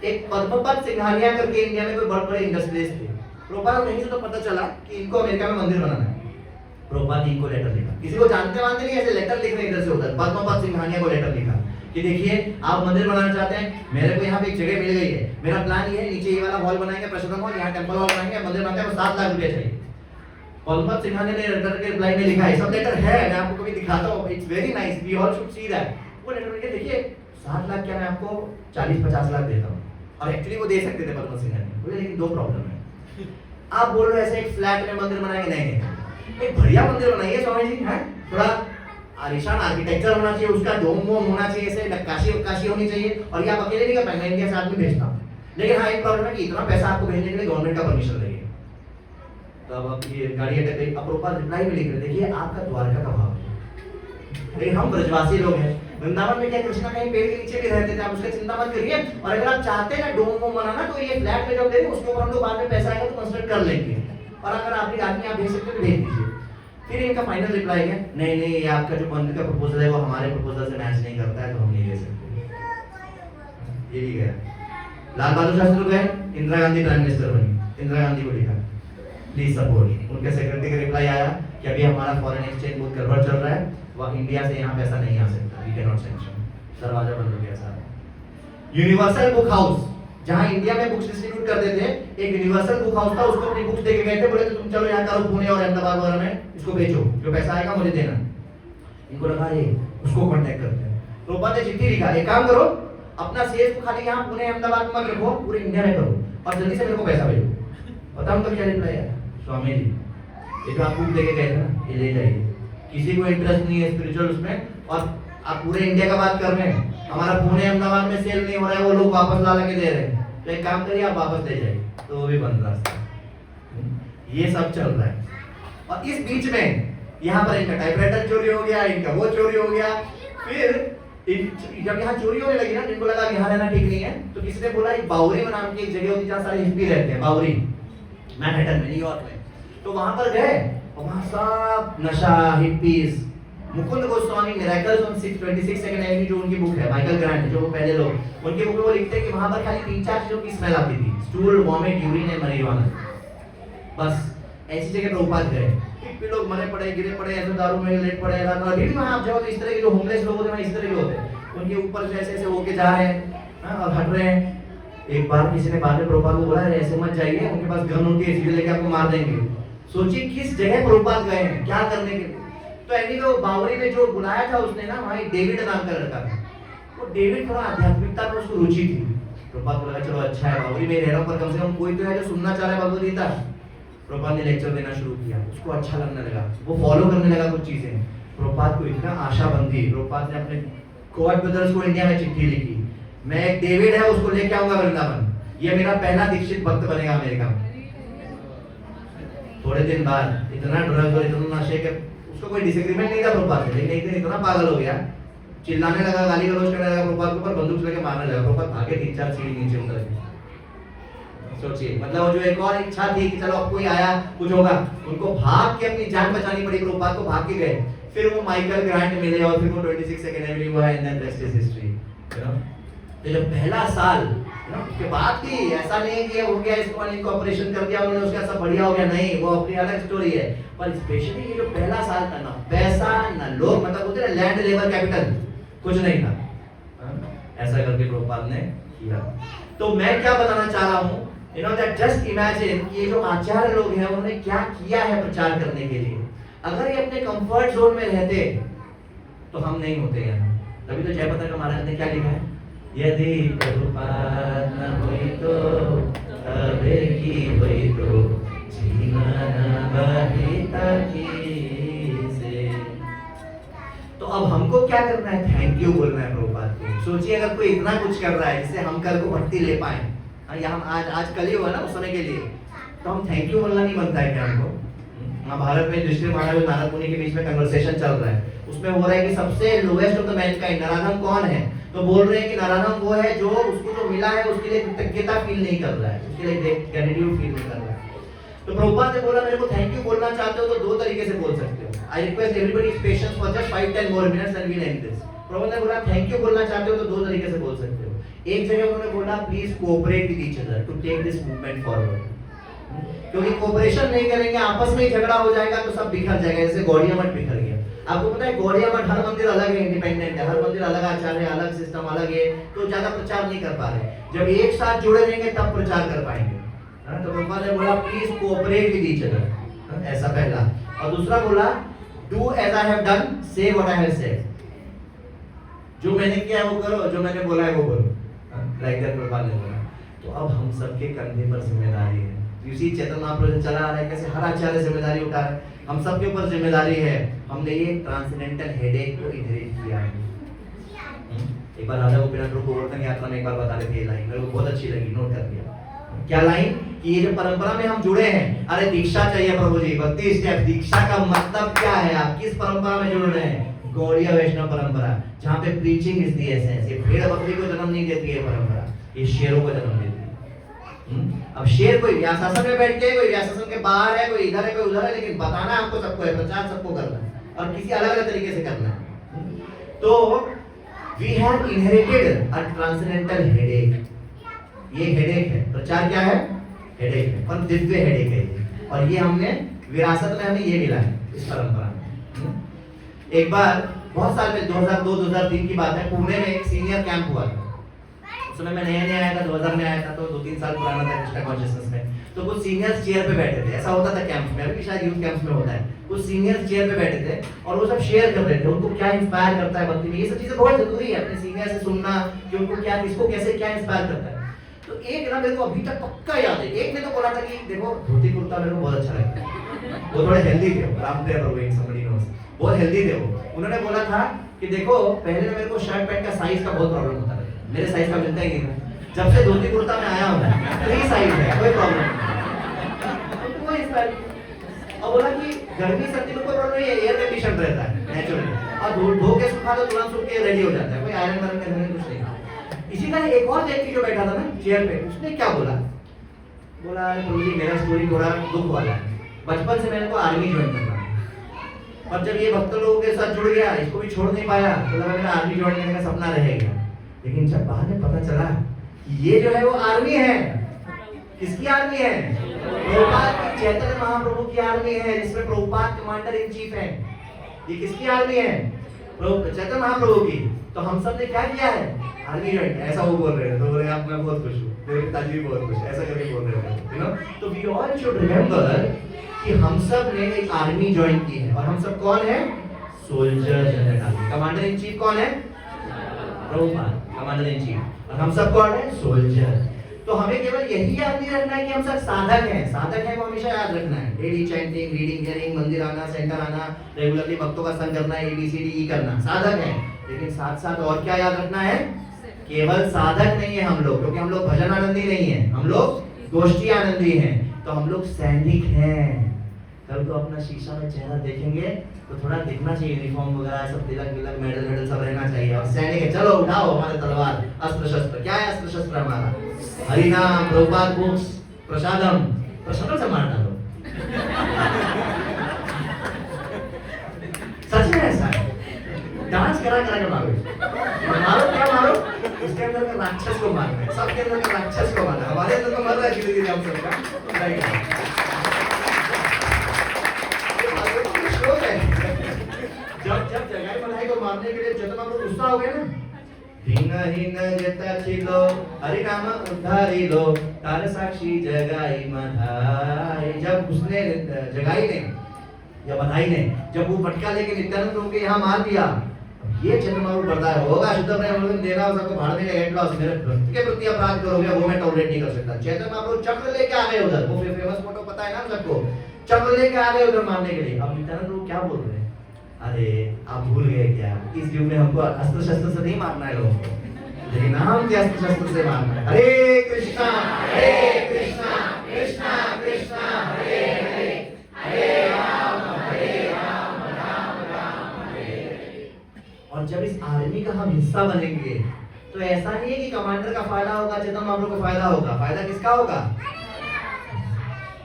Speaker 1: एक पद्मपत सिंघानिया करके इंडिया में कोई बहुत बड़े इंडस्ट्रियलिस्ट थे। प्रभुपाद को कहीं से तो पता चला कि इनको अमेरिका में मंदिर बनाना है। प्रभुपाद ने इनको लेटर लिखा, किसी को जानते वानते नहीं, ऐसे लेटर लिख रहे इधर से उधर। पद्मपत सिंघानिया को लेटर लिखा कि देखिए आप मंदिर बनाना चाहते हैं, मेरे को यहाँ पे एक जगह मिल गई है, मेरा प्लान ये है, नीचे ये वाला हॉल बनाएंगे, प्रसादम हॉल, यहाँ टेंपल हॉल बनाएंगे, मंदिर बनाते हैं, 7 लाख रुपया चाहिए। पद्मपत सिंघानिया ने लेटर के रिप्लाई में लिखा है, सब लेटर है, मैं आपको कभी दिखाता हूँ, it's very nice, we all should see that. वो लेटर में देखिए 7 लाख क्या मैं आपको 40-50 लाख देता हूँ, और एक्चुअली वो दे सकते थे पद्मपत सिंघानिया, बोले लेकिन 2 प्रॉब्लम है। आप बोल रहे हो ऐसे एक फ्लैट में मंदिर बनाएंगे, नहीं, एक बढ़िया मंदिर बनाइए स्वामी जी, है थोड़ा आलिशान आर्किटेक्चर होना चाहिए, उसका डोम वोम होना चाहिए, ऐसे नक्काशी वक्काशी होनी चाहिए, और ये आप अकेले नहीं कर पाएंगे, इंडिया से आदमी भेजता हूँ। लेकिन हाँ एक प्रॉब्लम है कि इतना पैसा आपको भेजने के लिए गवर्नमेंट का परमिशन चाहिए। तो अब ये गाड़ी अटक गई, अब प्रभुपाद रिप्लाई में लिख रहे, देखिए आपका द्वारका का भाव है, लेकिन हम ब्रजवासी लोग हैं, वृंदावन में क्या कृष्णा कहीं पेड़ के नीचे भी रहते थे, आप उसका चिंता मत करिए, और अगर आप चाहते हैं ना डोम वोम बनाना, तो ये फ्लैट में जब दे दें उसके ऊपर हम लोग बाद में पैसा आएगा तो कंस्ट्रक्ट कर लेंगे, और अगर आप एक आदमी आप भेज सकते हो तो भेज दीजिए। फिर इनका फाइनल रिप्लाई है, नहीं नहीं, ये आपका जो मंदिर का प्रपोजल है वो हमारे प्रपोजल से मैच नहीं करता है, तो हम नहीं दे सकते। ये भी गया। लाल बहादुर शास्त्री गए, इंदिरा गांधी प्राइम मिनिस्टर बनी, इंदिरा गांधी को लिखा प्लीज सपोर्ट। उनके सेक्रेटरी का रिप्लाई आया कि अभी हमारा फॉरेन एक्सचेंज बहुत गड़बड़ चल रहा है, वह इंडिया से यहाँ पैसा नहीं आ सकता, वी कैन नॉट सैंक्शन, दरवाजा बंद हो गया सारा। यूनिवर्सल बुक हाउस, जहां इंडिया में बुक्स डिस्ट्रीब्यूट करते थे, एक यूनिवर्सल बुक हाउस था, उसको अपनी बुक्स देके गए थे, बोले तो तुम चलो यहाँ करो पुणे और अहमदाबाद वगैरह में, इसको बेचो, जो पैसा आएगा मुझे देना। इनको लगा ये उसको कांटेक्ट करते हैं, प्रभुपाद ने चिट्ठी लिखा, एक काम करो अपना सेल्स को खाली यहाँ पुणे अहमदाबाद में मत रखो, पूरे इंडिया में करो, और जल्दी से मेरे को पैसा भेजो। पता उनका क्या रिप्लाई है, स्वामी जी ये जो आप बुक देके गए थे ना, ये ले जाइए, किसी को इंटरेस्ट नहीं है स्पिरिचुअल उसमें, और आप पूरे इंडिया का बात कर रहे हैं, हमारा पुणे अहमदाबाद में सेल नहीं हो रहा है, वो लोग वापस ला के दे रहे हैं, तो एक काम करिए आप वापस ले जाइए, तो वो भी बंद रास्ता। ये सब चल रहा है, और इस बीच में यहाँ पर इनका टाइपराइटर चोरी हो गया, इनका वो चोरी हो गया। फिर जब यहाँ चोरी होने लगी ना, इनको लगा यहाँ रहना ठीक नहीं है, तो किसी ने बोला एक बाउरी में नाम की एक जगह होती है जहाँ सारे हिप्पी रहते हैं, बाउरी मैनहट्टन में, न्यूयॉर्क में, तो वहां पर गए, और वहां सब नशा, hippies. Mukund Goswami miracles on 26 second Avenue जो उनकी बुक है, माइकल ग्रांट जो वो पहले लोग, उनकी बुक में वो लिखते हैं कि वहां पर खाली 3-4 चीजों की स्मेल आती थी, stool, vomit, urine and marijuana। बस ऐसी जगह प्रभुपाद गए, हिप्पी लोग मरे पड़े, गिरे पड़े, ऐसे दारू में लेट पड़े, अभी भी वहां आप जाओ तो इस तरह के जो होमलेस लोग होते हैं इस तरह के होते हैं, उनके ऊपर से ऐसे ऐसे होके जा रहे हैं और हट रहे हैं। एक बार किसी ने बाद में प्रभुपाद को बोला ऐसे मत जाइए, उनके पास गन होती है, सीधे लेके आपको मार देंगे। सोचिए किस जगह प्रभुपाद गए हैं, क्या करने के लिए। तो एनीवे बावरी में जो बुलाया था उसने ना, वहाँ डेविड नाम का लड़का था, वो डेविड थोड़ा आध्यात्मिकता में उसको रुचि थी। प्रभुपाद को लगा चलो अच्छा है, बावरी में रह रहा हूँ पर कम से कम कोई तो है जो सुनना चाह रहा है भगवद गीता। प्रभुपाद ने लेक्चर देना शुरू किया, उसको अच्छा लगने लगा, वो फॉलो करने लगा कुछ चीजें। प्रभुपाद को इतना आशा बंधी, प्रभुपाद ने अपने कोट ब्रदर्स को इंडिया में चिट्ठी लिखी, मैं एक डेविड है उसको लेके आऊंगा वृंदावन, ये मेरा पहला दीक्षित भक्त बनेगा अमेरिका में। थोड़े दिन बाद इतना ड्रग और इतना नशे के, उसको कोई डिसएग्रीमेंट नहीं था प्रभुपाद से, लेकिन एक दिन इतना पागल हो गया, चिल्लाने लगा, गाली गलौज करने लगा प्रभुपाद के ऊपर, बंदूक लेके मारने लगा। प्रभुपाद भागे 3-4 सीढ़ी नीचे उतर गए। सोचिए, मतलब जो एक और इच्छा थी कि चलो अब कोई आया कुछ होगा, उनको भाग के अपनी जान बचानी पड़ी, प्रभुपाद को भाग के गए। फिर वो माइकल ग्रांट मिले और फिर वो 26 सेकंड एवेन्यू हुआ, and then rest is history, you know. तो जब पहला साल उसके बाद भी ऐसा नहीं कि हो गया इसको इनको ऑपरेशन कर दिया उन्होंने, उसका सब बढ़िया हो गया, नहीं, वो अपनी अलग स्टोरी है। पर स्पेशली ये जो पहला साल था ना, पैसा ना लोग, मतलब बोलते हैं लैंड लेबर कैपिटल कुछ नहीं था, ऐसा करके प्रभुपाद ने किया। तो मैं क्या बताना चाह रहा हूँ, you know that just imagine ये जो आचार्य लोग हैं उन्होंने क्या किया है प्रचार करने के लिए। अगर ये अपने कंफर्ट जोन में रहते तो हम नहीं होते यहाँ। तभी तो जयपताका महाराज ने क्या लिखा है, यदि प्रभुपाद न होई तो अबे की होई तो जीवन बहिता की से। तो अब हमको क्या करना है, थैंक यू बोलना है प्रभुपाद को। सोचिए अगर कोई इतना कुछ कर रहा है जिससे हम कल को भक्ति ले पाए, या हम आज कल ही हुआ ना उस समय के लिए, तो हम थैंक यू बोलना नहीं बनता है क्या हमको? महाभारत में युधिष्ठिर महाराज और नारद मुनि के बीच में कन्वर्सेशन चल रहा है, उसमें हो रहा है कि सबसे लोएस्ट ऑफ द मैनकाइंड नराधम कौन है, तो बोल रहे हैं कि नराधम वो है जो उसको जो मिला है उसके लिए कृतज्ञता फील नहीं कर रहा है, उसके लिए ग्रेटिट्यूड फील नहीं कर रहा है। तो प्रभुपाद ने बोला मेरे को थैंक यू बोलना चाहते हो तो दो तरीके से बोल सकते हो। I request everybody's patience for just 5-10 more minutes and we'll end this। Prabhupada ने बोला थैंक यू बोलना चाहते हो तो दो तरीके से बोल सकते हो। एक जगह उन्होंने बोला please cooperate with each other to take this movement forward, क्योंकि कोऑपरेशन नहीं करेंगे आपस में ही झगड़ा हो जाएगा तो सब बिखर जाएगा, जैसे गौड़िया मठ बिखर गया। आपको पता है गौड़िया मठ हर मंदिर अलग है, इंडिपेंडेंट है, हर मंदिर अलग आचार्य अलग सिस्टम अलग है, तो ज्यादा प्रचार नहीं कर पा रहे। जब एक साथ जुड़े रहेंगे तब प्रचार कर पाएंगे। तो भगवान ने बोला please cooperate with each other, ऐसा पहला। और दूसरा बोला do as I have done, say what I have said, जो मैंने किया है वो करो, जो मैंने बोला है वो करो, लाइक दैट भगवान ने बोला। तो अब हम सबके कंधे पर जिम्मेदारी है। यू सी चैतन्य महाप्रभु चला आ रहा है कैसे हर आचार्य जिम्मेदारी उठा रहा है, हम सबके ऊपर जिम्मेदारी है। हमने ये ट्रांसेंडेंटल हेडेक को इनहेरिट किया है। एक बार राधा गोपीनाथ प्रभु गोवर्धन यात्रा में एक बार बता रहे थे लाइन, मेरे को बहुत अच्छी लगी, नोट कर लिया। क्या लाइन कि ये जो परंपरा में हम जुड़े हैं, अरे दीक्षा चाहिए प्रभु जी, 32 स्टेप। दीक्षा का मतलब क्या है? आप किस परंपरा में जुड़ रहे हैं? गौड़ीय वैष्णव परंपरा, जहाँ पे प्रीचिंग इज द एसेंस। ये भेड़ बकरी को जन्म नहीं देती है परंपरा, ये शेरों को जन्म देती है। अब शेर कोई व्यासासन में बैठ के, कोई व्यासासन के बाहर है, कोई इधर है, कोई उधर है, लेकिन बताना आपको सबको है, प्रचार सबको करना है और किसी अलग अलग तरीके से करना है। तो we have inherited a transcendental headache. ये हेडेक है, प्रचार क्या है? हेडेक है, पर दिव्य हेडेक है ये। और ये हमने विरासत में हमें ये मिला है इस परंपरा में। एक बार बहुत साल पहले 2002-2003 की बात है, पुणे में एक सीनियर कैंप हुआ था। उस समय मैं नया आया था, 2000 में आया था, तो 2-3 साल पुराना था कृष्णा कॉन्शियसनेस में। तो कुछ सीनियर्स चेयर पे बैठे थे, ऐसा होता था कैंप में, अभी शायद यूथ कैंप्स में होता है। कुछ सीनियर्स चेयर पे बैठे थे और वो सब शेयर कर रहे थे उनको क्या इंस्पायर करता है भक्ति में। ये सब चीजें बहुत जरूरी है अपने सीनियर से सुनना कि उनको क्या, किसको कैसे क्या इंस्पायर करता है। तो एक ना मेरे को अभी तक पक्का याद है, एक ने तो बोला था कि देखो धोती कुर्ता मेरे को बहुत अच्छा लगता है। वो थोड़े हेल्दी थे, रामदेव प्रभु एक समझी नोस, बहुत हेल्दी थे वो। उन्होंने बोला था कि देखो पहले मेरे को शर्ट पैंट का साइज का बहुत प्रॉब्लम होता था, मेरे साइज का मिलता ही नहीं था। जब से धोती कुर्ता में आया हूं, फ्री साइज है, कोई प्रॉब्लम नहीं। तो वो इंस्पायर और बोला कि गर्मी सर्दी में कोई प्रॉब्लम नहीं है, एयर कंडीशन रहता है नेचुरली, और धो के सुखा दो तुरंत सूख के रेडी हो जाता है, कोई आयरन वायरन करने की कुछ नहीं। इसी तरह एक और व्यक्ति जो बैठा था ना चेयर पे, उसने क्या बोला, बोला प्रभु जी मेरा स्टोरी थोड़ा दुख वाला है। बचपन से मैंने को आर्मी ज्वाइन करना है, और जब ये भक्त लोगों के साथ जुड़ गया, इसको भी छोड़ नहीं पाया, तो लगा मेरा आर्मी ज्वाइन करने का सपना रहेगा। लेकिन जब बाद में पता चला कि ये जो है वो आर्मी है, किसकी आर्मी है? प्रभुपाद की, चैतन्य महाप्रभु की आर्मी है, जिसमें प्रभुपाद कमांडर इन चीफ है। ये किसकी आर्मी है? चैतन्य महाप्रभु की। तो हम सब ने क्या किया है? Army join. ऐसा वो बोल रहे हैं, तो बोले आप, मैं बहुत खुश हूँ, मेरे पिताजी भी बहुत खुश, ऐसा करके बोल रहे हैं, यू नो। तो वी ऑल शुड रिमेंबर कि हम सब ने एक आर्मी ज्वाइन की है, और हम सब कौन है? Soldiers general. Commander in chief कौन है? प्रभुपाद कमांडर इन चीफ, और हम सब कौन है? सोल्जर। तो हमें केवल यही याद नहीं रखना है कि हम सब साधक हैं। साधक है वो हमेशा याद रखना है, डेली चैंटिंग, रीडिंग, हियरिंग, मंदिर आना, सेंटर आना, रेगुलरली भक्तों का संग करना, ABCD करना, साधक है। लेकिन साथ साथ और क्या याद रखना है? केवल साधक नहीं है हम लोग, क्योंकि हम लोग भजन आनंदी नहीं है, हम लोग गोष्ठी आनंदी हैं। तो हम लोग सैनिक हैं। कल को अपना शीशा में चेहरा देखेंगे तो थोड़ा दिखना चाहिए, यूनिफॉर्म वगैरह सब, तिलक विलक, मेडल वेडल सब रहना चाहिए। और सैनिक है, चलो उठाओ हमारे तलवार, अस्त्र शस्त्र। क्या है अस्त्र शस्त्र हमारा? हरिनाम, प्रभुपाद बुक्स, प्रसादम। प्रसादम से मार डालो। सच में ऐसा है, डांस करा करा के मारो, मारो क्या मारो, उसके अंदर का राक्षस को मारना है, सबके अंदर का राक्षस को मारना है। हमारे अंदर तो मर रहा है धीरे धीरे हम सबका। जब जगाई बनाई को मारने के लिए चैतन्य महाप्रभु गुस्सा हो गए ना, हीन हीन जता छिलो हरि नाम उद्धारी लो, तार साक्षी जगाई मधाई। जब उसने जगाई ने या बधाई ने जब वो पटका लेके नित्यानंद प्रभु के यहाँ मार दिया, ये चैतन्य महाप्रभु बर्दाश्त होगा, शुद्ध प्रेम देना सबको भाड़ने का हेड लॉस, मेरे भक्त के प्रति अपराध करोगे वो मैं टॉलरेट नहीं कर सकता। चैतन्य महाप्रभु चक्र लेके आ गए उधर, वो फेमस फोटो पता है ना सबको, चक्र लेके आ गए उधर मारने के लिए। अब नित्यानंद प्रभु क्या बोल रहे हैं? अरे आप भूल गए क्या, इस युग में हमको अस्त्र शस्त्र से नहीं मारना है लोगों को, लेकिन हम क्या शस्त्र से मारना है? हरे कृष्णा कृष्णा कृष्णा हरे हरे, हरे राम राम राम हरे हरे। और जब इस आर्मी का हम हिस्सा बनेंगे तो ऐसा नहीं है कि कमांडर का फायदा होगा, चेतन महाप्रभु का फायदा होगा। फायदा किसका होगा?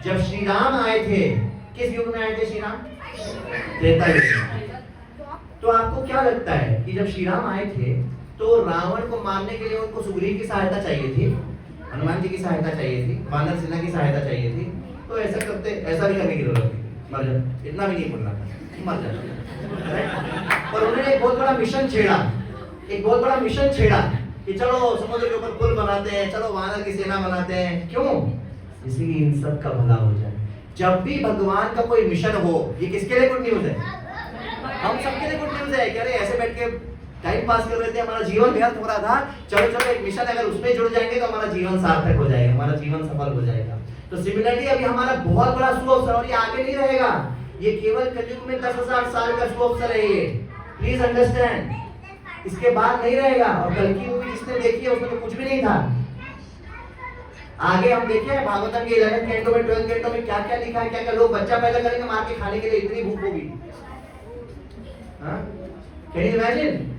Speaker 1: जब श्री राम आए थे, किस युग में आए थे श्री राम? त्रेता युग में। तो आपको क्या लगता है कि जब श्री राम आए थे तो रावण को मारने के लिए उनको सुग्रीव की सहायता चाहिए थी, हनुमान जी की सहायता चाहिए थी, वानर सेना की सहायता चाहिए थी? तो ऐसा करते, ऐसा भी करने की जरूरत थी, मर जा, इतना भी नहीं बोलना था, मर जा। पर उन्होंने एक बहुत बड़ा मिशन छेड़ा, एक बहुत बड़ा मिशन छेड़ा कि चलो समुद्र के ऊपर पुल बनाते हैं, चलो वानर की सेना बनाते हैं। क्यों? इसलिए इन सब का भला हो जाए। जब भी भगवान का कोई मिशन हो, ये किसके लिए गुड न्यूज है? हम सबके लिए गुड न्यूज है। कह रहे ऐसे बैठ के टाइम पास कर रहे थे, हमारा जीवन व्यर्थ हो रहा था, चलो चलो एक मिशन अगर उसमें जुड़ जाएंगे तो हमारा जीवन सार्थक हो जाएगा, हमारा जीवन सफल हो जाएगा। तो सिमिलरली अभी हमारा बहुत बड़ा सुअवसर, और ये आगे नहीं रहेगा, ये केवल कलयुग में 10,000 साल का सुअवसर है ये, प्लीज अंडरस्टैंड। इसके बाद नहीं रहेगा। और कल की मूवी जिसने देखी है उसमें तो कुछ भी नहीं था। आगे हम देखे भागवतम के 11 कैंटो में 12 कैंटो में क्या क्या लिखा है, क्या क्या लोग बच्चा पैदा करेंगे मार के खाने के लिए, इतनी भूख होगी। Can you imagine?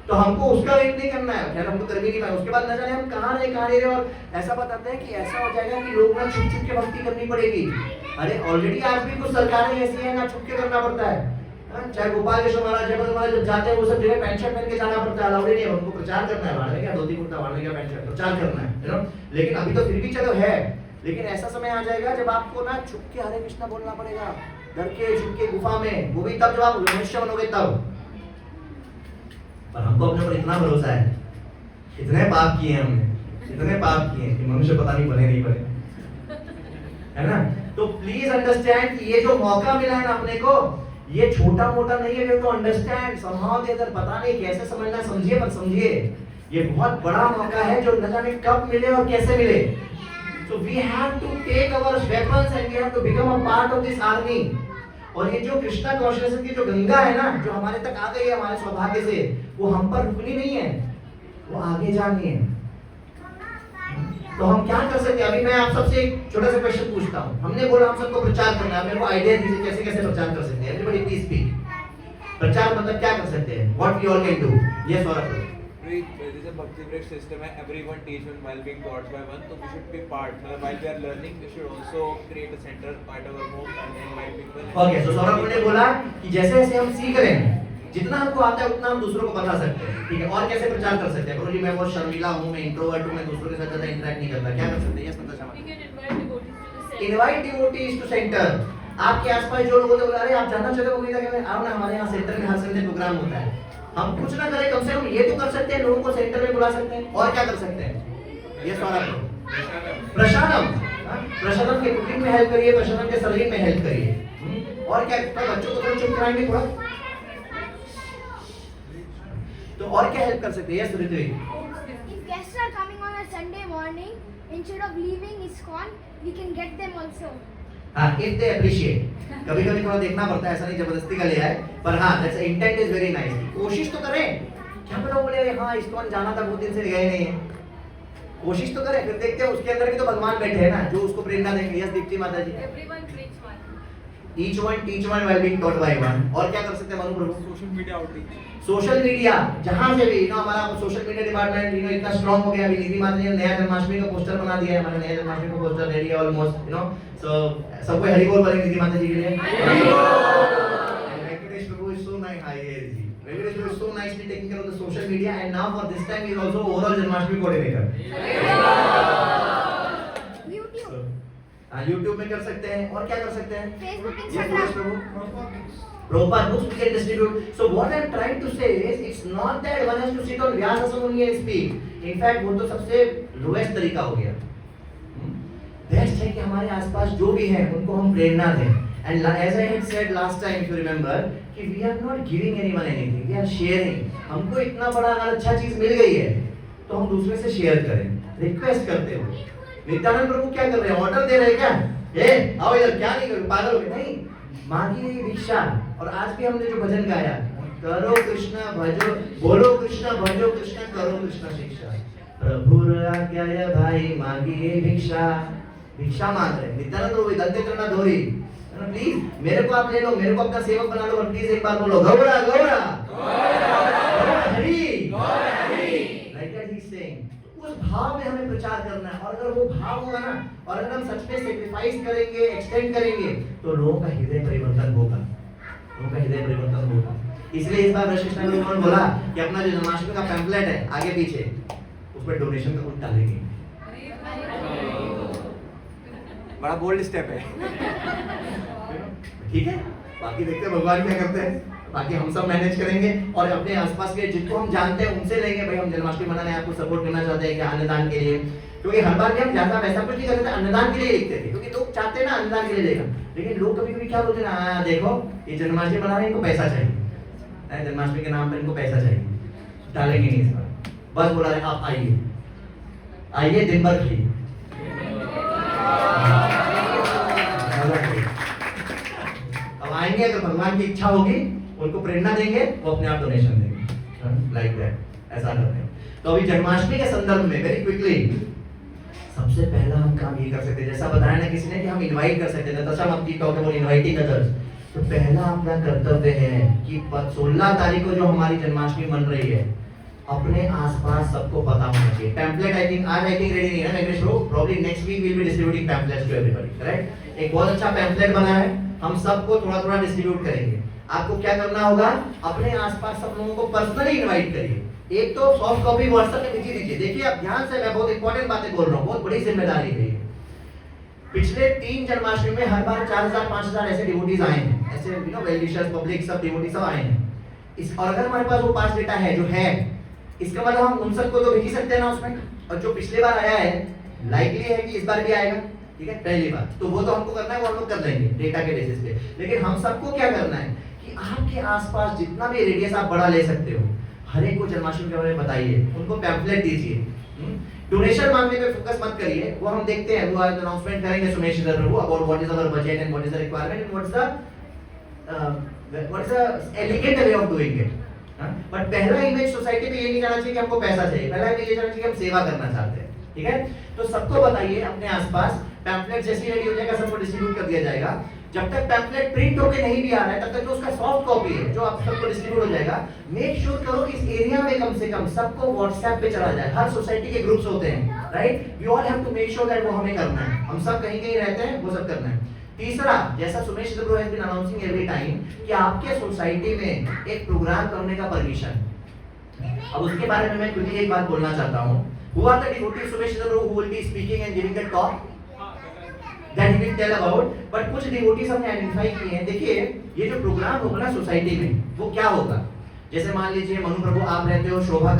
Speaker 1: तो हमको उसका वेट नहीं करना है, खैर हमको कर भी नहीं पाए। उसके बाद न जाने हम कहाँ रहे। और ऐसा बताते हैं कि ऐसा हो जाएगा कि लोग ना छुप छुप के भक्ति करनी पड़ेगी। अरे ऑलरेडी आज भी कुछ सरकारें ऐसी हैं ना, छुप के करना पड़ता है। चाहे गोपाल कृष्ण महाराज, जय महाराज जब जाते हैं वो सब जगह पैंट शर्ट पहन के जाना पड़ता है, अलाउड नहीं है। उनको प्रचार करना है, वाले क्या धोती कुर्ता, वाले क्या पैंट शर्ट, प्रचार करना है, यू नो। लेकिन अभी तो फिर भी चलो है, लेकिन ऐसा समय आ जाएगा जब आपको ना छुप के हरे कृष्णा बोलना पड़ेगा, डर के छुप के गुफा में, वो भी तब जब आप मनुष्य बनोगे तब। पर हमको अपने ऊपर इतना भरोसा है, इतने पाप किए हमने, इतने पाप किए कि मनुष्य पता नहीं बने नहीं बने, है ना। तो प्लीज अंडरस्टैंड कि ये जो मौका मिला है ना अपने को, ये छोटा मोटा नहीं है। तो अंडरस्टैंड समहाउ देयर, पता नहीं कैसे समझना, समझिए पर समझिए, ये बहुत बड़ा मौका है जो न जाने कब मिले और कैसे मिले। So we have to take our weapons and we have to become a part of this army. और ये जो कृष्णा कॉन्शियसनेस की जो गंगा है ना, जो हमारे तक आ गई है हमारे सौभाग्य से, वो हम पर रुकनी नहीं है, वो आगे जानी है। तो हम क्या कर सकते हैं? अभी मैं आप सबसे एक छोटा सा क्वेश्चन पूछता हूँ। हमने बोला हम सबको प्रचार करना है, मेरे को आइडिया दीजिए कैसे कैसे प्रचार कर सकते हैं। Everybody please speak. प्रचार मतलब क्या कर सकते हैं? What we all can do? Yes और
Speaker 5: There is a Bhakti Break system and everyone teach one while being taught by one, so we should be part. While we are learning, we should also create a center at our home and invite people.
Speaker 1: Okay, so Saurabh ने बोला कि जैसे जैसे हम सीख रहे हैं, जितना हमको आता है उतना हम दूसरों को बता सकते हैं, ठीक है। और कैसे प्रचार कर सकते हैं? गुरुजी मैं बहुत शर्मीला हूँ, मैं इंट्रोवर्ट हूँ, मैं दूसरों के साथ ज्यादा इंटरेक्ट नहीं करता, क्या कर सकते हैं? यस मतलब
Speaker 4: We can invite devotees to the center.
Speaker 1: Invite devotees to centre. आपके आसपास जो लोग होते हैं, अरे आप जानना चाहते हो क्या कहते हैं, आओ ना हमारे यहाँ सेंटर में हर संडे प्रोग्राम होता है। हम कुछ ना करें, कम से कम ये तो कर सकते हैं, लोगों को सेंटर में बुला सकते हैं। और क्या कर सकते हैं? ये सवाल प्रसादम, प्रसादम के कुकिंग में हेल्प करिए, प्रसादम के सर्विंग में हेल्प करिए। और क्या बच्चों को थोड़ा चुप कराएंगे थोड़ा, तो और क्या हेल्प कर सकते हैं? Yes Ritvik.
Speaker 3: If guests are coming on a Sunday morning, instead of leaving ISKCON, we can get them also.
Speaker 1: हाँ, if they appreciate, कभी कभी थोड़ा देखना पड़ता है, ऐसा नहीं जबरदस्ती का ले आए, पर हाँ that's intent is very nice. कोशिश तो करें, क्या पता बोले हाँ ISKCON जाना था, बहुत दिन से गए नहीं है, कोशिश तो करें, फिर देखते हैं उसके अंदर भी तो भगवान बैठे हैं ना जो उसको प्रेरणा देंगे। यस दीप्ति माता जी।
Speaker 4: Everyone preach one.
Speaker 1: Each one teach one while being taught by one। और क्या कर सकते हैं मनु प्रभु?
Speaker 2: Social media outreach.
Speaker 1: Social media, जहां से भी ना हमारा सोशल मीडिया डिपार्टमेंट इतना स्ट्रांग हो गया। अभी निधि माता ने नया जन्माष्टमी का पोस्टर बना दिया है, हमारा नया जन्माष्टमी का पोस्टर रेडी है ऑलमोस्ट, सो सबको हरि बोल बोलेंगे निधि माता जी के लिए। Venkatesh Prabhu is so nice, hi ji. Venkatesh Prabhu is so nicely taking care of the social media and now for this time he is also overall Janmashtami coordinator. YouTube में कर सकते हैं। और क्या कर सकते हैं?
Speaker 3: Facebook,
Speaker 1: Yes,
Speaker 3: Instagram.
Speaker 1: Prabhupada books we can distribute. So what I'm trying to say is, it's not that one has to sit on Vyasasana only and speak. In fact, वो तो सबसे lowest तरीका हो गया। Best है कि हमारे आसपास जो भी हैं उनको हम प्रेरणा दें। And as I had said last time, if you remember, कि we are not giving anyone anything, we are sharing. हमको इतना बड़ा अगर अच्छा चीज मिल गई है, तो हम दूसरे से शेयर करें, रिक्वेस्ट करते हुए। नित्यानंद प्रभु क्या कर रहे हैं? ऑर्डर दे रहे हैं क्या? आओ इधर, क्या नहीं करोगे, पागल हो गए? नहीं, मांगी भिक्षा। और आज भी हमने जो भजन गाया, करो कृष्ण भजो, बोलो कृष्ण भजो कृष्ण, करो कृष्ण शिक्षा। प्रभु आज्ञा भाई मांगिए भिक्षा, भिक्षा मांग रहे नित्यानंद रोगी दंते चरणा धोरी, प्लीज मेरे को आप ले लो, मेरे को अपना सेवक बना लो, प्लीज एक बार बोलो Gaura Gaura Hari, like that he is saying. उस भाव में हमें प्रचार करना है, और अगर वो भाव होगा ना, और अगर हम सच में सेक्रीफाइस करेंगे, एक्सटेंड करेंगे, तो लोगों का हृदय परिवर्तन होगा, लोगों का हृदय परिवर्तन होगा। इसलिए इस बार वशिष्ठ ने उन्होंने बोला कि अपना जो जन्माष्टमी का पैम्फलेट है आगे पीछे उस पर डोनेशन का कुछ डालेंगे।
Speaker 5: बड़ा बोल्ड स्टेप है।
Speaker 1: ठीक है, बाकी देखते हैं भगवान क्या करते हैं, बाकी हम सब मैनेज करेंगे और अपने आसपास के जिनको हम जानते हैं उनसे लेंगे, भाई हम जन्माष्टमी मनाने आपको सपोर्ट करना चाहते हैं क्या अन्नदान के लिए, क्योंकि हर बार भी हम ज्यादा वैसा कुछ नहीं करते थे, अन्नदान के लिए लिखते थे, क्योंकि लोग चाहते हैं ना अन्नदान के लिए लेगा। लेकिन लोग कभी कभी क्या बोलते हैं, हाँ देखो ये जन्माष्टमी मना रहे हैं, इनको पैसा चाहिए, जन्माष्टमी के नाम पर इनको पैसा चाहिए, डालेंगे नहीं इस बार, बस बोला रहे आप आइए आइए दिन भर खाइए। अब आएंगे, अगर भगवान की इच्छा होगी उनको प्रेरणा देंगे, वो अपने आप डोनेशन देंगे, लाइक दैट, ऐसा करते हैं। तो अभी जन्माष्टमी के संदर्भ में वेरी क्विकली सबसे पहला हम काम ये कर सकते हैं, जैसा बताया ना किसी ने कि हम इनवाइट कर सकते हैं, तथा हम टॉक अबाउट इनवाइटिंग अदर्स। तो पहला अपना कर्तव्य है कि 16 तारीख को जो हमारी जन्माष्टमी मन रही है, अपने आसपास सबको पता होना चाहिए। पैम्फलेट आई थिंक आज रेडी नहीं है ना Venkatesh bro, probably next week will be distributing pamphlets to everybody, correct. एक बहुत अच्छा पैम्फलेट बना है, हम सबको थोड़ा थोड़ा डिस्ट्रीब्यूट करेंगे। आपको क्या करना होगा, अपने आसपास सब लोगों को पर्सनली इनवाइट करिए। एक तो सॉफ्ट कॉपी व्हाट्सएप पे भेज दीजिए। देखिए आप ध्यान से, मैं बहुत इंपॉर्टेंट बातें बोल रहा हूँ, बहुत बड़ी जिम्मेदारी है ये। पिछले 3 जन्माष्टमी में हर बार 4000 5000 ऐसे डिवोटीज आए हैं, ऐसे you know well wishers public सब डिवोटी सब आए हैं। इस और अगर हमारे पास वो 5 डेटा है जो है, इसका मतलब हम उन सबको तो भेज ही सकते हैं ना उसमें, और जो पिछले बार आया है लाइकली है कि इस बार भी आएगा, ठीक है, पहली बार तो वो तो हमको करना है, वो हम लोग कर लेंगे डेटा के बेसिस पे। लेकिन हम सबको क्या करना है कि आपके आसपास जितना भी रेडियस आप बड़ा ले सकते हो, हर एक को जन्माष्टमी के बारे में बताइए, उनको पैम्फलेट दीजिए। डोनेशन मांगने पे फोकस मत करिए, वो हम देखते हैं, वो आज अनाउंसमेंट करेंगे सुमेश इधर Prabhu about what is our budget and what is the requirement and what is the elegant way of doing it. But पहला इमेज सोसाइटी में ये नहीं जाना चाहिए कि हमको पैसा चाहिए, पहला इमेज ये जाना चाहिए कि हम सेवा करना चाहते हैं, ठीक है। तो सबको बताइए अपने आसपास, पैम्फलेट जैसे रेडी हो जाएगा सबको डिस्ट्रीब्यूट कर दिया जाएगा। जब तक पैम्फलेट प्रिंट होके नहीं भी आ रहा है, तब तक जो उसका सॉफ्ट कॉपी है जो आप सबको डिस्ट्रीब्यूट हो जाएगा, मेक श्योर करो इस एरिया में कम से कम सबको व्हाट्सएप पे चला जाए। हर सोसाइटी के ग्रुप्स होते हैं, right, we all have to make sure that वो हमें करना है, हम सब कहीं कहीं रहते हैं, वो सब करना है। तीसरा, जैसा Sumesh bro has been announcing every time कि आपके सोसाइटी में एक प्रोग्राम करने का परमिशन। अब उसके बारे में मैं क्विकली एक बात बोलना चाहता हूं। Who are the devotees Sumesh Chandra who will be speaking and giving the talk that he will tell about? But कुछ devotees हमने आइडेंटिफाई किए हैं। देखिए ये जो प्रोग्राम होगा ना सोसाइटी में, वो क्या होगा, जैसे मान लीजिए मनु प्रभु आप रहते हो शोभा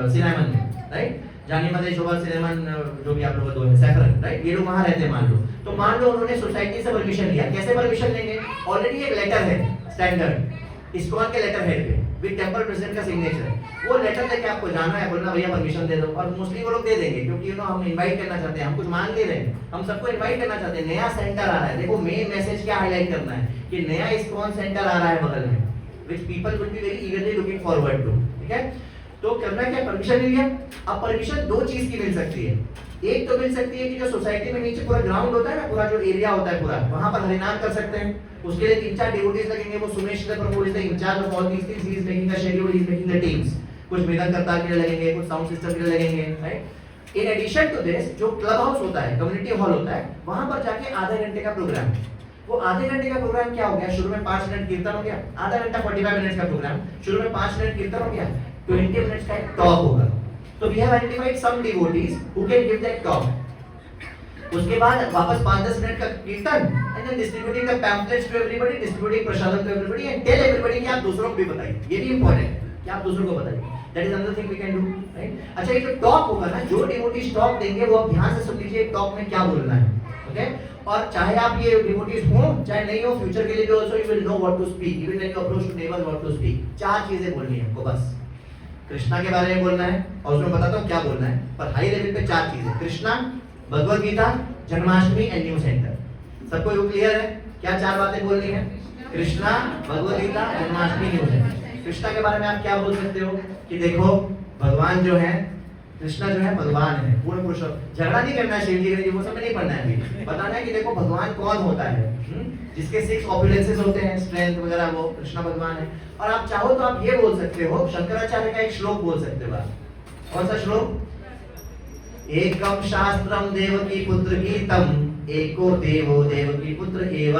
Speaker 1: सिनेमन में, राइट, जानी माते शोभा सिनेमन जो भी आप लोग दो है सैफरन, राइट, ये लोग वहां रहते हैं मान लो। तो मान लो उन्होंने सोसाइटी से परमिशन लिया, कैसे परमिशन लेंगे, ऑलरेडी एक लेटर है स्टैंडर्ड इस्कॉन के लेटर हेड पे विद टेंपल प्रेसिडेंट का सिग्नेचर, वो लेटर लेके आपको जाना है, बोलना भैया परमिशन दे दो, और मोस्टली वो लोग दे देंगे क्योंकि यू नो हम इनवाइट करना चाहते हैं, हम कुछ मांग नहीं रहे हैं, हम सबको इनवाइट करना चाहते हैं। नया सेंटर आ रहा है, देखो मेन मैसेज क्या हाईलाइट करना है कि नया इस्कॉन सेंटर आ रहा है बगल में, which people will be very eagerly looking forward to, ठीक है। तो करना क्या, परमिशन ले लिया। अब परमिशन दो चीज की मिल सकती है, एक तो मिल सकती है कि जो सोसाइटी में नीचे पूरा ग्राउंड होता है ना, पूरा जो एरिया होता है पूरा, वहां पर हरिनाम कर सकते हैं, उसके लिए 3-4 डिवोटीज लगेंगे, वो Sumesh Prabhu is the incharge of all these things, he is making the schedule, he is making the teams, कुछ मृदंग करतार के लिए लगेंगे, कुछ साउंड सिस्टम के लिए लगेंगे, right. In addition to this जो क्लब हाउस होता है, कम्युनिटी हॉल होता है, वहां पर जाके आधे घंटे का प्रोग्राम, वो आधे घंटे का प्रोग्राम क्या हो गया, शुरू में 5 मिनट कीर्तन हो गया, आधा घंटा 45 मिनट्स का प्रोग्राम, शुरू में 5 मिनट कीर्तन हो गया, 20 मिनट्स का एक टॉक होगा। तो we have identified some devotees who can give that talk. उसके बाद वापस 5-10 मिनट का kirtan and then distributing the pamphlets to everybody, distributing prasadam to everybody and tell everybody कि आप दूसरों को भी बताइए, ये भी इंपॉर्टेंट है कि आप दूसरों को बताइए, that is another thing we can do, right. अच्छा, ये जो टॉक होगा ना, जो डिवोटीज टॉक देंगे वो आप ध्यान से सुन लीजिए टॉक में क्या बोलना है, ओके। और चाहे आप ये डिवोटीज हो चाहे नहीं हो, फ्यूचर के लिए भी also you will know what to speak, even when you approach to neighbours what to speak. 4 चीजें बोलनी है हमको बस, कृष्णा के बारे में बोलना है और उसमें बताता हूँ क्या बोलना है, पर हाई लेवल पे 4 चीजें, Krishna, Bhagavad Gita, Janmashtami and new centre. सबको ये क्लियर है क्या 4 बातें बोलनी है? कृष्णा, भगवद गीता, जन्माष्टमी न्यूज है। कृष्णा के बारे में आप क्या बोल सकते हो कि देखो भगवान जो है, कृष्णा जो है भगवान है, पूर्ण पुरुषोत्तम। झगड़ा नहीं करना है शिव जी के, वो सब नहीं पढ़ना है अभी, बताना है कि देखो भगवान कौन होता है, जिसके 6 ऑपुलेंसेस होते हैं, स्ट्रेंथ वगैरह, वो कृष्णा भगवान है। और आप चाहो तो आप ये बोल सकते हो, शंकराचार्य का एक श्लोक बोल सकते हो आप। कौन सा श्लोक? एकम शास्त्रम देवकी पुत्र गीतम, एको देवो देवकी पुत्र एव,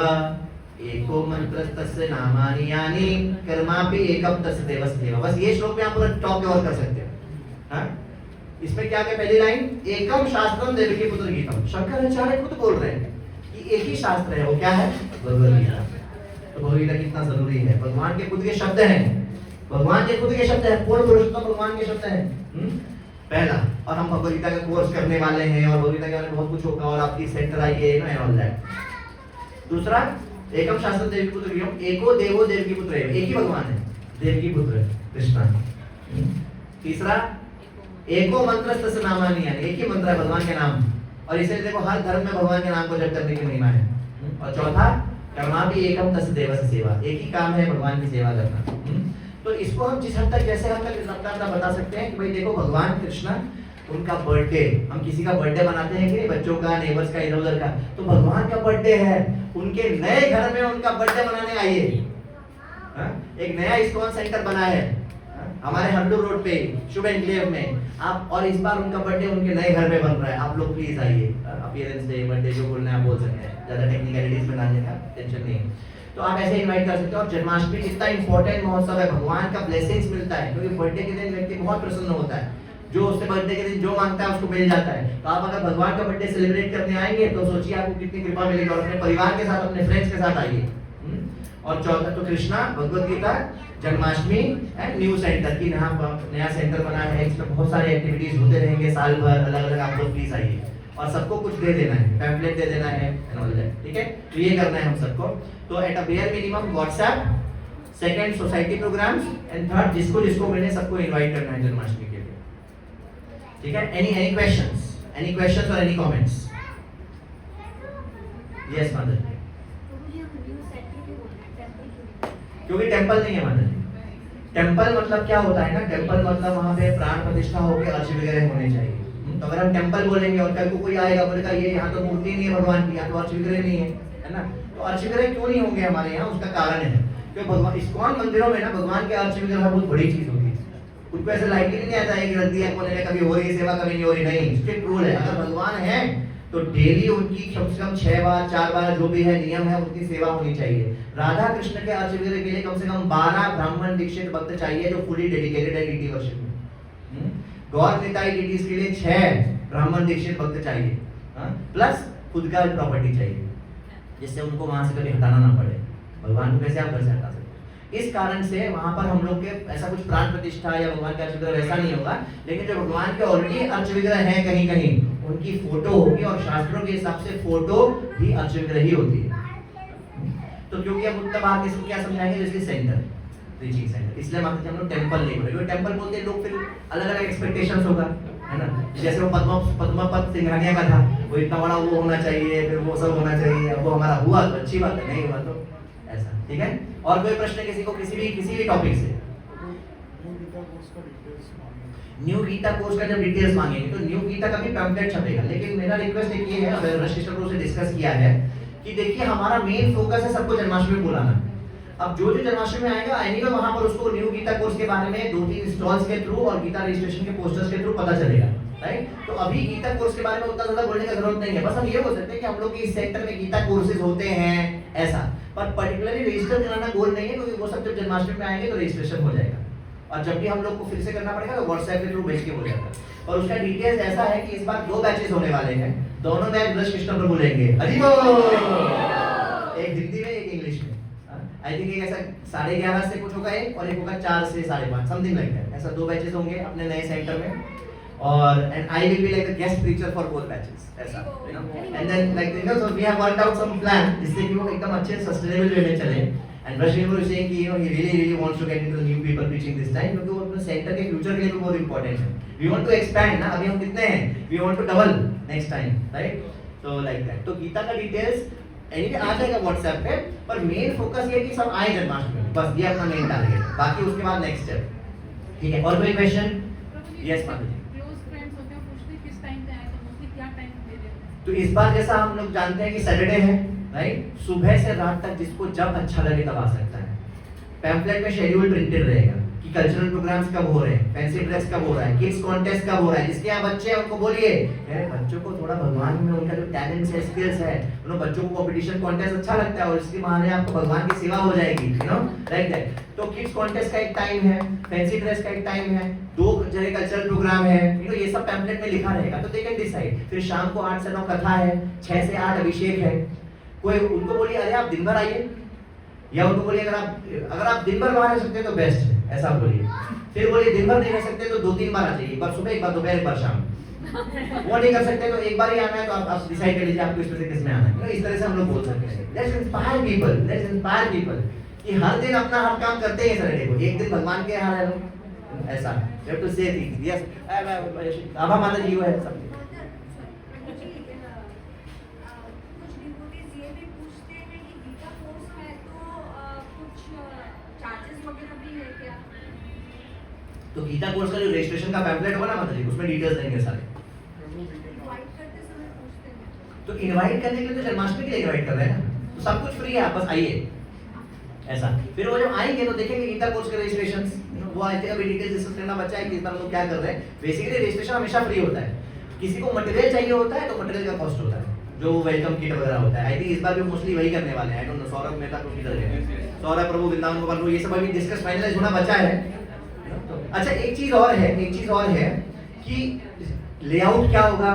Speaker 1: एको मंत्रस्तस्य नामानि यानि, कर्मापि एकम तस्य देवस्येव। बस ये श्लोक में आप पूरा टॉप कवर कर सकते हो। हाँ? इसमें क्या है पहली लाइन? एकम शास्त्रम देवकी पुत्र गीतम। शंकराचार्य खुद बोल रहे हैं कि एक ही शास्त्र है, वो क्या है? भगवद गीता। तो भगवद गीता कितना जरूरी है, भगवान के खुद के शब्द हैं, भगवान के खुद के शब्द हैं, पूर्ण पुरुषोत्तम भगवान के शब्द हैं। पहला, और हम भगवद गीता का कोर्स करने वाले हैं और भगवद गीता के बारे में बहुत कुछ होगा और आपकी सेंटर आई है एंड ऑल दैट। दूसरा, एकम शास्त्र देवकी पुत्र गीतम, एको देवो देवकी पुत्र एव, एक ही भगवान है, देवकी पुत्र कृष्ण। तीसरा, एको मंत्रस्तस्य नामानि यानि, एक ही मंत्र है भगवान के नाम, और इसलिए देखो हर धर्म में भगवान के नाम को जप करने की महिमा है। और चौथा, कर्मापि एकम तस्य देवस्य सेवा, एक ही काम है भगवान की सेवा करना। तो इसको हम जिस हद तक जैसे हम तक बता सकते हैं कि भाई देखो भगवान कृष्ण, उनका बर्थडे, हम किसी का बर्थडे मनाते हैं कि बच्चों का, नेबर्स का, इधर उधर का, तो भगवान का बर्थडे है, उनके नए घर में उनका बर्थडे मनाने आइए। एक नया इस्कॉन सेंटर बना है हमारे हंडूर रोड पे, शुभ एनक्लेव में आप, और इस बार उनका बर्थडे उनके नए घर में बन रहा है। आप लोग प्लीज आइए, अपीयरेंस डे, बर्थडे जो बोलना है आप बोल सकते हैं, ज्यादा टेक्निकलिटीज में डालने का टेंशन नहीं है। तो आप ऐसे इनवाइट कर सकते हो। और जन्माष्टमी इतना इंपॉर्टेंट महोत्सव है, भगवान का ब्लेसिंग्स मिलता है, क्योंकि बर्थडे के दिन व्यक्ति बहुत प्रसन्न होता है, जो उससे बर्थडे के दिन जो मांगता है उसको मिल जाता है। तो आप अगर भगवान का बर्थडे सेलिब्रेट करने आएंगे तो सोचिए आपको कितनी कृपा मिलेगी, और अपने परिवार के साथ, अपने फ्रेंड्स के साथ आइए। और चौथा तो Krishna, Bhagavad Gita, Janmashtami and new centre की नया सेंटर बना है, इसमें बहुत सारे एक्टिविटीज होते रहेंगे साल भर, अलग अलग। आप लोग प्लीज आइए, और सबको कुछ दे देना है, पैम्फलेट दे देना है एंड ऑल दैट, ठीक है। तो ये करना है हम सबको। तो at a bare minimum WhatsApp, second society programmes, and third जिसको जिसको मिले सबको इनवाइट करना है जन्माष्टमी के लिए, ठीक है। एनी क्वेश्चंस और एनी कमेंट्स? यस मदर, क्योंकि टेंपल नहीं है मदर जी। टेंपल मतलब क्या होता है ना, टेंपल मतलब वहां पे प्राण प्रतिष्ठा होकर अर्च वगैरह होने चाहिए। तो अगर हम टेंपल बोलेंगे और कल को कोई आएगा बोलेगा ये यहाँ तो मूर्ति नहीं है भगवान की, यहाँ तो अर्च विग्रह नहीं है ना, तो अर्च विग्रह क्यों नहीं होंगे हमारे यहाँ, उसका कारण है क्योंकि भगवान इस्कॉन मंदिरों में ना भगवान के अर्च विग्रह बहुत बड़ी चीज होती है। उनको ऐसे लाइटली नहीं आता है कि रख दिया कोने में, कभी हो रही सेवा कभी नहीं हो रही, नहीं, स्ट्रिक्ट रूल है। अगर भगवान है तो डेली उनकी कम से कम 6 बार 4 बार जो भी है नियम है उनकी सेवा होनी चाहिए। राधा कृष्ण के अर्च विग्रह के लिए कम से कम 12 ब्राह्मण दीक्षित भक्त चाहिए जो फुली डेडिकेटेड है डीटी वर्शिप में। गौर निताई डीटीज के लिए 6 ब्राह्मण दीक्षित भक्त चाहिए, प्लस खुद का प्रॉपर्टी चाहिए, जिससे उनको वहां से कभी हटाना ना पड़े। भगवान को कैसे आप घर से हटा सकते हैं? इस कारण से वहां पर हम लोग के ऐसा कुछ प्राण प्रतिष्ठा या भगवान का अर्च विग्रह वैसा नहीं होगा, लेकिन जो भगवान के ऑलरेडी अर्च विग्रह है कहीं कहीं उनकी फोटो होगी, और शास्त्रों के हिसाब से फोटो भी अर्च विग्रह ही होती है। तो क्योंकि अब उत्तर भारत इसको क्या समझाएंगे, जैसे सेंटर, टीचिंग सेंटर, इसलिए हम लोग टेंपल नहीं बोले, क्योंकि टेंपल बोलते लोग फिर अलग अलग एक्सपेक्टेशंस होगा, है ना। जैसे वो पद्मपद सिंघानिया का था, वो इतना बड़ा वो होना चाहिए, फिर वो सब होना चाहिए, वो हमारा हुआ तो अच्छी बात है, नहीं हुआ तो ऐसा, ठीक है। और कोई प्रश्न किसी को किसी भी टॉपिक से? न्यू गीता कोर्स का जब डिटेल्स मांगेंगे तो न्यू गीता का भी पैम्फलेट छपेगा, लेकिन मेरा रिक्वेस्ट एक ये है, वशिष्ठ प्रभु से डिस्कस किया है कि देखिए हमारा मेन फोकस है सबको जन्माष्टमी बुलाना। अब जो जन्माष्टमी में आएगा एनीवे वहां पर उसको न्यू गीता कोर्स के बारे में 2-3 स्टॉल्स के थ्रू और गीता रजिस्ट्रेशन के पोस्टर्स के थ्रू पता चलेगा, राइट। तो अभी गीता कोर्स के बारे में उतना ज्यादा बोलने की जरूरत नहीं है, बस हम ये बोल सकते हैं कि हम लोग के इस सेक्टर में गीता कोर्सेज होते हैं ऐसा, पर पर्टिकुलरली रजिस्टर कराना गोल नहीं है, क्योंकि वो सब जब जन्माष्टमी में आएंगे तो रजिस्ट्रेशन हो जाएगा, और जब भी हम लोग को फिर से करना पड़ेगा तो व्हाट्सएप के थ्रू भेज के हो जाएगा। और उसका डिटेल्स ऐसा है कि इस बार 2 बैचेस होने वाले हैं, दोनों बैच ब्रज कृष्ण प्रभु लेंगे, हरि बोल। एक हिंदी में एक इंग्लिश में, आई थिंक एक ऐसा 11:30 से कुछ होगा एक, और एक होगा 4 से 5:30 समथिंग लाइक दैट, ऐसा 2 बैचेस होंगे अपने नए सेंटर में। और and I will be like the guest preacher for both batches, ऐसा, you know. And then like you know so we have worked out some plan जिससे कि वो एकदम अच्छे सस्टेनेबल वे में चले। And Rashmi was saying कि you know he really wants to get into the new people preaching this time, क्योंकि वो अपने सेंटर के फ्यूचर के लिए भी बहुत इंपॉर्टेंट है। We want to expand ना, अभी हम कितने हैं, we want to double next time, right? So like that. तो गीता का डिटेल्स एनीवे आ जाएगा व्हाट्सएप पे, पर मेन फोकस ये है कि सब आए जन्माष्टमी में, बस ये अपना मेन टारगेट है। बाकी उसके बाद नेक्स्ट स्टेप। ठीक है, और कोई क्वेश्चन? यस माता जी।
Speaker 6: क्लोज फ्रेंड्स होते हैं, पूछते किस टाइम पे आए, तो मोस्टली क्या टाइम दे देते हैं?
Speaker 1: तो इस बार जैसा हम लोग जानते हैं कि सैटरडे है, राइट, सुबह से रात तक जिसको जब अच्छा लगे तब आ सकता है। पैम्फलेट में शेड्यूल प्रिंटेड रहेगा कि कल्चरल प्रोग्राम्स कब हो रहे हैं, फैंसी ड्रेस कब हो रहा है, किड्स कॉन्टेस्ट कब हो रहा है। जिसके यहाँ बच्चे हैं उनको बोलिए यार बच्चों को थोड़ा भगवान में उनका जो टैलेंट्स है, स्किल्स है, उन बच्चों को कंपटीशन कॉन्टेस्ट अच्छा लगता है और इसके बहाने आपको भगवान की सेवा हो जाएगी, यू नो, लाइक दैट। तो किड्स कॉन्टेस्ट का एक टाइम है, फैंसी ड्रेस का एक टाइम है, 2 जगह कल्चरल प्रोग्राम है, यू नो, ये सब पैम्फलेट में लिखा रहेगा, तो दे कैन डिसाइड। फिर शाम को 8 से 9 कथा है, 6 से 8 अभिषेक है। कोई उनको बोलिए अरे आप दिन भर आइए, या उनको बोलिए अगर आप दिन भर वहां रह सकते हैं तो बेस्ट है, ऐसा बोलिए। फिर बोलिए दिन भर नहीं रह सकते तो 2-3 बार आ जाइए, एक बार सुबह, एक बार दोपहर, एक बार शाम। वो नहीं कर सकते तो एक बार ही आना है, तो आप डिसाइड कर लीजिए आपको इसमें से किसमें आना है। तो इस तरह से हम लोग बोल सकते हैं। लेट्स इंस्पायर पीपल कि हर दिन अपना हर काम करते हैं सैटरडे को, एक दिन भगवान के यहाँ रह लो, ऐसा। यू हैव टू से थिंग्स। यस, आभा माता जी, वो है सब। तो गीता कोर्स का जो रजिस्ट्रेशन का पैम्फलेट होगा ना माता जी, उसमें डिटेल्स देंगे सारे। तो इनवाइट करने के लिए तो जन्माष्टमी के लिए इनवाइट कर रहे हैं ना, तो सब कुछ फ्री है, आप बस आइए, ऐसा। फिर वो जब आएंगे तो देखेंगे गीता कोर्स के रजिस्ट्रेशन, वो आए थे, अभी डिटेल्स डिस्कस करना बच्चा है कि इस बार हम लोग क्या कर रहे हैं। बेसिकली रजिस्ट्रेशन हमेशा फ्री होता है। किसी को मटेरियल चाहिए होता है तो मटेरियल का कॉस्ट होता है, जो वेलकम किट वगैरह होता है। आई थिंक इस बार भी मोस्टली वही करने वाले हैं। आई डोंट नो सौरभ मेहता को किधर गए, सौरभ प्रभु वृंदावन गोपाल, ये सब अभी डिस्कस फाइनलाइज होना बचा है। अच्छा, एक चीज और है कि लेआउट क्या होगा,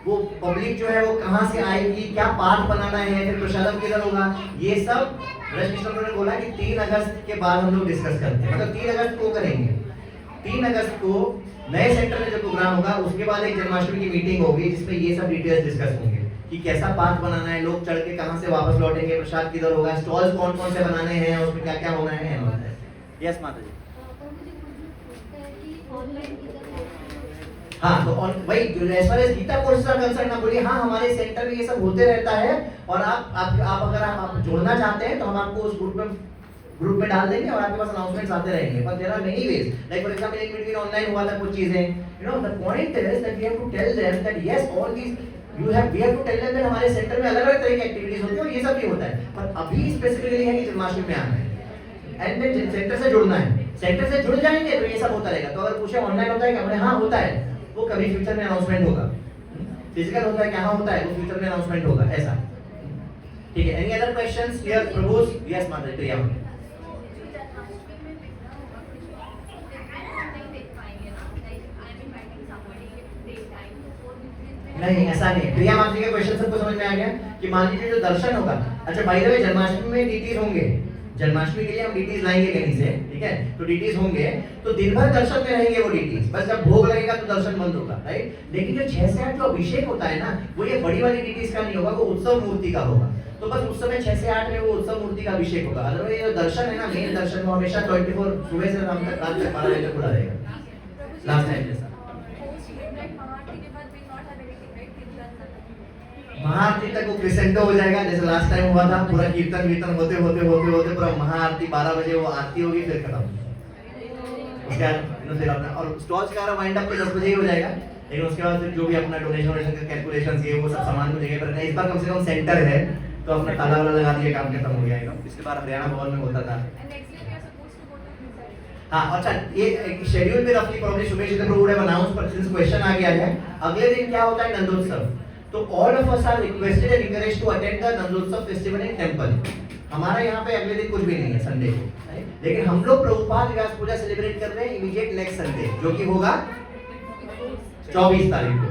Speaker 1: वो पब्लिक जो है वो कहाँ से आएगी, क्या पार्ट बनाना है, फिर प्रसादम किधर होगा, ये सब रजत किशोर ने बोला कि 3 अगस्त के बाद हम लोग डिस्कस करते हैं। मतलब 3 अगस्त को करेंगे। 3 अगस्त को नए सेंटर में जो प्रोग्राम होगा उसके बाद एक जन्माष्टमी की मीटिंग होगी जिसमें ये सब डिटेल्स डिस्कस होंगे कि कैसा पाथ बनाना है, लोग चढ़ के कहाँ से वापस लौटेंगे, प्रसाद किधर होगा, स्टॉल्स कौन कौन से बनाने हैं, उसमें क्या क्या होना है। यस माता जी। हाँ, तो वही as far as Gita course का कंसर्न ना बोलिए, हाँ हमारे सेंटर में ये सब होते रहता है और आप अगर आप जुड़ना चाहते हैं तो हम आपको उस ग्रुप में डाल देंगे और आपके पास अनाउंसमेंट्स आते रहेंगे। पर there are many ways, like for example in between online हुआ था कुछ चीजें, you know, the point is that we have to tell them that yes all these we have to tell them that हमारे centre में अलग-अलग तरह की activities होती है और ये सब भी होता है। पर अभी स्पेसिफिकली है कि जन्माष्टमी में आना है एंड देन सेंटर से जुड़ना है। सेंटर से जुड़ जाएंगे तो ये सब होता रहेगा। तो अगर पूछे ऑनलाइन होता है क्या, हाँ होता है, वो कभी फ्यूचर में अनाउंसमेंट होगा। फिजिकल होता है, कहाँ होता है, वो फ्यूचर में अनाउंसमेंट होगा, ऐसा। ठीक है, any other questions? Clear Prabhujis? Yes Mata Priya. नहीं, ऐसा नहीं। प्रिया माता जी का क्वेश्चन सबको समझ में आ गया कि मान लीजिए जो दर्शन होगा। अच्छा, बाय द वे जन्माष्टमी में डीटीज होंगे, जन्माष्टमी के लिए हम डीटीज लाएंगे कहीं से, ठीक है, तो डीटीज होंगे तो दिन भर दर्शन में रहेंगे वो डीटीज, बस जब भोग लगेगा तो दर्शन बंद होगा, राइट। लेकिन जो 6 से 8 जो अभिषेक होता है ना, वो ये बड़ी वाली डीटीज का नहीं होगा, वो उत्सव मूर्ति का होगा। तो बस उस समय 6 से 8 में वो उत्सव मूर्ति का अभिषेक होगा। अदरवाइज ये दर्शन है ना, मेन दर्शन वो हमेशा 24 सुबह से शाम तक, रात तक 12 बजे तक खुला रहेगा, लास्ट टाइम जैसा। महाआरती तक वो क्रिसेंटो हो जाएगा, जैसे लास्ट टाइम हुआ था, पूरा कीर्तन होते पूरा महाआरती 12 बजे वो आरती होगी, फिर खत्म। उसके बाद फिर अपना और स्टॉल्स का वाइंड अप 10 बजे ही हो जाएगा। लेकिन उसके बाद फिर जो भी अपना डोनेशन का कैलकुलेशंस ये वो सब सामान को जगह पर रखना है। इस बार कम से कम सेंटर है तो अपना ताला वाला लगा दिया, काम खत्म हो गया एकदम। पिछली बार हरियाणा भवन में होता था। हाँ, अच्छा, ये शेड्यूल भी रफली probably Sumesh ji would have announce, पर सिंस क्वेश्चन आ गया है, अगले दिन क्या होता है, नंदोत्सव। तो all of us are requested and encouraged to attend the Nandotsav festival in temple. हमारा यहाँ पे अगले दिन कुछ भी नहीं है संडे को, लेकिन हम लोग प्रभुपाद व्यास पूजा सेलिब्रेट कर रहे हैं इमीडिएट नेक्स्ट संडे, जो कि होगा 24 तारीख को।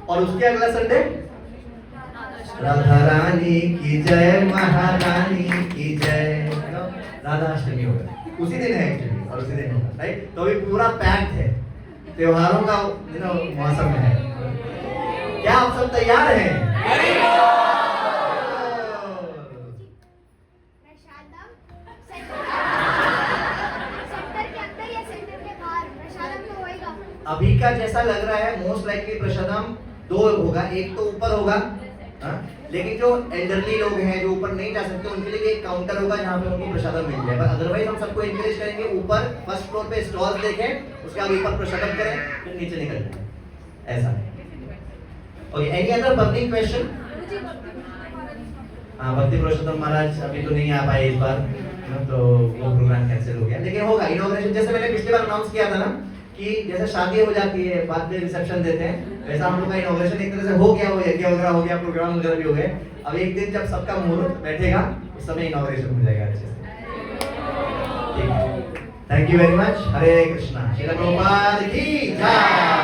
Speaker 1: और उसके अगला संडे राधा रानी की जय, महारानी की जय, राधा अष्टमी होगा, उसी दिन है एक्चुअली, और उसी दिन होगा, राइट। तो अभी पूरा पैक्ड है, त्योहारों का मौसम है। क्या आप सब तैयार हैं? अभी का जैसा लग रहा है मोस्ट लाइकली प्रसादम 2 होगा, एक तो ऊपर होगा, लेकिन जो एल्डरली लोग हैं जो ऊपर नहीं जा सकते उनके लिए एक काउंटर होगा जहाँ पे उनको प्रसादम मिल जाए, पर अदरवाइज हम सबको इंकरेज करेंगे ऊपर फर्स्ट फ्लोर पे स्टॉल देखें, उसके बाद ऊपर प्रसादम करें, फिर नीचे निकल जाए, ऐसा है। Okay, any other burning question? हाँ, भक्ति पुरुषोत्तम महाराज अभी तो नहीं आ पाए इस बार, तो वो प्रोग्राम कैंसिल हो गया, लेकिन होगा इनॉग्रेशन। जैसे मैंने पिछली बार अनाउंस किया था ना कि जैसे शादी हो जाती है बाद में रिसेप्शन देते हैं, वैसा हम लोग का इनॉग्रेशन एक तरह से हो गया, वो यज्ञ वगैरह हो गया, प्रोग्राम वगैरह भी हो गए। अब एक दिन जब सबका मुहूर्त बैठेगा उस समय इनॉग्रेशन हो जाएगा अच्छे से। ठीक है, थैंक यू वेरी मच। हरे कृष्णा। श्रील प्रभुपाद की जय।